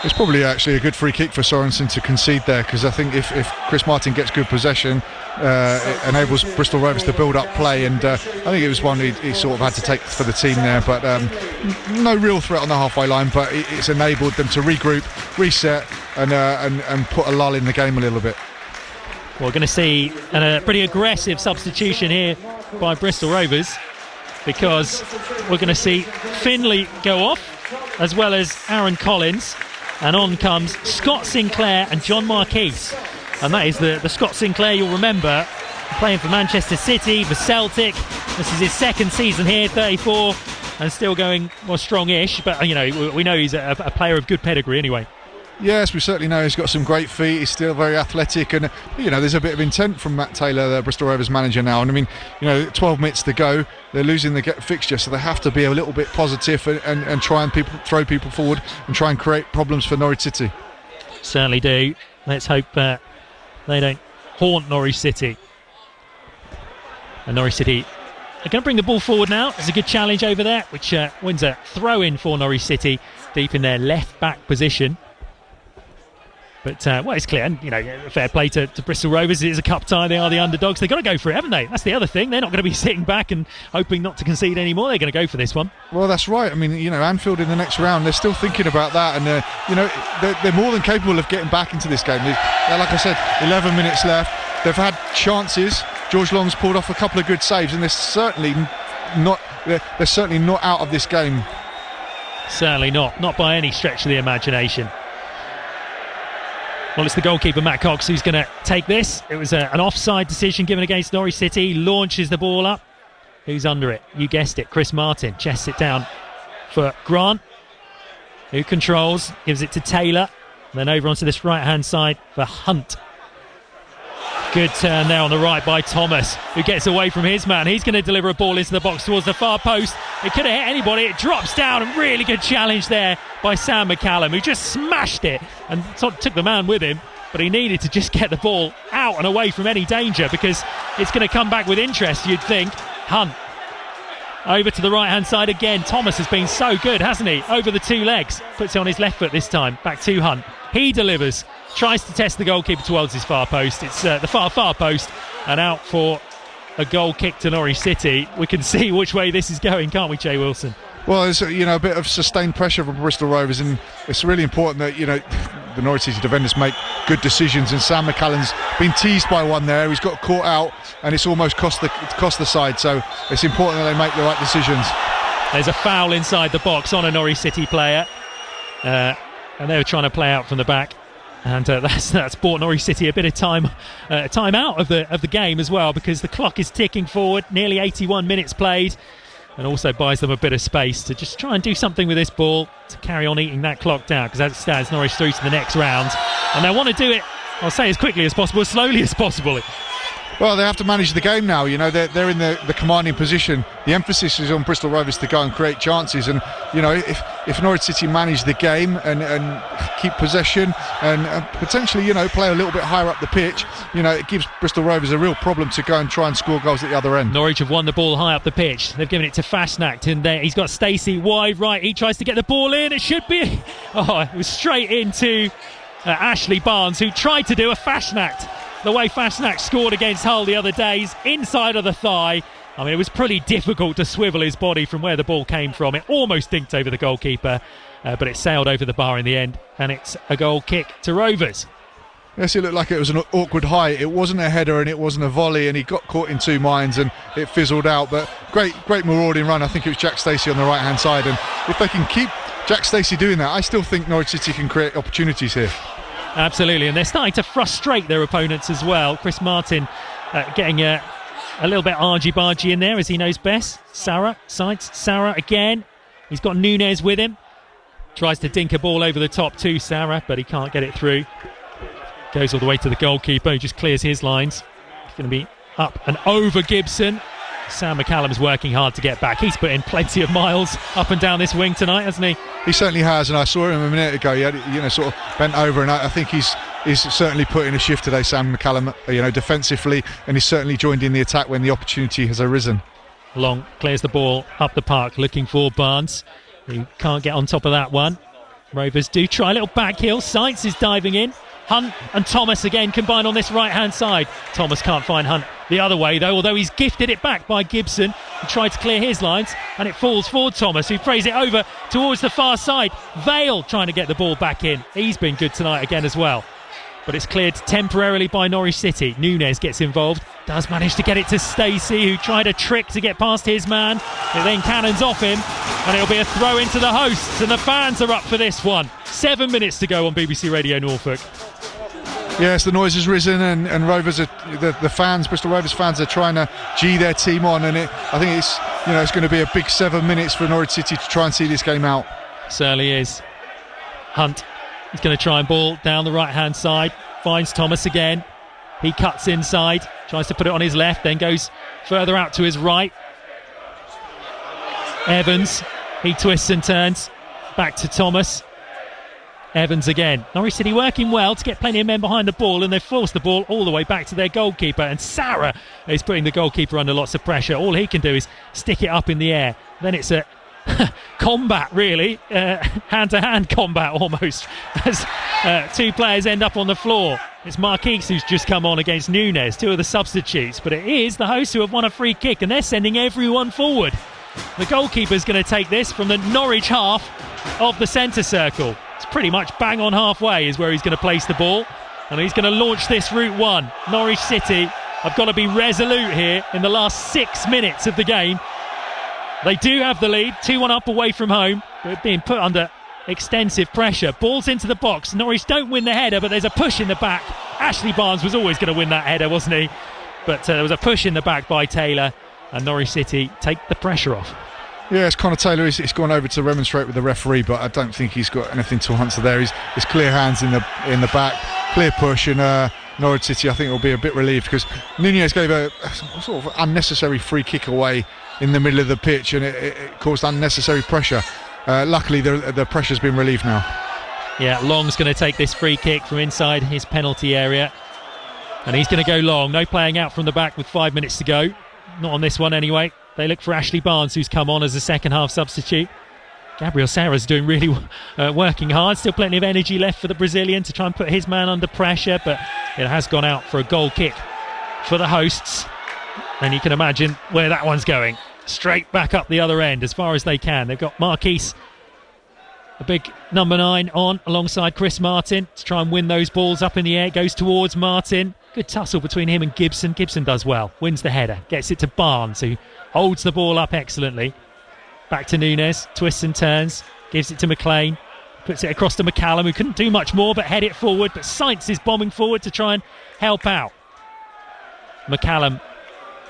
It's probably actually a good free kick for Sorensen to concede there, because I think if Chris Martin gets good possession, it enables Bristol Rovers to build up play, and I think it was one he sort of had to take for the team there, but no real threat on the halfway line, but it's enabled them to regroup, reset, and put a lull in the game a little bit. We're going to see a pretty aggressive substitution here by Bristol Rovers, because we're going to see Finlay go off, as well as Aaron Collins. And on comes Scott Sinclair and John Marquis. And that is the Scott Sinclair you'll remember, playing for Manchester City, for Celtic. This is his second season here, 34, and still going more strong-ish. But, we know he's a player of good pedigree anyway. Yes, we certainly know he's got some great feet. He's still very athletic, and there's a bit of intent from Matt Taylor, the Bristol Rovers manager now. And 12 minutes to go, they're losing the fixture, so they have to be a little bit positive and try and throw people forward and try and create problems for Norwich City. Certainly do. Let's hope they don't haunt Norwich City. And Norwich City are going to bring the ball forward now. There's a good challenge over there, which wins a throw-in for Norwich City, deep in their left-back position. But, it's clear, and, fair play to Bristol Rovers. It is a cup tie. They are the underdogs. They've got to go for it, haven't they? That's the other thing. They're not going to be sitting back and hoping not to concede anymore. They're going to go for this one. Well, that's right. I mean, Anfield in the next round, they're still thinking about that. And, they're more than capable of getting back into this game. Like I said, 11 minutes left. They've had chances. George Long's pulled off a couple of good saves, and they're certainly not out of this game. Certainly not. Not by any stretch of the imagination. Well, it's the goalkeeper, Matt Cox, who's going to take this. It was an offside decision given against Norwich City. Launches the ball up. Who's under it? You guessed it. Chris Martin chests it down for Grant, who controls, gives it to Taylor. Then over onto this right-hand side for Hunt. Good turn there on the right by Thomas, who gets away from his man. He's going to deliver a ball into the box towards the far post. It could have hit anybody. It drops down, and really good challenge there by Sam McCallum, who just smashed it and took the man with him. But he needed to just get the ball out and away from any danger, because it's going to come back with interest, you'd think. Hunt over to the right hand side again. Thomas has been so good, hasn't he? Over the two legs, puts it on his left foot this time. Back to Hunt. He delivers, tries to test the goalkeeper towards his far post. It's the far post, and out for a goal kick to Norwich City. We can see which way this is going, can't we, Jay Wilson? Well, there's a bit of sustained pressure from Bristol Rovers, and it's really important that the Norwich City defenders make good decisions. And Sam McCallum's been teased by one there. He's got caught out, and it's almost cost the side. So it's important that they make the right decisions. There's a foul inside the box on a Norwich City player, and they were trying to play out from the back. And that's bought Norwich City a bit of time out of the game as well, because the clock is ticking forward. Nearly 81 minutes played. And also buys them a bit of space to just try and do something with this ball to carry on eating that clock down, because as it stands, Norwich through to the next round, and they want to do it, I'll say, as quickly as possible, as slowly as possible. Well, they have to manage the game now. They're in the commanding position. The emphasis is on Bristol Rovers to go and create chances, and if Norwich City manage the game and keep possession and potentially play a little bit higher up the pitch, it gives Bristol Rovers a real problem to go and try and score goals at the other end. Norwich have won the ball high up the pitch. They've given it to Fasnacht, and there he's got Stacey wide right. He tries to get the ball in. It should be it was straight into Ashley Barnes, who tried to do a Fasnacht. The way Fasnacht scored against Hull the other days, inside of the thigh. I mean, it was pretty difficult to swivel his body from where the ball came from. It almost dinked over the goalkeeper, but it sailed over the bar in the end, and it's a goal kick to Rovers. Yes, it looked like it was an awkward height. It wasn't a header and it wasn't a volley, and he got caught in two minds and it fizzled out. But great marauding run. I think it was Jack Stacey on the right hand side, and if they can keep Jack Stacey doing that, I still think Norwich City can create opportunities here. Absolutely, and they're starting to frustrate their opponents as well. Chris Martin getting a little bit argy-bargy in there, as he knows best. Sarah again. He's got Nunez with him. Tries to dink a ball over the top to Sarah, but he can't get it through. Goes all the way to the goalkeeper, who just clears his lines. He's going to be up and over Gibson. Sam McCallum's working hard to get back. He's put in plenty of miles up and down this wing tonight, hasn't he? He certainly has, and I saw him a minute ago. He had, sort of bent over, and I think he's certainly put in a shift today, Sam McCallum, defensively, and he's certainly joined in the attack when the opportunity has arisen. Long clears the ball up the park, looking for Barnes, who can't get on top of that one. Rovers do try a little back heel. Sainz is diving in. Hunt and Thomas again combine on this right hand side. Thomas can't find Hunt the other way though, although he's gifted it back by Gibson, who tried to clear his lines, and it falls for Thomas, who prays it over towards the far side. Vale trying to get the ball back in. He's been good tonight again as well, but it's cleared temporarily by Norwich City. Nunez gets involved, does manage to get it to Stacey, who tried a trick to get past his man. It then cannons off him, and it'll be a throw into the hosts, and the fans are up for this one. 7 minutes to go on BBC Radio Norfolk. Yes, the noise has risen, and Rovers are, the fans, Bristol Rovers fans, are trying to G their team on, and I think it's it's going to be a big 7 minutes for Norwich City to try and see this game out. Certainly is. Hunt is going to try and ball down the right hand side, finds Thomas again. He cuts inside, tries to put it on his left, then goes further out to his right. Evans, he twists and turns back to Thomas. Evans again. Norwich City working well to get plenty of men behind the ball, and they've forced the ball all the way back to their goalkeeper, and Sarah is putting the goalkeeper under lots of pressure. All he can do is stick it up in the air. Then it's a combat, really, hand-to-hand combat almost, as two players end up on the floor. It's Marquise who's just come on against Nunez, two of the substitutes, but it is the hosts who have won a free kick, and they're sending everyone forward. The goalkeeper's going to take this from the Norwich half of the centre circle. It's pretty much bang on halfway is where he's going to place the ball, and he's going to launch this route one. Norwich City have got to be resolute here in the last 6 minutes of the game. They do have the lead, 2-1 up away from home, but being put under extensive pressure. Balls into the box. Norwich don't win the header, but there's a push in the back. Ashley Barnes was always going to win that header, wasn't he? But there was a push in the back by Taylor, and Norwich City take the pressure off. Yes, Connor Taylor he's gone over to remonstrate with the referee, but I don't think he's got anything to answer there. He's clear hands in the back, clear push, and Norwich City, I think, will be a bit relieved, because Nunez gave a sort of unnecessary free kick away in the middle of the pitch, and it caused unnecessary pressure. Luckily, the pressure's been relieved now. Yeah, Long's going to take this free kick from inside his penalty area, and he's going to go long. No playing out from the back with 5 minutes to go. Not on this one anyway. They look for Ashley Barnes, who's come on as a second half substitute. Gabriel Sara's doing really working hard. Still plenty of energy left for the Brazilian to try and put his man under pressure, but it has gone out for a goal kick for the hosts. And you can imagine where that one's going. Straight back up the other end as far as they can. They've got Marquise, a big number 9, on alongside Chris Martin to try and win those balls up in the air. It goes towards Martin. Good tussle between him and Gibson. Gibson does well, wins the header, gets it to Barnes, who holds the ball up excellently. Back to Nunez, twists and turns, gives it to McLean, puts it across to McCallum, who couldn't do much more but head it forward, but Sainz is bombing forward to try and help out. McCallum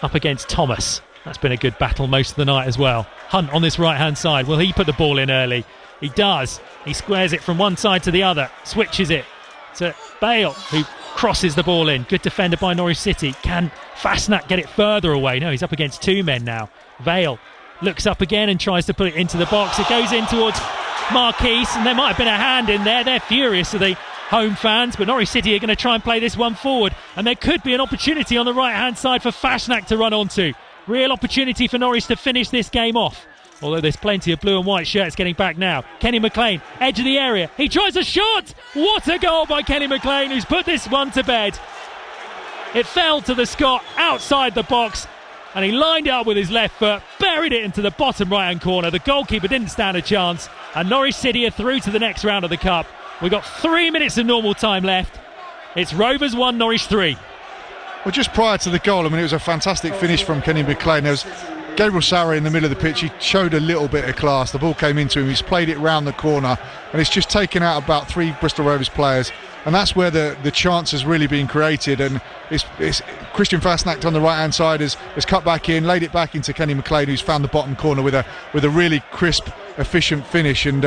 up against Thomas. That's been a good battle most of the night as well. Hunt on this right-hand side. Will he put the ball in early? He does. He squares it from one side to the other, switches it to Bale, who crosses the ball in. Good defender by Norwich City. Can Fastnack get it further away? No, he's up against 2 men now. Vale looks up again and tries to put it into the box. It goes in towards Marquise, and there might have been a hand in there. They're furious, are the home fans, but Norwich City are going to try and play this one forward, and there could be an opportunity on the right-hand side for Fastnack to run onto. Real opportunity for Norwich to finish this game off. Although there's plenty of blue and white shirts getting back now. Kenny McLean, edge of the area. He tries a shot! What a goal by Kenny McLean, who's put this one to bed. It fell to the Scot outside the box, and he lined it up with his left foot, buried it into the bottom right-hand corner. The goalkeeper didn't stand a chance, and Norwich City are through to the next round of the Cup. We've got 3 minutes of normal time left. It's Rovers 1, Norwich 3. Well, just prior to the goal, I mean, it was a fantastic finish from Kenny McLean. There was Gabriel Sara in the middle of the pitch. He showed a little bit of class. The ball came into him. He's played it round the corner, and it's just taken out about 3 Bristol Rovers players. And that's where the chance has really been created. And it's Christian Fastnack on the right hand side has cut back in, laid it back into Kenny McLean, who's found the bottom corner with a really crisp, efficient finish. And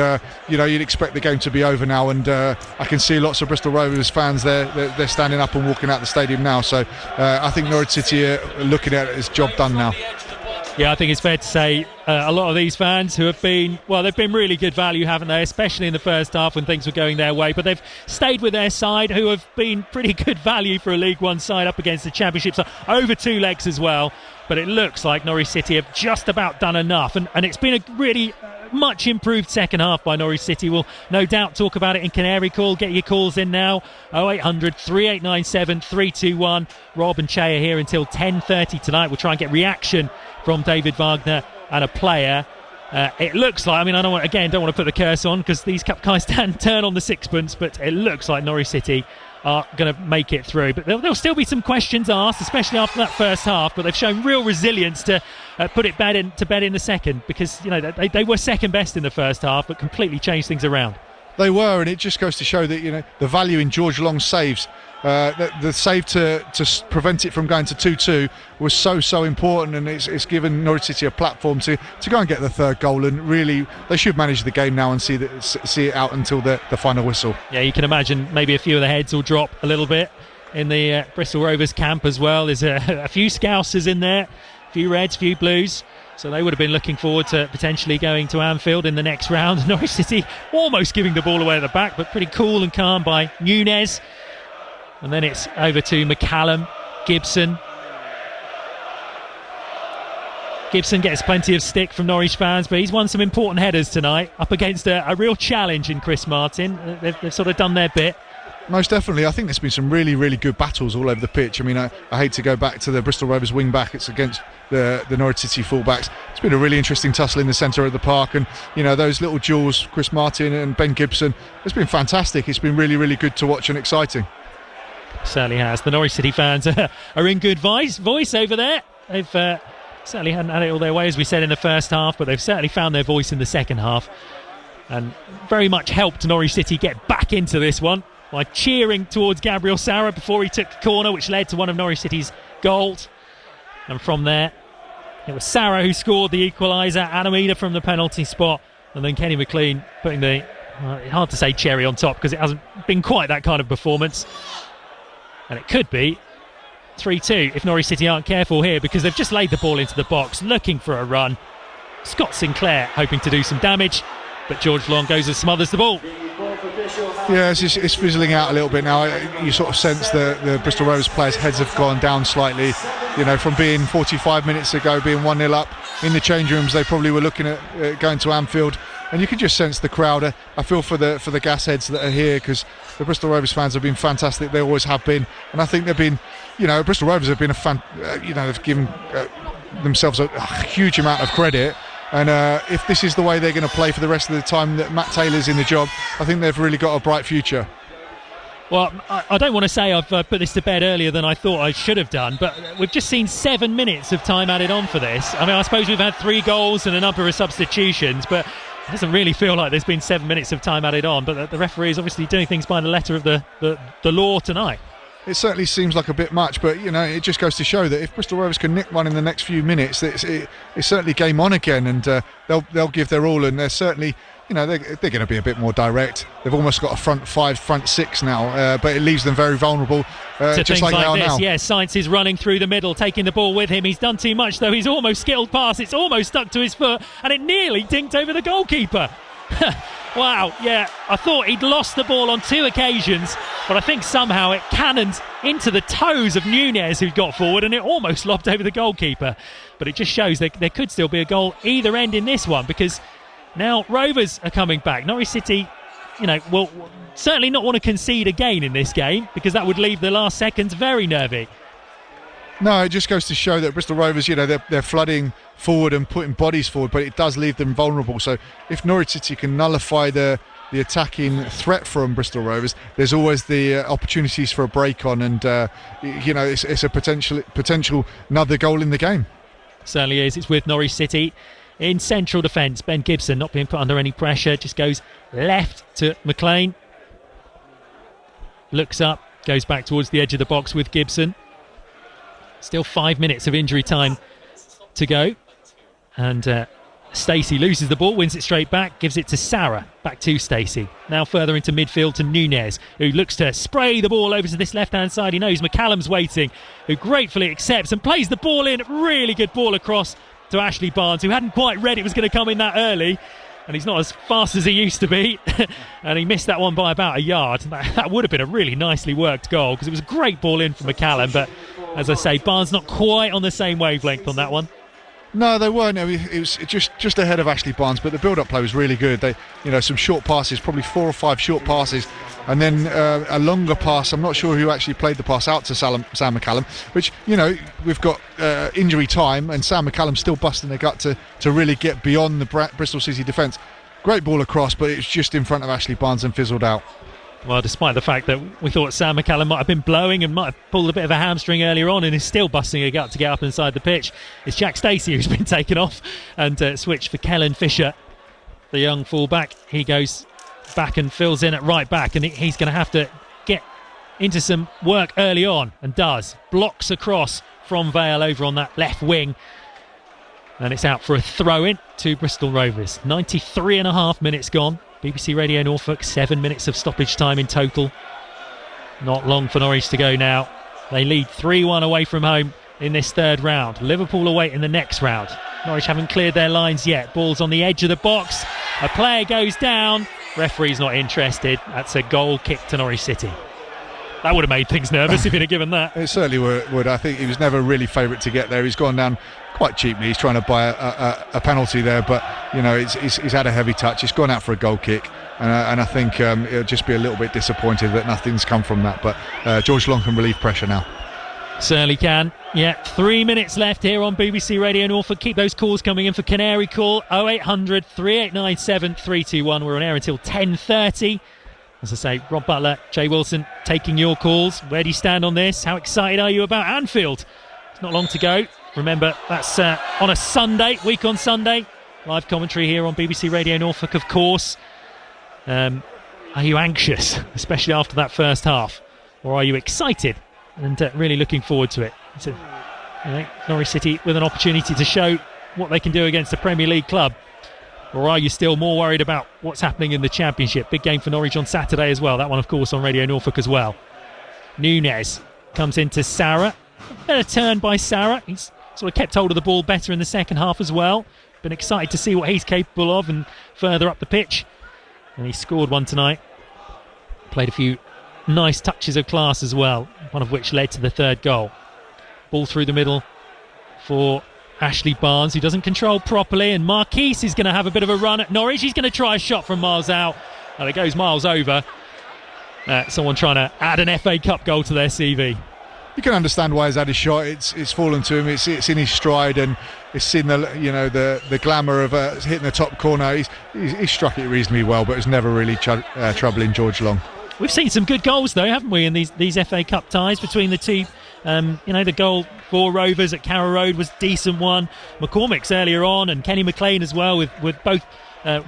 you'd expect the game to be over now. And I can see lots of Bristol Rovers fans there. They're standing up and walking out the stadium now. So I think Norwich City are looking at it as job done now. Yeah, I think it's fair to say a lot of these fans who have been, well, they've been really good value, haven't they? Especially in the first half when things were going their way. But they've stayed with their side, who have been pretty good value for a League One side up against the Championship. So over 2 legs as well. But it looks like Norwich City have just about done enough. And it's been a really much improved second half by Norwich City. We'll no doubt talk about it in Canary Call. Get your calls in now. 0800 3897 321. Rob and Che are here until 10:30 tonight. We'll try and get reaction from David Wagner and a player. It looks like, I mean, I don't want to put the curse on because these cup guys turn on the sixpence, but it looks like Norwich City are going to make it through. But there'll still be some questions asked, especially after that first half. But they've shown real resilience to put it to bed in the second, because they were second best in the first half, but completely changed things around. They were, and it just goes to show that the value in George Long's saves. The save to prevent it from going to 2-2 was so important, and it's given Norwich City a platform to go and get the third goal. And really, they should manage the game now and see it out until the final whistle. Yeah, you can imagine maybe a few of the heads will drop a little bit in the Bristol Rovers camp as well. There's a few Scousers in there, a few Reds, a few Blues. So they would have been looking forward to potentially going to Anfield in the next round. Norwich City almost giving the ball away at the back, but pretty cool and calm by Nunez. And then it's over to McCallum, Gibson. Gibson gets plenty of stick from Norwich fans, but he's won some important headers tonight up against a real challenge in Chris Martin. They've sort of done their bit. Most definitely. I think there's been some really, really good battles all over the pitch. I mean, I hate to go back to the Bristol Rovers wing back. It's against the Norwich City fullbacks. It's been a really interesting tussle in the centre of the park, and those little duels, Chris Martin and Ben Gibson, it's been fantastic. It's been really, really good to watch and exciting. Certainly has. The Norwich City fans are in good voice over there. They've certainly hadn't had it all their way, as we said in the first half, but they've certainly found their voice in the second half, and very much helped Norwich City get back into this one by cheering towards Gabriel Sara before he took the corner, which led to one of Norwich City's goals. And from there, it was Sara who scored the equaliser, Anamida from the penalty spot, and then Kenny McLean putting the, hard to say cherry on top because it hasn't been quite that kind of performance. And it could be 3-2 if Norwich City aren't careful here, because they've just laid the ball into the box looking for a run. Scott Sinclair hoping to do some damage, but George Long goes and smothers the ball. Yeah, it's fizzling out a little bit now. You sort of sense the Bristol Rovers players' heads have gone down slightly. You know, from being 45 minutes ago, being 1-0 up in the change rooms, they probably were looking at going to Anfield, and you can just sense the crowd. I feel for the gas heads that are here, because the Bristol Rovers fans have been fantastic. They always have been, and I think they've been. You know, Bristol Rovers have been they've given themselves a huge amount of credit. And if this is the way they're going to play for the rest of the time that Matt Taylor's in the job, I think they've really got a bright future. Well, I don't want to say I've put this to bed earlier than I thought I should have done, but we've just seen 7 minutes of time added on for this. I mean, I suppose we've had 3 goals and a number of substitutions, but it doesn't really feel like there's been 7 minutes of time added on. But the referee is obviously doing things by the letter of the law tonight. It certainly seems like a bit much, but you know, it just goes to show that if Bristol Rovers can nick one in the next few minutes, it's certainly game on again, and they'll give their all, and they're certainly, you know, they're going to be a bit more direct. They've almost got a front 5, front 6 now, but it leaves them very vulnerable, to just like they are this, now. Yeah, Sainz is running through the middle, taking the ball with him. He's done too much though. He's almost skittled past. It's almost stuck to his foot, and it nearly dinked over the goalkeeper. Wow, yeah, I thought he'd lost the ball on 2 occasions, but I think somehow it cannoned into the toes of Nunez, who got forward, and it almost lobbed over the goalkeeper. But it just shows that there could still be a goal either end in this one, because now Rovers are coming back. Norwich City, you know, will certainly not want to concede again in this game, because that would leave the last seconds very nervy. No, it just goes to show that Bristol Rovers, you know, they're flooding forward and putting bodies forward, but it does leave them vulnerable. So if Norwich City can nullify the attacking threat from Bristol Rovers, there's always the opportunities for a break on, and you know, it's a potential another goal in the game. Certainly is. It's with Norwich City in central defence. Ben Gibson not being put under any pressure, just goes left to McLean, looks up, goes back towards the edge of the box with Gibson. Still 5 minutes of injury time to go, and Stacey loses the ball, wins it straight back, gives it to Sarah, back to Stacey. Now further into midfield to Nunez, who looks to spray the ball over to this left-hand side. He knows McCallum's waiting, who gratefully accepts and plays the ball in. Really good ball across to Ashley Barnes, who hadn't quite read it was going to come in that early, and he's not as fast as he used to be. And he missed that one by about a yard. That would have been a really nicely worked goal, because it was a great ball in from McCallum, but as I say, Barnes not quite on the same wavelength on that one. No, they weren't. It was just ahead of Ashley Barnes, but the build-up play was really good. They, you know, some short passes, probably 4 or 5 short passes, and then a longer pass. I'm not sure who actually played the pass out to Sam McCallum, which, you know, we've got injury time, and Sam McCallum still busting their gut to really get beyond the Bristol City defence. Great ball across, but it was just in front of Ashley Barnes and fizzled out. Well, despite the fact that we thought Sam McCallum might have been blowing and might have pulled a bit of a hamstring earlier on and is still busting a gut to get up inside the pitch, it's Jack Stacey who's been taken off and switched for Kellen Fisher, the young fullback. He goes back and fills in at right back, and he's going to have to get into some work early on, and does. Blocks across from Vale over on that left wing, and it's out for a throw-in to Bristol Rovers. 93.5 minutes gone. BBC Radio Norfolk, 7 minutes of stoppage time in total. Not long for Norwich to go now. They lead 3-1 away from home in this third round. Liverpool away in the next round. Norwich haven't cleared their lines yet. Ball's on the edge of the box. A player goes down. Referee's not interested. That's a goal kick to Norwich City. That would have made things nervous if he'd have given that. It certainly would. I think he was never really favourite to get there. He's gone down quite cheaply. He's trying to buy a penalty there, but you know, he's had a heavy touch. He's gone out for a goal kick, and I think he'll just be a little bit disappointed that nothing's come from that. But George Long can relieve pressure now. Certainly can. Yeah, 3 minutes left here on BBC Radio Norfolk. Keep those calls coming in for Canary Call 0800 3897 321. We're on air until 10:30. As I say, Rob Butler, Jay Wilson taking your calls. Where do you stand on this? How excited are you about Anfield? It's not long to go. Remember, that's on a Sunday, week on Sunday. Live commentary here on BBC Radio Norfolk, of course. Are you anxious, especially after that first half? Or are you excited and really looking forward to it? So, Norwich City with an opportunity to show what they can do against a Premier League club. Or are you still more worried about what's happening in the Championship? Big game for Norwich on Saturday as well. That one, of course, on Radio Norfolk as well. Nunez comes into Sarah. Better turn by Sarah. He's sort of kept hold of the ball better in the second half as well. Been excited to see what he's capable of and further up the pitch. And he scored one tonight. Played a few nice touches of class as well, one of which led to the third goal. Ball through the middle for Ashley Barnes, who doesn't control properly, and Marquise is going to have a bit of a run at Norwich. He's going to try a shot from miles out, and it goes miles over. Someone trying to add an FA Cup goal to their CV. You can understand why he's had his shot. It's fallen to him. It's in his stride, and it's in the glamour of hitting the top corner. He's struck it reasonably well, but it's never really troubling George Long. We've seen some good goals though, haven't we, in these FA Cup ties between the two. The goal for Rovers at Carrow Road was a decent one. McCormick's earlier on, and Kenny McLean as well, with both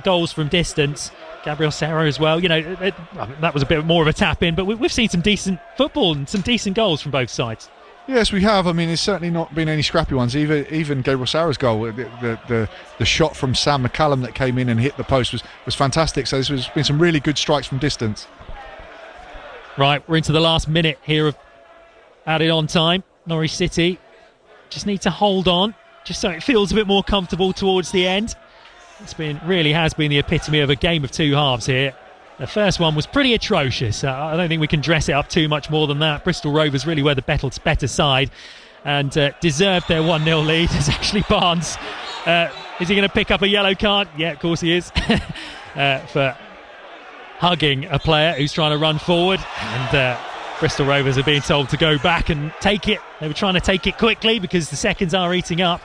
goals from distance. Gabriel Serra as well. That was a bit more of a tap in, but we've seen some decent football and some decent goals from both sides. Yes, we have. I mean, it's certainly not been any scrappy ones. Even Gabriel Serra's goal, the shot from Sam McCallum that came in and hit the post was fantastic. So there's been some really good strikes from distance. Right, we're into the last minute here of added on time. Norwich City just need to hold on, just so it feels a bit more comfortable towards the end. Really has been the epitome of a game of two halves here. The first one was pretty atrocious. I don't think we can dress it up too much more than that. Bristol Rovers really were the better side and deserved their 1-0 lead. As Ashley Barnes, is he going to pick up a yellow card? Yeah, of course he is. For hugging a player who's trying to run forward, and Bristol Rovers are being told to go back and take it. They were trying to take it quickly because the seconds are eating up.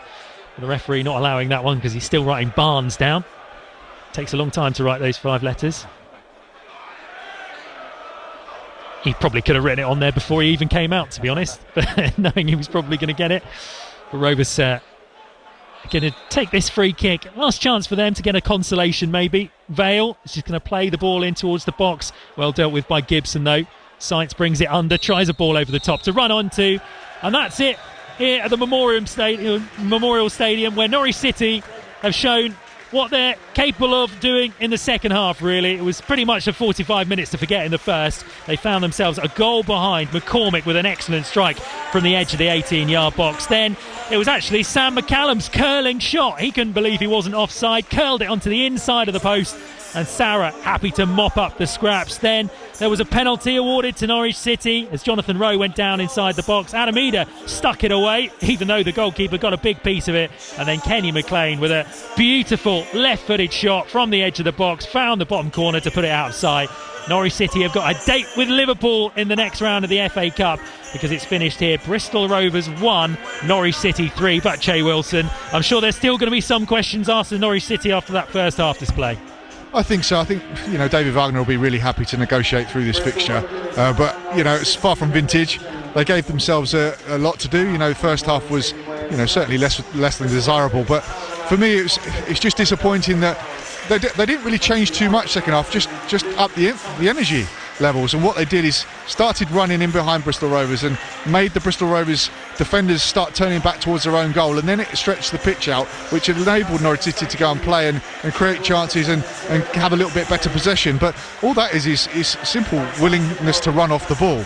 The referee not allowing that one because he's still writing Barnes down. Takes a long time to write those 5 letters. He probably could have written it on there before he even came out, to be honest, but knowing he was probably going to get it. But Rovers going to take this free kick. Last chance for them to get a consolation, maybe. Vale is just going to play the ball in towards the box. Well dealt with by Gibson, though. Sainz brings it under, tries a ball over the top to run onto, and that's it. Here at the Memorial Stadium, where Norwich City have shown what they're capable of doing in the second half, really. It was pretty much a 45 minutes to forget in the first. They found themselves a goal behind. McCormick with an excellent strike from the edge of the 18-yard box. Then it was actually Sam McCallum's curling shot. He couldn't believe he wasn't offside, curled it onto the inside of the post, and Sarah happy to mop up the scraps. Then there was a penalty awarded to Norwich City as Jonathan Rowe went down inside the box. Adamida stuck it away, even though the goalkeeper got a big piece of it. And then Kenny McLean with a beautiful left-footed shot from the edge of the box, found the bottom corner to put it outside. Norwich City have got a date with Liverpool in the next round of the FA Cup, because it's finished here. Bristol Rovers 1, Norwich City 3. But Che Wilson, I'm sure there's still going to be some questions asked of Norwich City after that first half display. I think so. I think David Wagner will be really happy to negotiate through this fixture, but it's far from vintage. They gave themselves a lot to do. The first half was certainly less than desirable, but for me it's just disappointing that they didn't really change too much second half. Just up the energy levels, and what they did is started running in behind Bristol Rovers and made the Bristol Rovers defenders start turning back towards their own goal, and then it stretched the pitch out, which enabled Norwich City to go and play and create chances and have a little bit better possession. But all that is simple willingness to run off the ball.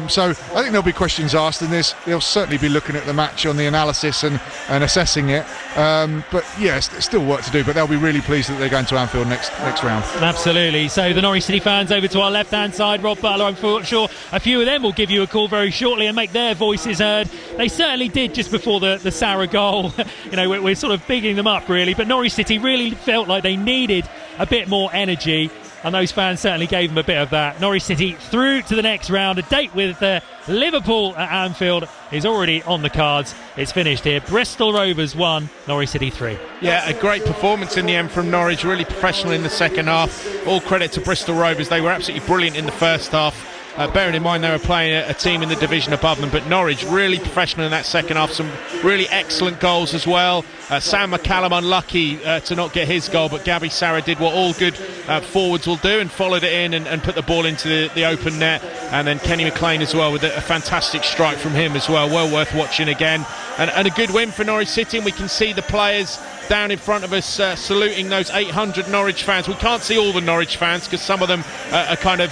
So I think there'll be questions asked, and they'll certainly be looking at the match on the analysis and assessing it. But yes, there's still work to do, but they'll be really pleased that they're going to Anfield next round. Absolutely. So the Norwich City fans over to our left-hand side. Rob Butler, I'm sure a few of them will give you a call very shortly and make their voices heard. They certainly did just before the Sarah goal. We're sort of bigging them up, really, but Norwich City really felt like they needed a bit more energy, and those fans certainly gave them a bit of that. Norwich City through to the next round. A date with Liverpool at Anfield is already on the cards. It's finished here. Bristol Rovers 1, Norwich City 3. Yeah, a great performance in the end from Norwich. Really professional in the second half. All credit to Bristol Rovers. They were absolutely brilliant in the first half. Bearing in mind they were playing a team in the division above them, but Norwich really professional in that second half. Some really excellent goals as well. Sam McCallum unlucky to not get his goal, but Gabby Sarah did what all good forwards will do and followed it in and put the ball into the open net. And then Kenny McLean as well with a fantastic strike from him as well. Well worth watching again. And a good win for Norwich City, and we can see the players down in front of us saluting those 800 Norwich fans. We can't see all the Norwich fans because some of them are kind of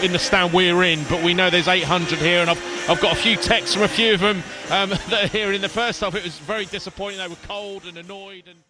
in the stand we're in, but we know there's 800 here, and I've got a few texts from a few of them that are here. In the first half it was very disappointing. They were cold and annoyed and